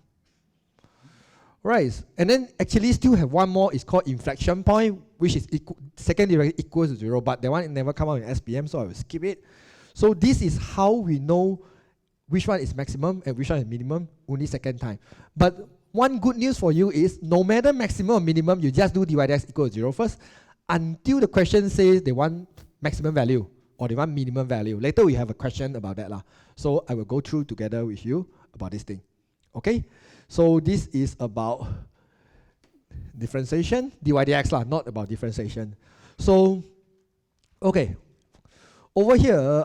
Right, and then actually still have one more, it's called inflection point, which is second derivative equals to 0, but that one never come out in SPM, so I will skip it. So this is how we know which one is maximum and which one is minimum, only second time. But one good news for you is, no matter maximum or minimum, you just do dy dx equals to 0 first, until the question says they want maximum value or they want minimum value. Later we have a question about that. So I will go through together with you about this thing. Okay? So this is about differentiation, dy dx, not about differentiation. So, okay. Over here,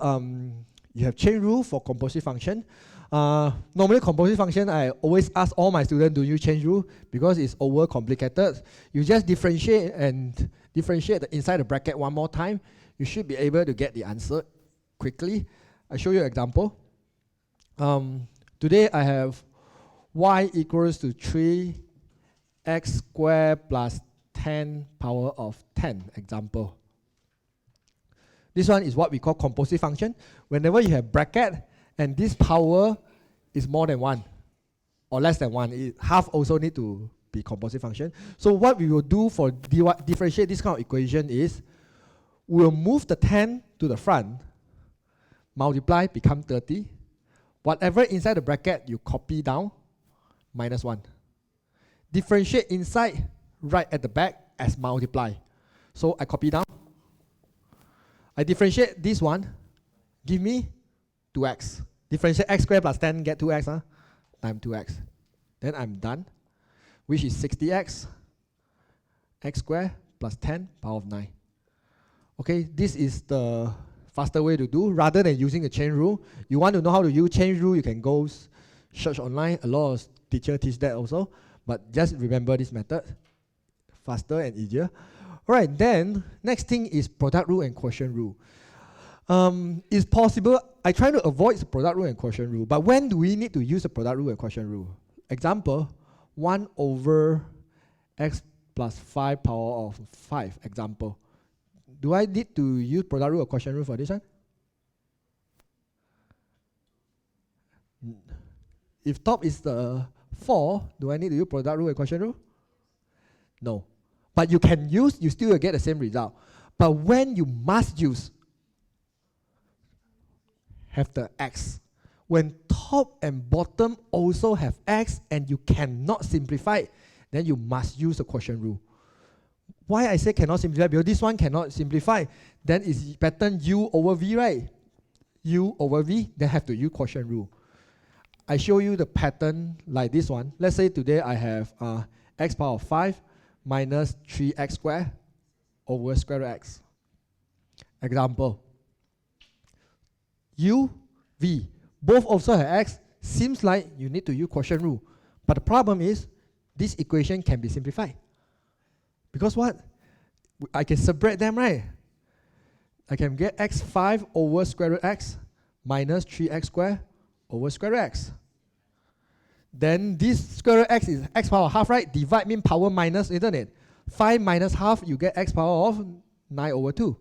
you have chain rule for composite function. Normally composite function, I always ask all my students, do you change rule? Because it's over complicated. You just differentiate and differentiate inside the bracket one more time. You should be able to get the answer quickly. I show you an example. Today I have y equals to 3x squared plus 10 power of 10 example. This one is what we call composite function. Whenever you have bracket and this power is more than 1 or less than 1, half also need to be composite function. So what we will do for differentiate this kind of equation is we'll move the 10 to the front, multiply, become 30. Whatever inside the bracket you copy down, minus 1. Differentiate inside, right at the back as multiply. So I copy down. I differentiate this one, give me 2x. Differentiate x squared plus 10, get 2x, times 2x. Then I'm done, which is 60x, x squared plus 10 power of 9. Okay, this is the faster way to do, rather than using a chain rule. You want to know how to use chain rule, you can go search online. A lot of teachers teach that also, but just remember this method, faster and easier. Alright, then next thing is product rule and quotient rule. It's possible, I try to avoid the product rule and quotient rule, but when do we need to use the product rule and quotient rule? Example, 1 over x plus 5 power of 5, example. Do I need to use product rule or quotient rule for this one? If top is the 4, do I need to use product rule and quotient rule? No. But you can use, you still will get the same result. But when you must use, have the x. When top and bottom also have x and you cannot simplify, then you must use the quotient rule. Why I say cannot simplify? Because this one cannot simplify. Then it's pattern u over v, right? U over v, then have to use quotient rule. I show you the pattern like this one. Let's say today I have x power of 5 minus 3x squared over square root x. Example. U, v. Both also have x. Seems like you need to use quotient rule. But the problem is, this equation can be simplified. Because what? I can separate them, right? I can get x5 over square root x minus 3x squared over square root x. Then this square root x is x power half, right? Divide means power minus, isn't it? 5 minus half, you get x power of 9 over 2.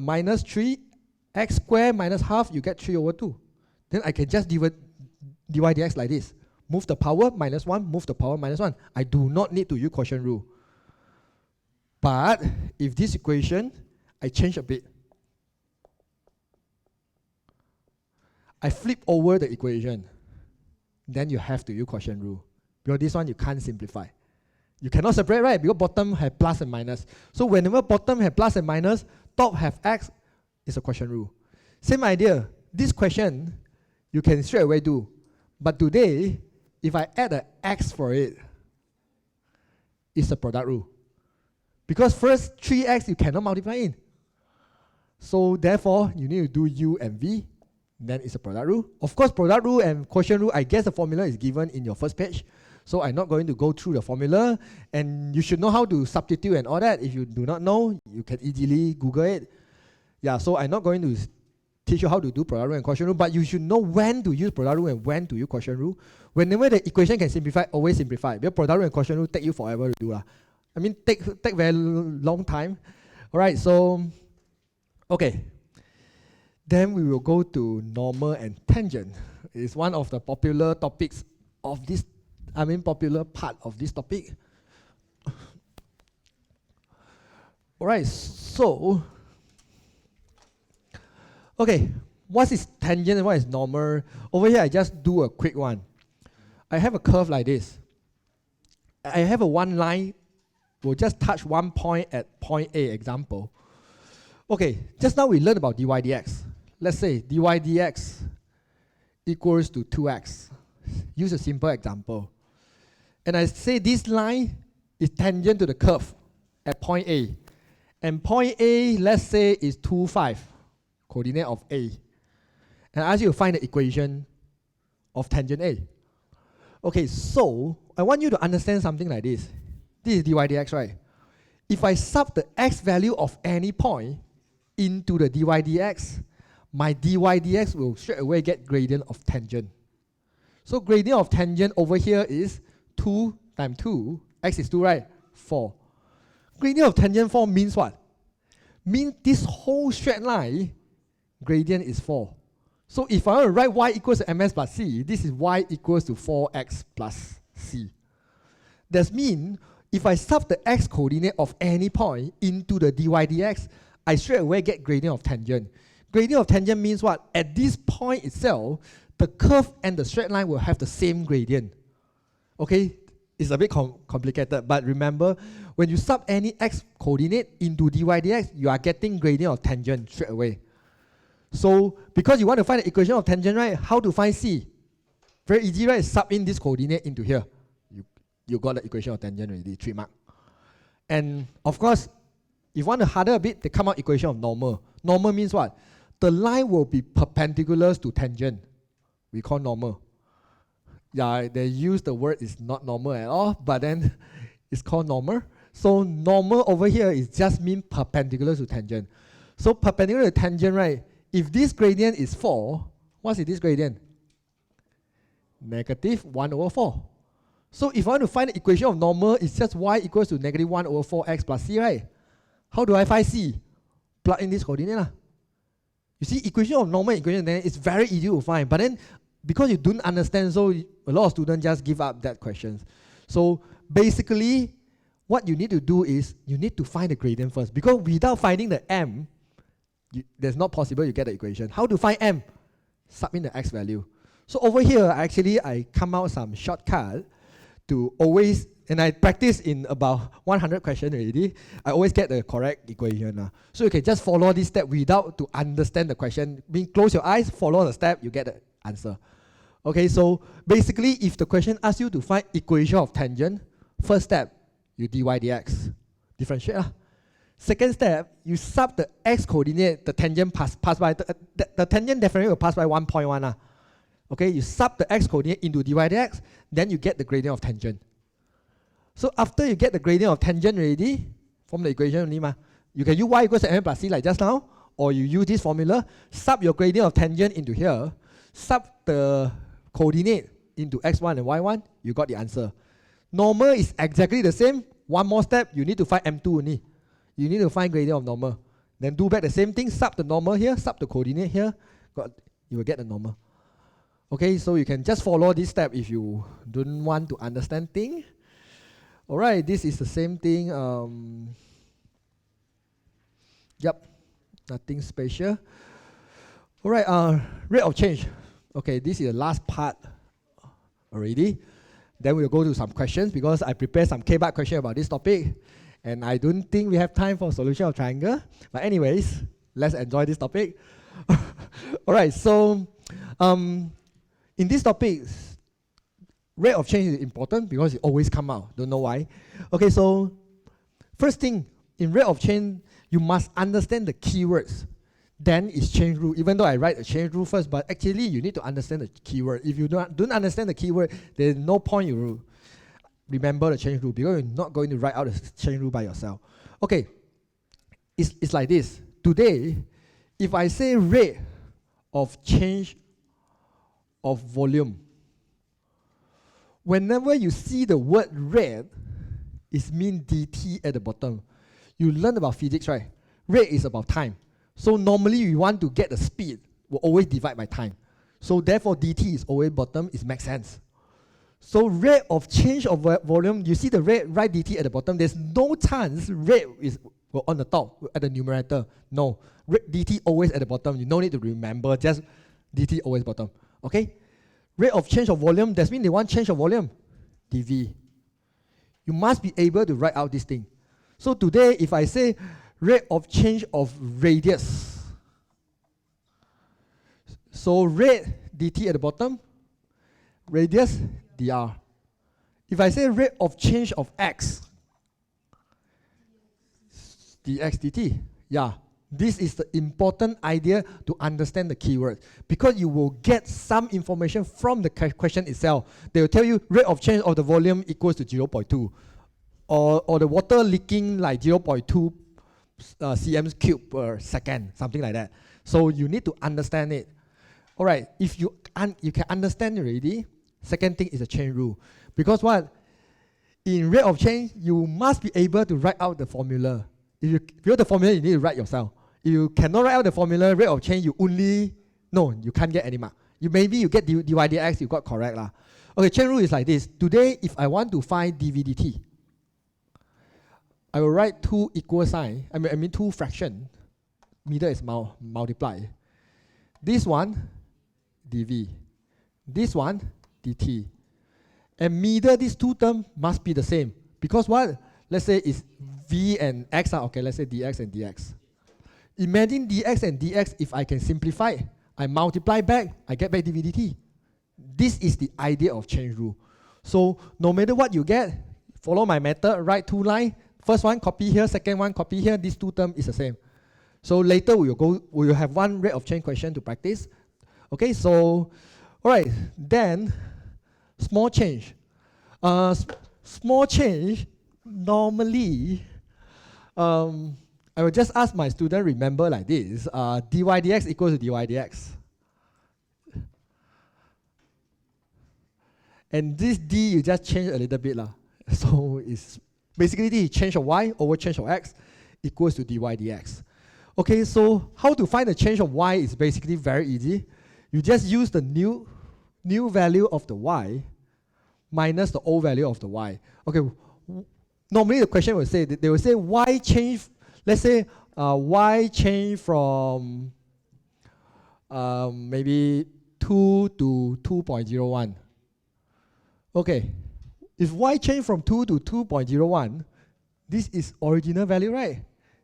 Minus 3, x squared minus half, you get 3 over 2. Then I can just divide dx like this. Move the power minus 1, move the power minus 1. I do not need to use quotient rule. But if this equation, I change a bit. I flip over the equation. Then you have to use quotient rule. Because this one you can't simplify. You cannot separate, right? Because bottom have plus and minus. So whenever bottom have plus and minus, top have x, it's a quotient rule. Same idea. This question, you can straight away do. But today, if I add an x for it, it's a product rule. Because first 3x you cannot multiply in. So therefore, you need to do U and V. Then it's a product rule. Of course, product rule and quotient rule, I guess the formula is given in your first page. So I'm not going to go through the formula. And you should know how to substitute and all that. If you do not know, you can easily Google it. Yeah, so I'm not going to teach you how to do product rule and quotient rule, but you should know when to use product rule and when to use quotient rule. Whenever the equation can simplify, always simplify. Because product rule and quotient rule take you forever to do. I mean, take very long time. All right, so, okay. Then we will go to normal and tangent. It's one of the popular topics of this, popular part of this topic. All right, so, okay, what is tangent and what is normal? Over here, I just do a quick one. I have a curve like this. I have a one line, we'll just touch one point at point A, example. Okay, just now we learned about dy dx. Let's say dy dx equals to 2x. Use a simple example. And I say this line is tangent to the curve at point A. And point A, let's say, is 2, 5, coordinate of A. And I ask you to find the equation of tangent A. Okay, so I want you to understand something like this. This is dy dx, right? If I sub the x value of any point into the dy dx, my dy dx will straight away get gradient of tangent. So gradient of tangent over here is 2 times 2. X is 2, right? 4. Gradient of tangent 4 means what? Means this whole straight line, gradient is 4. So if I want to write y equals to ms plus c, this is y equals to 4x plus c. That means if I sub the x coordinate of any point into the dy dx, I straight away get gradient of tangent. Gradient of tangent means what? At this point itself, the curve and the straight line will have the same gradient. Okay, it's a bit complicated, but remember, when you sub any x coordinate into dy dx, you are getting gradient of tangent straight away. So, because you want to find the equation of tangent, right? How to find c? Very easy, right? Sub in this coordinate into here. You got the equation of tangent already, 3 mark. And of course, if you want to harder a bit, they come out equation of normal. Normal means what? The line will be perpendicular to tangent. We call normal. Yeah, they use the word is not normal at all, but then it's called normal. So normal over here is just mean perpendicular to tangent. So perpendicular to tangent, right? If this gradient is 4, what is this gradient? Negative 1 over 4. So if I want to find the equation of normal, it's just y equals to negative 1 over 4x plus c, right? How do I find c? Plug in this coordinate. You see, equation of normal equation, then it's very easy to find. But then, because you don't understand, so a lot of students just give up that question. So basically, what you need to do is, you need to find the gradient first. Because without finding the m, there's not possible you get the equation. How to find m? Sub in the x value. So over here, actually, I come out some shortcut to always, and I practice in about 100 questions already, I always get the correct equation. So you can just follow this step without to understand the question. Mean close your eyes, follow the step, you get the answer. Okay, so basically, if the question asks you to find equation of tangent, first step, you dy dx, differentiate. Second step, you sub the x coordinate, the tangent pass by, the tangent definitely will pass by 1.1. Okay, you sub the x coordinate into dy dx, then you get the gradient of tangent. So after you get the gradient of tangent already, from the equation only, you can use y equals to m plus c like just now, or you use this formula, sub your gradient of tangent into here, sub the coordinate into x1 and y1, you got the answer. Normal is exactly the same. One more step, you need to find m2 only. You need to find gradient of normal. Then do back the same thing, sub the normal here, sub the coordinate here, you will get the normal. Okay, so you can just follow this step if you don't want to understand things. Alright, this is the same thing. Yep, nothing special. Alright, rate of change. Okay, this is the last part already. Then we'll go to some questions because I prepared some K-bar question about this topic. And I don't think we have time for solution of triangle. But anyways, let's enjoy this topic. Alright, so in this topic, rate of change is important because it always comes out. Don't know why. Okay, so first thing, in rate of change, you must understand the keywords. then it's chain rule. Even though I write a chain rule first, but actually you need to understand the keyword. If you don't understand the keyword, there's no point you remember the chain rule, because you're not going to write out the chain rule by yourself. Okay, it's like this. Today, if I say rate of change of volume, whenever you see the word rate, it means dt at the bottom. You learn about physics, right? Rate is about time. So normally you want to get the speed, we'll always divide by time. So therefore dt is always bottom, it makes sense. So rate of change of volume, you see the rate, write dt at the bottom, there's no chance rate is on the top, at the numerator. No, dt always at the bottom, you no need to remember, just dt always bottom, okay? Rate of change of volume, that means they want change of volume, dv. You must be able to write out this thing. So today, if I say rate of change of radius, so rate dt at the bottom, radius dr. If I say rate of change of x, dx dt, yeah. This is the important idea to understand the keyword, because you will get some information from the question itself. They will tell you rate of change of the volume equals to 0.2, or the water leaking like 0.2 cm cube per second, something like that. So you need to understand it. All right, if you can understand already, second thing is a chain rule. Because what? In rate of change, you must be able to write out the formula. If you know the formula, you need to write yourself. If you cannot write out the formula, rate of change, you can't get any mark. Maybe you get dy dx, you got correct lah. Okay, chain rule is like this. Today, if I want to find dv dt, I will write two equal sign, I mean two fraction. Middle is multiply. This one, dv. This one, dt. And middle, these two terms must be the same. Because what? Let's say it's v and x. Okay, let's say dx and dx. Imagine dx and dx, if I can simplify, I multiply back, I get back dv dt. This is the idea of chain rule. So no matter what you get, follow my method, write two lines. First one copy here, second one copy here, these two terms is the same. So later we will have one rate of change question to practice. Okay, so alright, then small change. Small change, normally, I will just ask my student remember like this, dy dx equals to dy dx. And this d you just change a little bit lah. So it's basically the change of y over change of x equals to dy dx. Okay, so how to find the change of y is basically very easy. You just use the new value of the y minus the old value of the y. Okay, normally the question will say, they will say y change, let's say y change from maybe 2 to 2.01. Okay, if y change from 2 to 2.01, this is original value, right?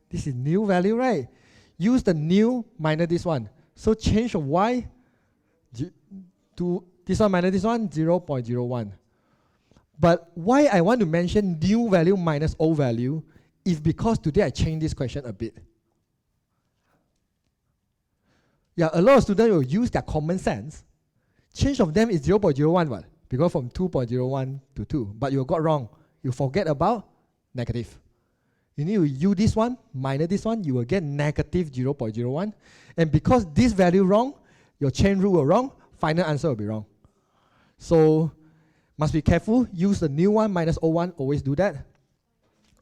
This is new value, right? Use the new minus this one. So change of y to this one minus this one, 0.01. But why I want to mention new value minus old value is because today I changed this question a bit. Yeah, a lot of students will use their common sense. Change of them is 0.01, what? Because from 2.01 to 2. But you got wrong. You forget about negative. You need to use this one minus this one, you will get negative 0.01. And because this value wrong, your chain rule will wrong, final answer will be wrong. So must be careful, use the new one minus old one, always do that.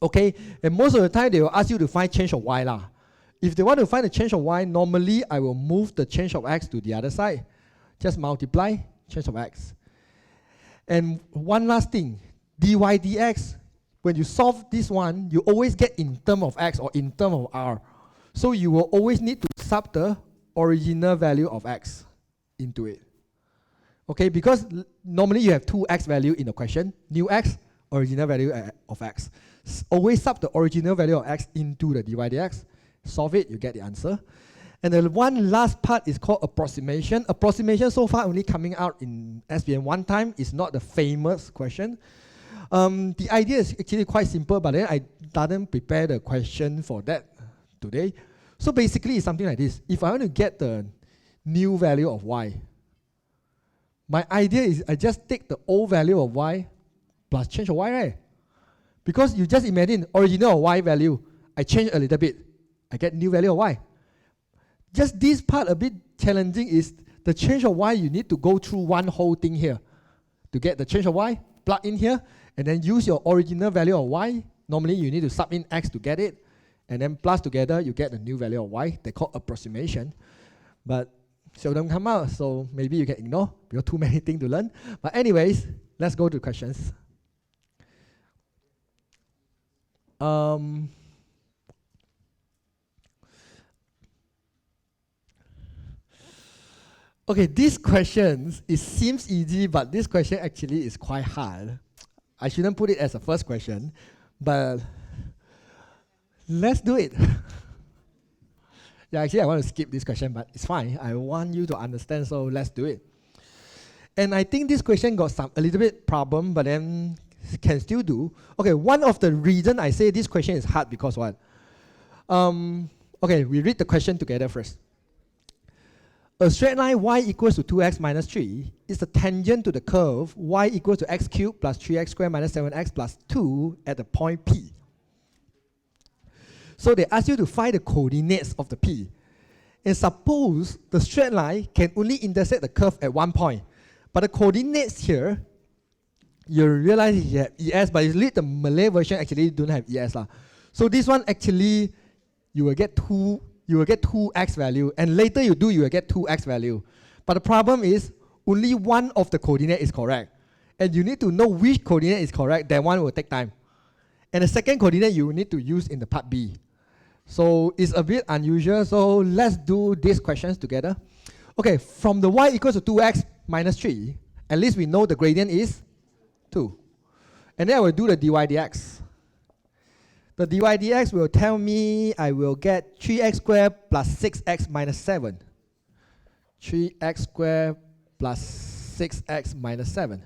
Okay, and most of the time they will ask you to find change of y lah. If they want to find the change of y, normally I will move the change of x to the other side. Just multiply change of x. And one last thing, dy dx, when you solve this one, you always get in term of x or in term of r. So you will always need to sub the original value of x into it. Okay, because normally you have two x value in the question, new x, original value of x. Always sub the original value of x into the dy dx. Solve it, you get the answer. And the one last part is called approximation. Approximation so far only coming out in SPM one time. It's not the famous question. The idea is actually quite simple, but then I didn't prepare the question for that today. So basically, it's something like this. If I want to get the new value of y, my idea is I just take the old value of y plus change of y, right? Because you just imagine original of y value, I change a little bit, I get new value of y. Just this part a bit challenging is the change of y, you need to go through one whole thing here. To get the change of y, plug in here, and then use your original value of y. Normally you need to sub in x to get it, and then plus together you get the new value of y. They call approximation. But seldom come out, so maybe you can ignore because too many things to learn. But anyways, let's go to questions. Okay, this question, it seems easy, but this question actually is quite hard. I shouldn't put it as a first question, but let's do it. Yeah, actually I want to skip this question, but it's fine. I want you to understand, so let's do it. And I think this question got a little bit problem, but then can still do. Okay, one of the reasons I say this question is hard because what? Okay, we read the question together first. A straight line y equals to 2x minus 3 is the tangent to the curve y equals to x cubed plus 3x squared minus 7x plus 2 at the point P. So they ask you to find the coordinates of the P. And suppose the straight line can only intersect the curve at one point. But the coordinates here, you realize you have ES, but if you read the Malay version, actually you don't have ES. So this one actually, you will get 2x value, and later you will get 2x value. But the problem is, only one of the coordinate is correct. And you need to know which coordinate is correct, that one will take time. And the second coordinate you need to use in the part B. So it's a bit unusual, so let's do these questions together. Okay, from the y equals to 2x minus 3, at least we know the gradient is 2. And then I will do the dy dx. The dy dx will tell me I will get 3x squared plus 6x minus 7. 3x squared plus 6x minus 7.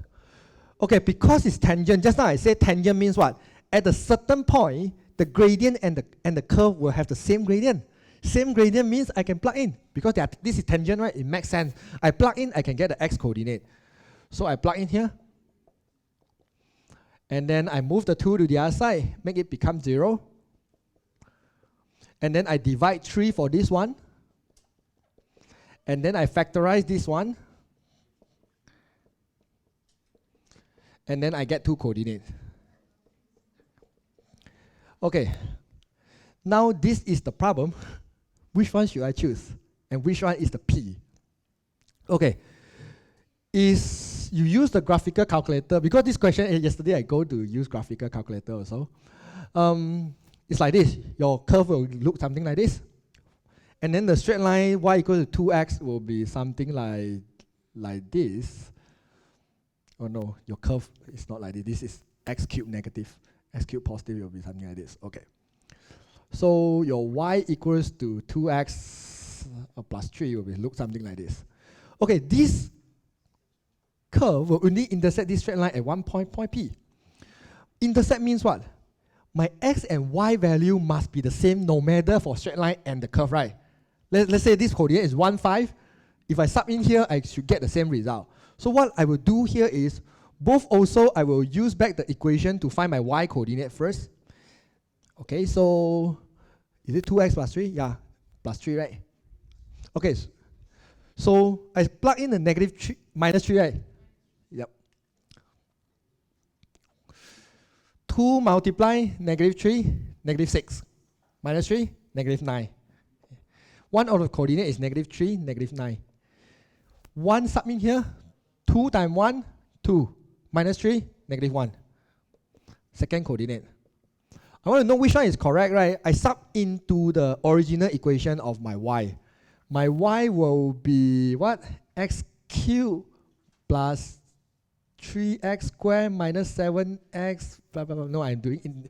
Okay, because it's tangent, just now I said tangent means what? At a certain point, the gradient and the curve will have the same gradient. Same gradient means I can plug in. Because this is tangent, right? It makes sense. I plug in, I can get the x coordinate. So I plug in here. And then I move the 2 to the other side, make it become 0. And then I divide 3 for this one. And then I factorize this one. And then I get 2 coordinates. Okay. Now this is the problem. Which one should I choose? And which one is the P? Okay. You use the graphical calculator, because this question, yesterday I go to use graphical calculator also. It's like this. Your curve will look something like this. And then the straight line y equals to 2x will be something like this. Oh no, your curve is not like this. This is x cubed negative. X cubed positive will be something like this. Okay. So your y equals to 2x plus 3 will look something like this. Okay, this curve will only intersect this straight line at one point P. Intersect means what? My x and y value must be the same no matter for straight line and the curve, right? Let's say this coordinate is 1, 5. If I sub in here, I should get the same result. So what I will do here is, both also I will use back the equation to find my y coordinate first. Okay, so is it 2x plus 3? Yeah, plus 3, right? Okay, so I plug in the negative 3, minus 3, right? Yep. 2 multiply negative 3, negative 6. Minus 3, negative 9. One of the coordinate is negative 3, negative 9. 1 sub in here, 2 times 1, 2. Minus 3, negative 1. Second coordinate. I want to know which one is correct, right? I sub into the original equation of my y. My y will be what? X cubed plus 3x squared minus 7x, blah, blah, blah. No, I'm doing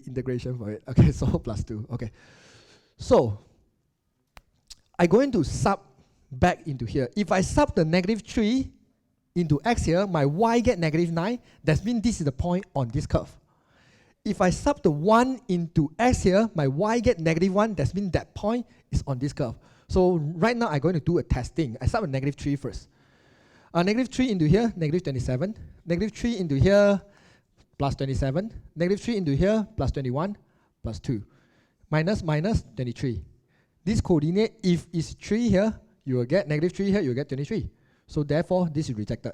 integration for it. Okay, so plus 2. Okay. So, I'm going to sub back into here. If I sub the negative 3 into x here, my y get negative 9. That means this is the point on this curve. if I sub the 1 into x here, my y get -1. That means that point is on this curve. So right now I'm going to do a testing. I start with -3 first. -3 into here, -27. -3 into here, plus 27. -3 into here, plus 21, plus 2. Minus, minus, 23. This coordinate, if it's 3 here, you will get -3 here, you will get 23. So therefore, this is rejected.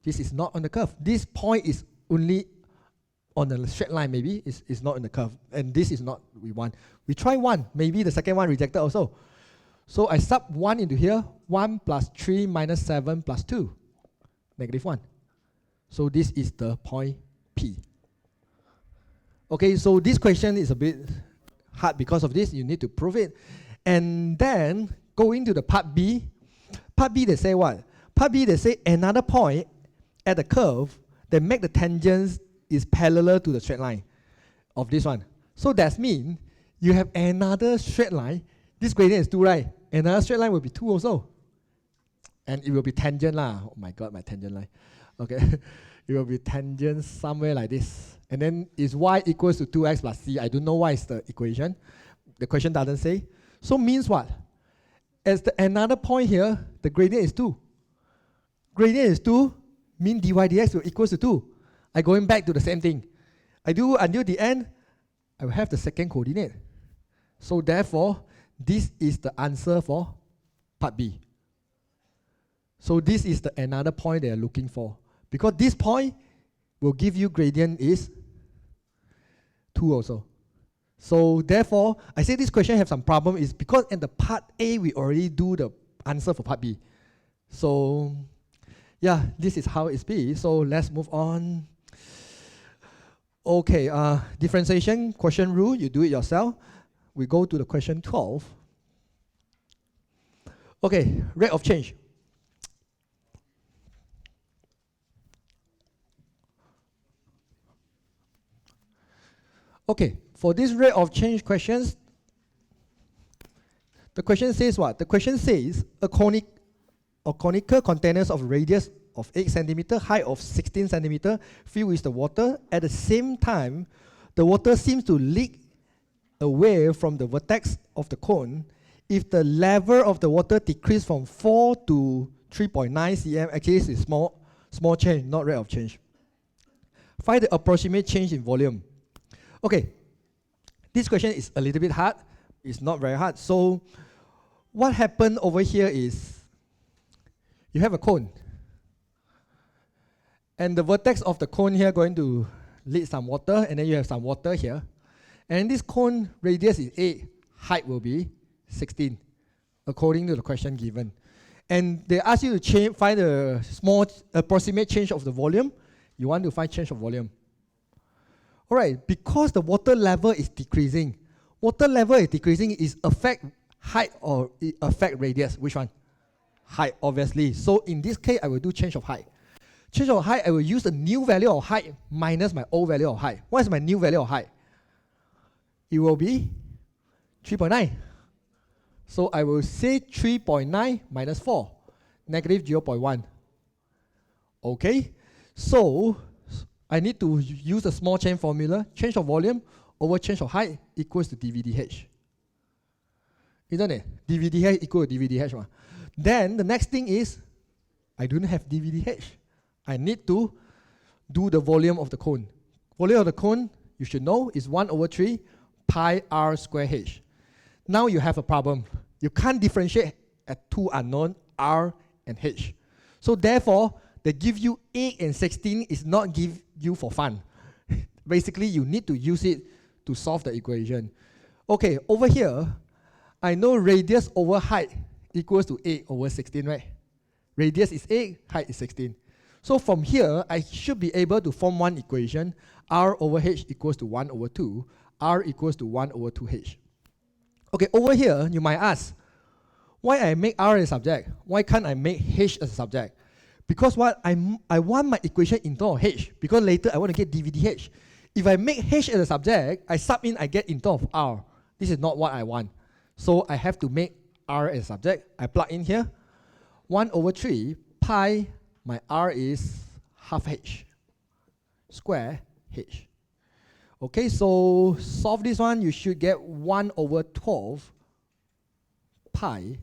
This is not on the curve. This point is only on the straight line, maybe. It's not in the curve. And this is not what we want. We try 1. Maybe the second one rejected also. So I sub 1 into here. 1 plus 3 minus 7 plus 2. -1. So this is the point P. Okay, so this question is a bit hard because of this. You need to prove it. And then going to the part B. Part B, they say what? Part B, they say another point at the curve that make the tangents is parallel to the straight line of this one. So that means you have another straight line. This gradient is 2, right? Another straight line will be 2 also. And it will be tangent lah. Oh my god, my tangent line. Okay. It will be tangent somewhere like this. And then is y equals to 2x plus c. I don't know why is the equation. The question doesn't say. So means what? As the another point here, the gradient is 2. Gradient is 2, mean dy dx will equals to 2. I going back to the same thing. I do until the end, I will have the second coordinate. So therefore, this is the answer for part B. So this is the another point they are looking for. Because this point will give you gradient is 2 also. So therefore, I say this question have some problem is because in the part A, we already do the answer for part B. So yeah, this is how it's be. So let's move on. Okay, differentiation question rule, you do it yourself. We go to the question 12. Okay, rate of change. Okay, for this rate of change questions, the question says what? The question says a conical containers of radius of 8 centimeter, height of 16 centimeter, filled with the water. At the same time, the water seems to leak away from the vertex of the cone. If the level of the water decrease from 4 to 3.9 cm, actually it's small change, not rate of change. Find the approximate change in volume. Okay, this question is a little bit hard. It's not very hard. So what happened over here is you have a cone. And the vertex of the cone here going to lead some water, and then you have some water here. And this cone radius is 8, height will be 16, according to the question given. And they ask you to find a small approximate change of the volume. You want to find change of volume. All right, because the water level is decreasing. Water level is decreasing is affect height or it affect radius. Which one? Height, obviously. So in this case, I will do change of height. Change of height, I will use the new value of height minus my old value of height. What is my new value of height? It will be 3.9. So I will say 3.9 minus 4, negative 0.1. Okay, so I need to use the small change formula. Change of volume over change of height equals to dVdh. Isn't it? dVdh equals to dVdh. Then the next thing is, I don't have dVdh. I need to do the volume of the cone. Volume of the cone, you should know, is 1 over 3 pi r square h. Now you have a problem. You can't differentiate at two unknown, r and h. So therefore, they give you 8 and 16 is not give you for fun. Basically, you need to use it to solve the equation. Okay, over here, I know radius over height equals to 8 over 16, right? Radius is 8, height is 16. So from here, I should be able to form one equation. R over h equals to 1 over 2. R equals to 1 over 2h. Okay, over here, you might ask, why I make R as a subject? Why can't I make h as a subject? Because what I want my equation in terms of h, because later I want to get dVdh. If I make h as a subject, I sub in, I get in terms of r. This is not what I want. So I have to make r as a subject. I plug in here. 1 over 3 pi, my r is half h, square h. Okay, so solve this one, you should get 1 over 12 pi.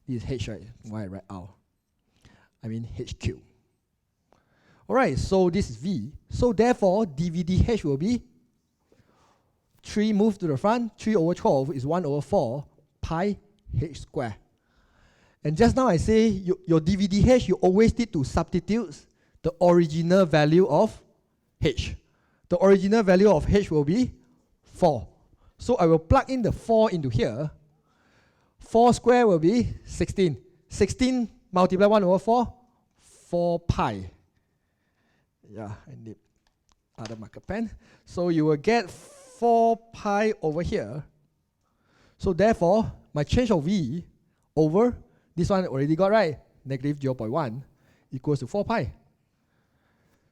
This is h, right? Why I write r? I mean HQ. Alright, so this is V. So therefore, dVdh will be 3 moved to the front, 3 over 12 is 1 over 4 pi h square. And just now I say your dVdh, you always need to substitute the original value of h. The original value of h will be 4. So I will plug in the 4 into here. 4 square will be 16. 16 multiply 1 over 4, 4 pi. Yeah, I need other marker pen. So you will get 4 pi over here. So therefore, my change of V over this one already got right, negative 0.1 equals to 4 pi.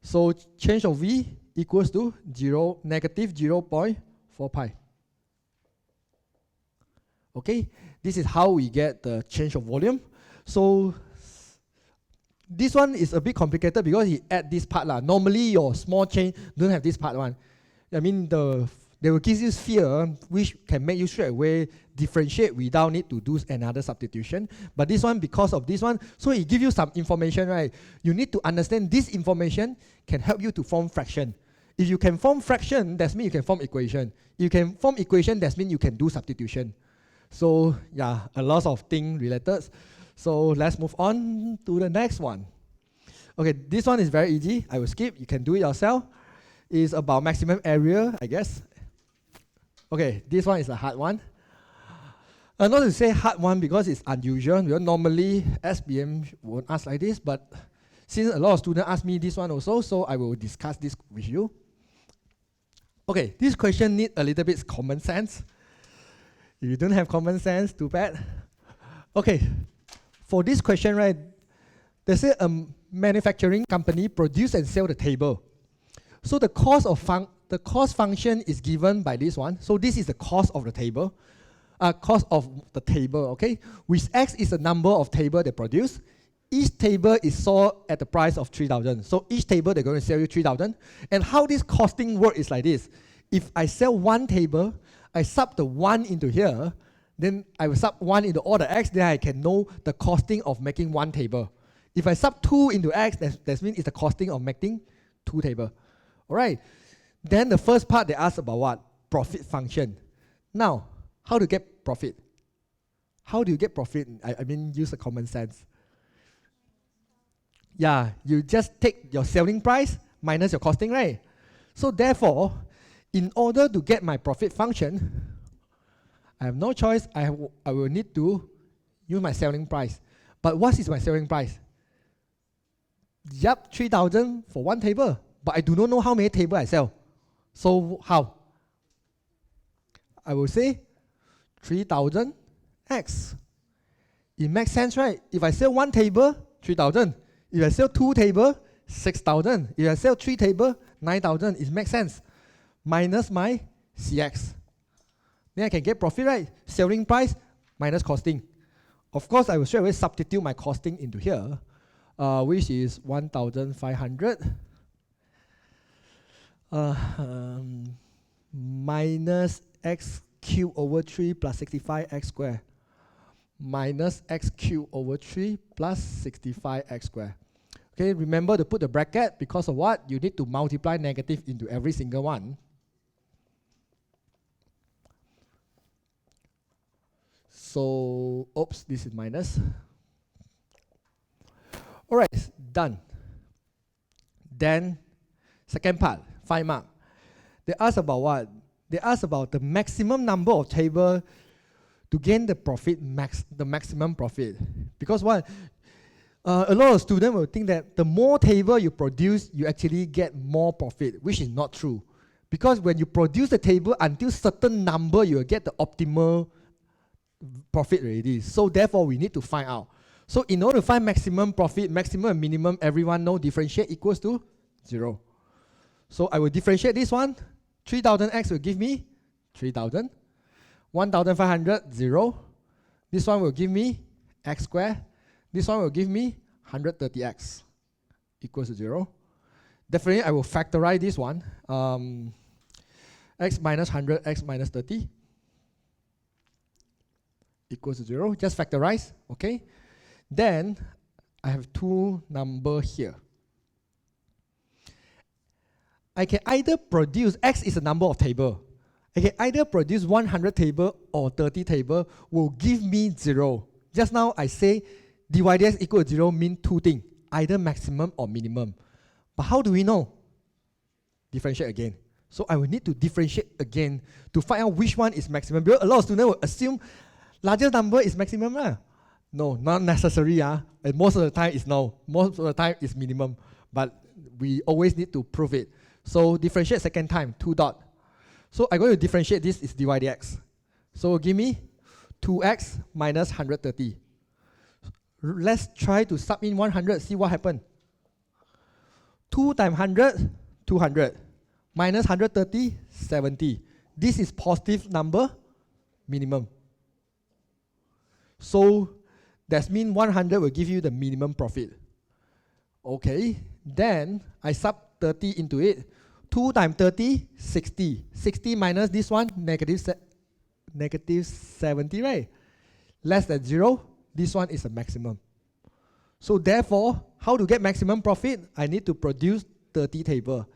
So change of V equals to negative 0.4 pi. Okay, this is how we get the change of volume. So this one is a bit complicated because he add this part lah. Normally your small change don't have this part one. I mean they will give you sphere which can make you straight away differentiate without need to do another substitution. But this one, because of this one, so it give you some information, right? You need to understand this information can help you to form fraction. If you can form fraction, that means you can form equation. If you can form equation, that means you can do substitution. So yeah, a lot of things related. So let's move on to the next one. Okay, this one is very easy. I will skip. You can do it yourself. It's about maximum area, I guess. Okay, this one is a hard one. Not to say hard one because it's unusual. Because normally SPM won't ask like this, but since a lot of students ask me this one also, so I will discuss this with you. Okay, this question needs a little bit common sense. If you don't have common sense, too bad. Okay, for this question, right, they say a manufacturing company produce and sell the table. So the cost of the cost function is given by this one. So this is the cost of the table. Okay, which x is the number of table they produce. Each table is sold at the price of 3,000. So each table they're going to sell you 3,000. And how this costing work is like this. If I sell one table, I sub the 1 into here, then I will sub 1 into all the x, then I can know the costing of making one table. If I sub 2 into x, that means it's the costing of making 2 tables. Alright. Then the first part they ask about what? Profit function. Now, how to get profit? How do you get profit? I mean, use a common sense. Yeah, you just take your selling price minus your costing, right? So therefore, in order to get my profit function, I have no choice. I will need to use my selling price. But what is my selling price? Yup, 3,000 for one table. But I do not know how many tables I sell. So how? I will say 3,000 x. It makes sense, right? If I sell one table, 3,000. If I sell 2 tables, 6,000. If I sell 3 tables, 9,000. It makes sense. Minus my CX. Then I can get profit, right? Selling price minus costing. Of course, I will straight away substitute my costing into here, which is 1,500 minus x cubed over 3 plus 65x squared minus x cubed over 3 plus 65x squared. Okay, remember to put the bracket because of what? You need to multiply negative into every single one. So, oops, this is minus. Alright, done. Then, second part, 5 mark. They ask about what? They ask about the maximum number of tables to gain the profit, the maximum profit. Because what? A lot of students will think that the more table you produce, you actually get more profit, which is not true. Because when you produce the table until certain number, you will get the optimal profit already. So therefore, we need to find out. So in order to find maximum profit, maximum and minimum, everyone know differentiate equals to 0. So I will differentiate this one. 3,000x will give me 3,000. 1,500, 0. This one will give me x squared. This one will give me 130x equals to 0. Definitely, I will factorize this one. x minus 100, x minus 30 equals to 0. Just factorize, okay? Then I have two numbers here. I can either produce, x is a number of table. I can either produce 100 table or 30 table will give me 0. Just now I say dy dx equal to 0 mean two things, either maximum or minimum. But how do we know? Differentiate again. So I will need to differentiate again to find out which one is maximum. Because a lot of students will assume larger number is maximum. No, not necessary. And most of the time it's no. Most of the time it's minimum. But we always need to prove it. So differentiate second time, 2 dot. So I'm going to differentiate this is dy dx. So give me 2x minus 130. Let's try to sub in 100, see what happens. 2 times 100, 200. Minus 130, 70. This is positive number, minimum. So that means 100 will give you the minimum profit. Okay, then I sub 30 into it. 2 times 30, 60. 60 minus this one, negative 70, right? Less than 0, this one is a maximum. So therefore, how to get maximum profit? I need to produce 30 table.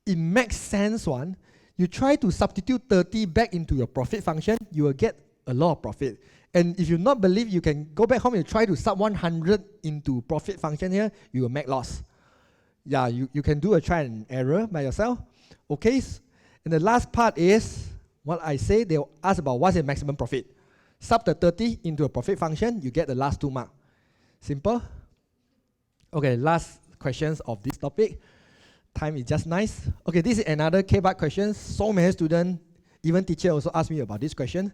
It makes sense one. You try to substitute 30 back into your profit function, you will get a lot of profit. And if you not believe, you can go back home and try to sub 100 into profit function here, you will make loss. Yeah, you can do a try and error by yourself. Okay, and the last part is, what I say, they'll ask about what's the maximum profit. Sub the 30 into a profit function, you get the last 2 marks. Simple. Okay, last questions of this topic. Time is just nice. Okay, this is another K-bar question. So many students, even teacher also asked me about this question.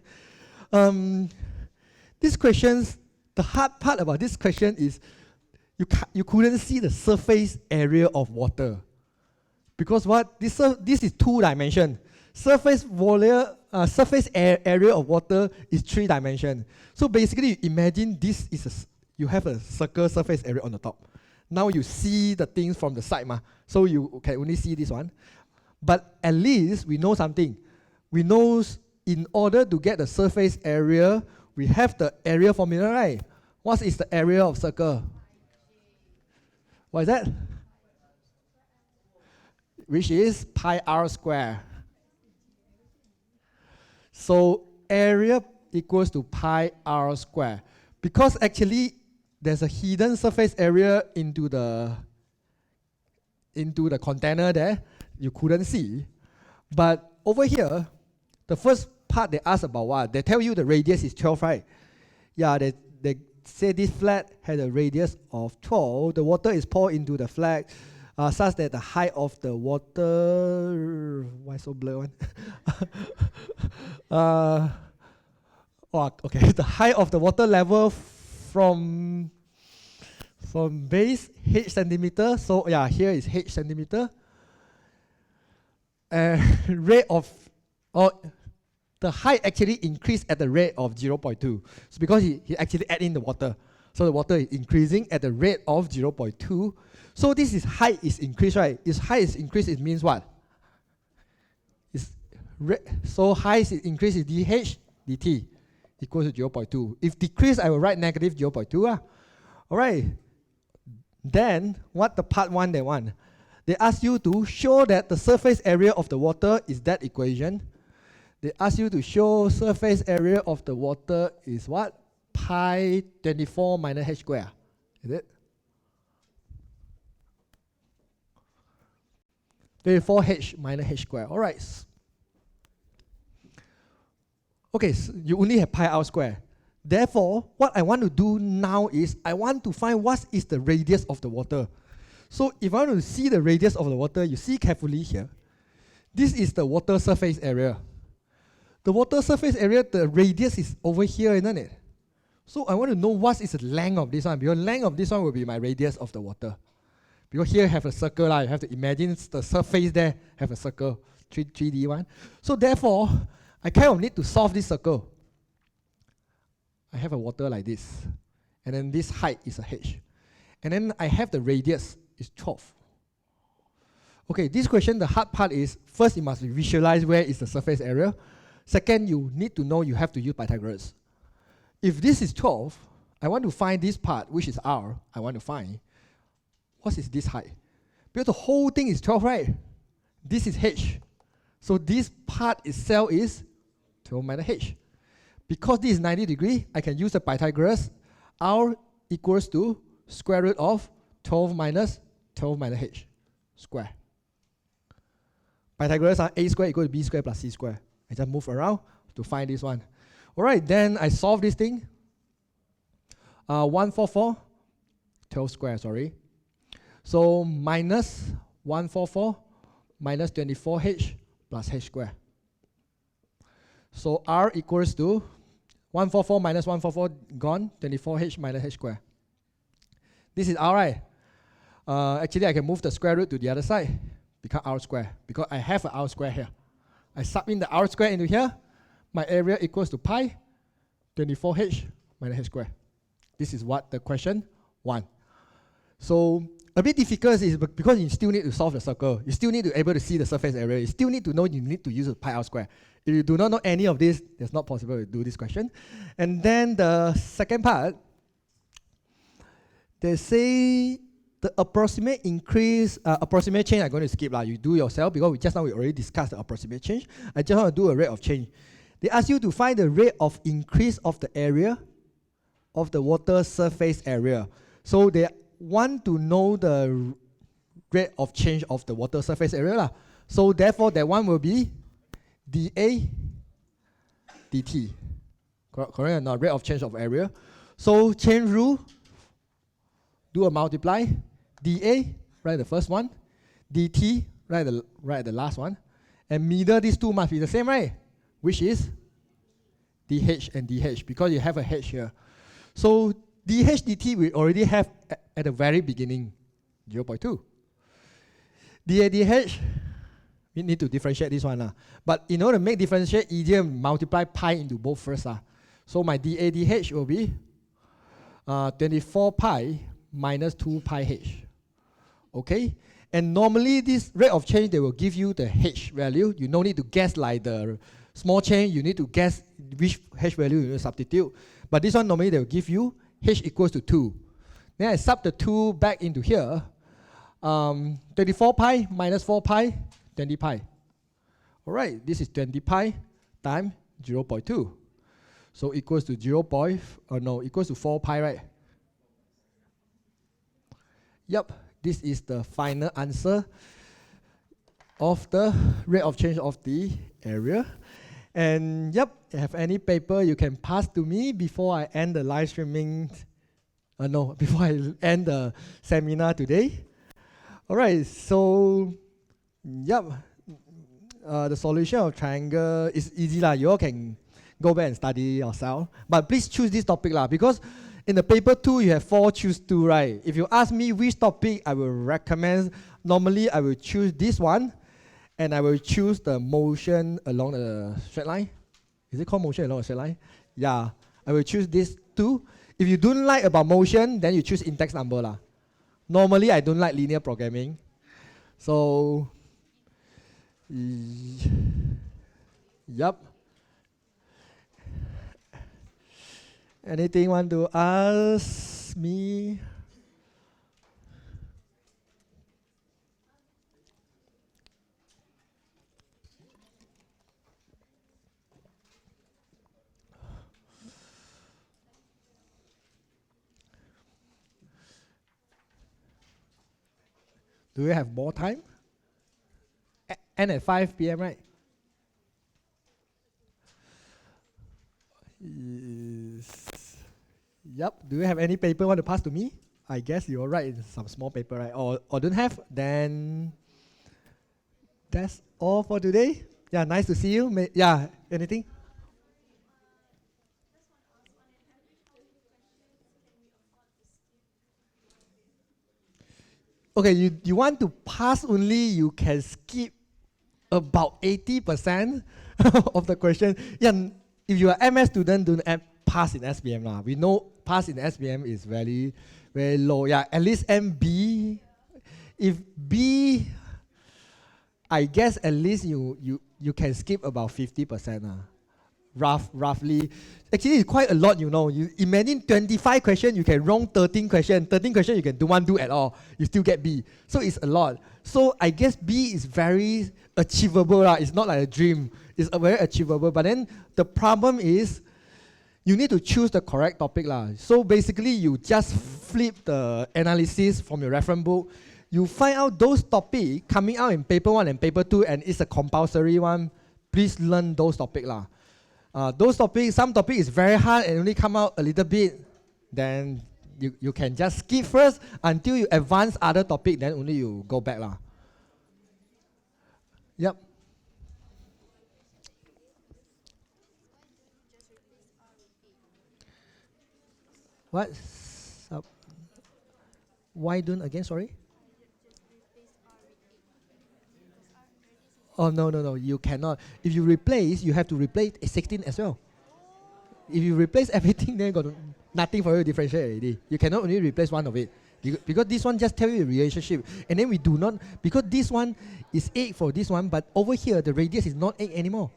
These questions, the hard part about this question is you couldn't see the surface area of water. Because what? This is 2 dimension. Surface area of water is 3 dimension. So basically, imagine this is you have a circle surface area on the top. Now you see the things from the side, so you can only see this one. But at least we know something. We know in order to get the surface area, we have the area formula, right? What is the area of circle? What is that? Which is pi r square. So area equals to pi r square. Because actually there's a hidden surface area into the container there, you couldn't see. But over here, the first part they ask about what? They tell you the radius is 12, right? Yeah, they say this flat had a radius of 12. The water is poured into the flat such that the height of the water, why so blurred one? Okay, the height of the water level from base h centimeter. So yeah, here is h centimeter. Rate of the height actually increased at the rate of 0.2. So because he actually add in the water. So the water is increasing at the rate of 0.2. So this is height is increased, right? If height is increased, it means what? So height is increased is dh dt equals to 0.2. If decrease, I will write negative 0.2. All right. Then what the part 1 they want? They ask you to show that the surface area of the water is that equation. They ask you to show surface area of the water is what? Pi 24 minus h square. Is it? 24h minus h square. All right. Okay, so you only have pi r square. Therefore, what I want to do now is I want to find what is the radius of the water. So if I want to see the radius of the water, you see carefully here. This is the water surface area. The water surface area, the radius is over here, isn't it? So I want to know what is the length of this one, because length of this one will be my radius of the water. Because here I have a circle, you have to imagine the surface there have a circle, 3D one. So therefore, I kind of need to solve this circle. I have a water like this, and then this height is a h. And then I have the radius is 12. Okay, this question, the hard part is, first you must visualize where is the surface area. Second, you need to know you have to use Pythagoras. If this is 12, I want to find this part, which is r, I want to find. What is this height? Because the whole thing is 12, right? This is h. So this part itself is 12 minus h. Because this is 90 degrees, I can use the Pythagoras. R equals to square root of 12 minus h square. Pythagoras are a square equal to b square plus c square. I just move around to find this one. All right, then I solve this thing. 144, 12 square, sorry. So minus 144 minus 24h plus h square. So r equals to 144 minus 144 gone, 24h minus h square. This is r, right? Actually, I can move the square root to the other side, become r square, because I have an r square here. I sub in the r square into here. My area equals to pi 24h minus h square. This is what the question 1. So a bit difficult is because you still need to solve the circle. You still need to be able to see the surface area. You still need to know you need to use a pi r square. If you do not know any of this, it's not possible to do this question. And then the second part, they say the approximate increase, approximate change, I'm going to skip. You do yourself because we already discussed the approximate change. I just want to do a rate of change. They ask you to find the rate of increase of the area of the water surface area. So they want to know the rate of change of the water surface area. So therefore, that one will be dA dt. Correct or not? Rate of change of area. So chain rule, do a multiply. dA, write the first one. dt, write the last one. And middle, these two must be the same, right? Which is dH and dH, because you have a h here. So dH dt we already have at the very beginning, 0.2. dA dH, we need to differentiate this one. But in order to make differentiate easier, multiply pi into both first. So my dA dH will be 24 pi minus 2 pi h. Okay? And normally this rate of change, they will give you the h value. You no need to guess like the small change. You need to guess which h value you need to substitute. But this one normally they will give you h equals to 2. Then I sub the 2 back into here. 24 pi minus 4 pi, 20 pi. All right, this is 20 pi times 0.2. So equals to equals to 4 pi, right? Yep, this is the final answer of the rate of change of the area. And yep, if you have any paper you can pass to me before I end the live streaming. Before I end the seminar today. All right, so yep, the solution of triangle is easy You all can go back and study yourself. But please choose this topic because in the paper 2 you have 4, choose 2, right? If you ask me which topic I will recommend, normally I will choose this one, and I will choose the motion along the straight line. Is it called motion along the straight line? Yeah, I will choose this 2. If you don't like about motion, then you choose index number Normally, I don't like linear programming. So, yep. Anything want to ask me? Do we have more time? End at 5 p.m., right? Yep. Do you have any paper want to pass to me? I guess you'll write in some small paper, right? Or don't have? Then that's all for today. Yeah, nice to see you. Yeah, anything? Okay, you want to pass only, you can skip about 80% of the question. Yeah, if you are MS student, don't pass in SPM. We know pass in SPM is very, very low. Yeah, at least MB. If B, I guess at least you can skip about 50%. Roughly. Actually, it's quite a lot, you know. You imagine 25 questions, you can wrong 13 questions. 13 questions, you can do at all. You still get B. So it's a lot. So I guess B is very achievable. It's not like a dream. It's very achievable. But then the problem is, you need to choose the correct topic. So basically, you just flip the analysis from your reference book. You find out those topics coming out in paper 1 and paper 2, and it's a compulsory one. Please learn those topics. Those topics, some topic is very hard and only come out a little bit, then you can just skip first until you advance other topic, then only you go back. Yep. What? Why don't again, sorry? Oh, no, you cannot. If you replace, you have to replace 16 as well. If you replace everything, then got nothing for you to differentiate already. You cannot only replace one of it. Because this one just tell you the relationship. And then we do not, because this one is 8 for this one, but over here, the radius is not 8 anymore.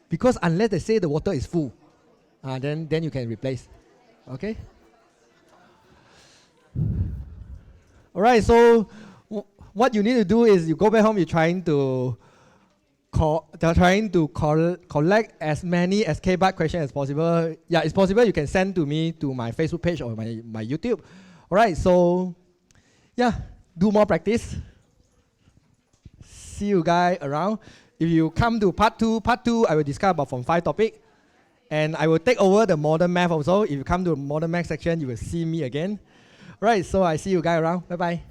Because unless they say the water is full, then you can replace. Okay? All right, so what you need to do is you go back home, you're trying to collect as many SK-Bar questions as possible. Yeah, it's possible. You can send to me to my Facebook page or my YouTube. All right, so yeah, do more practice. See you guys around. If you come to part two, I will discuss about from 5 topics. And I will take over the modern math also. If you come to the modern math section, you will see me again. All right, so I see you guys around. Bye-bye.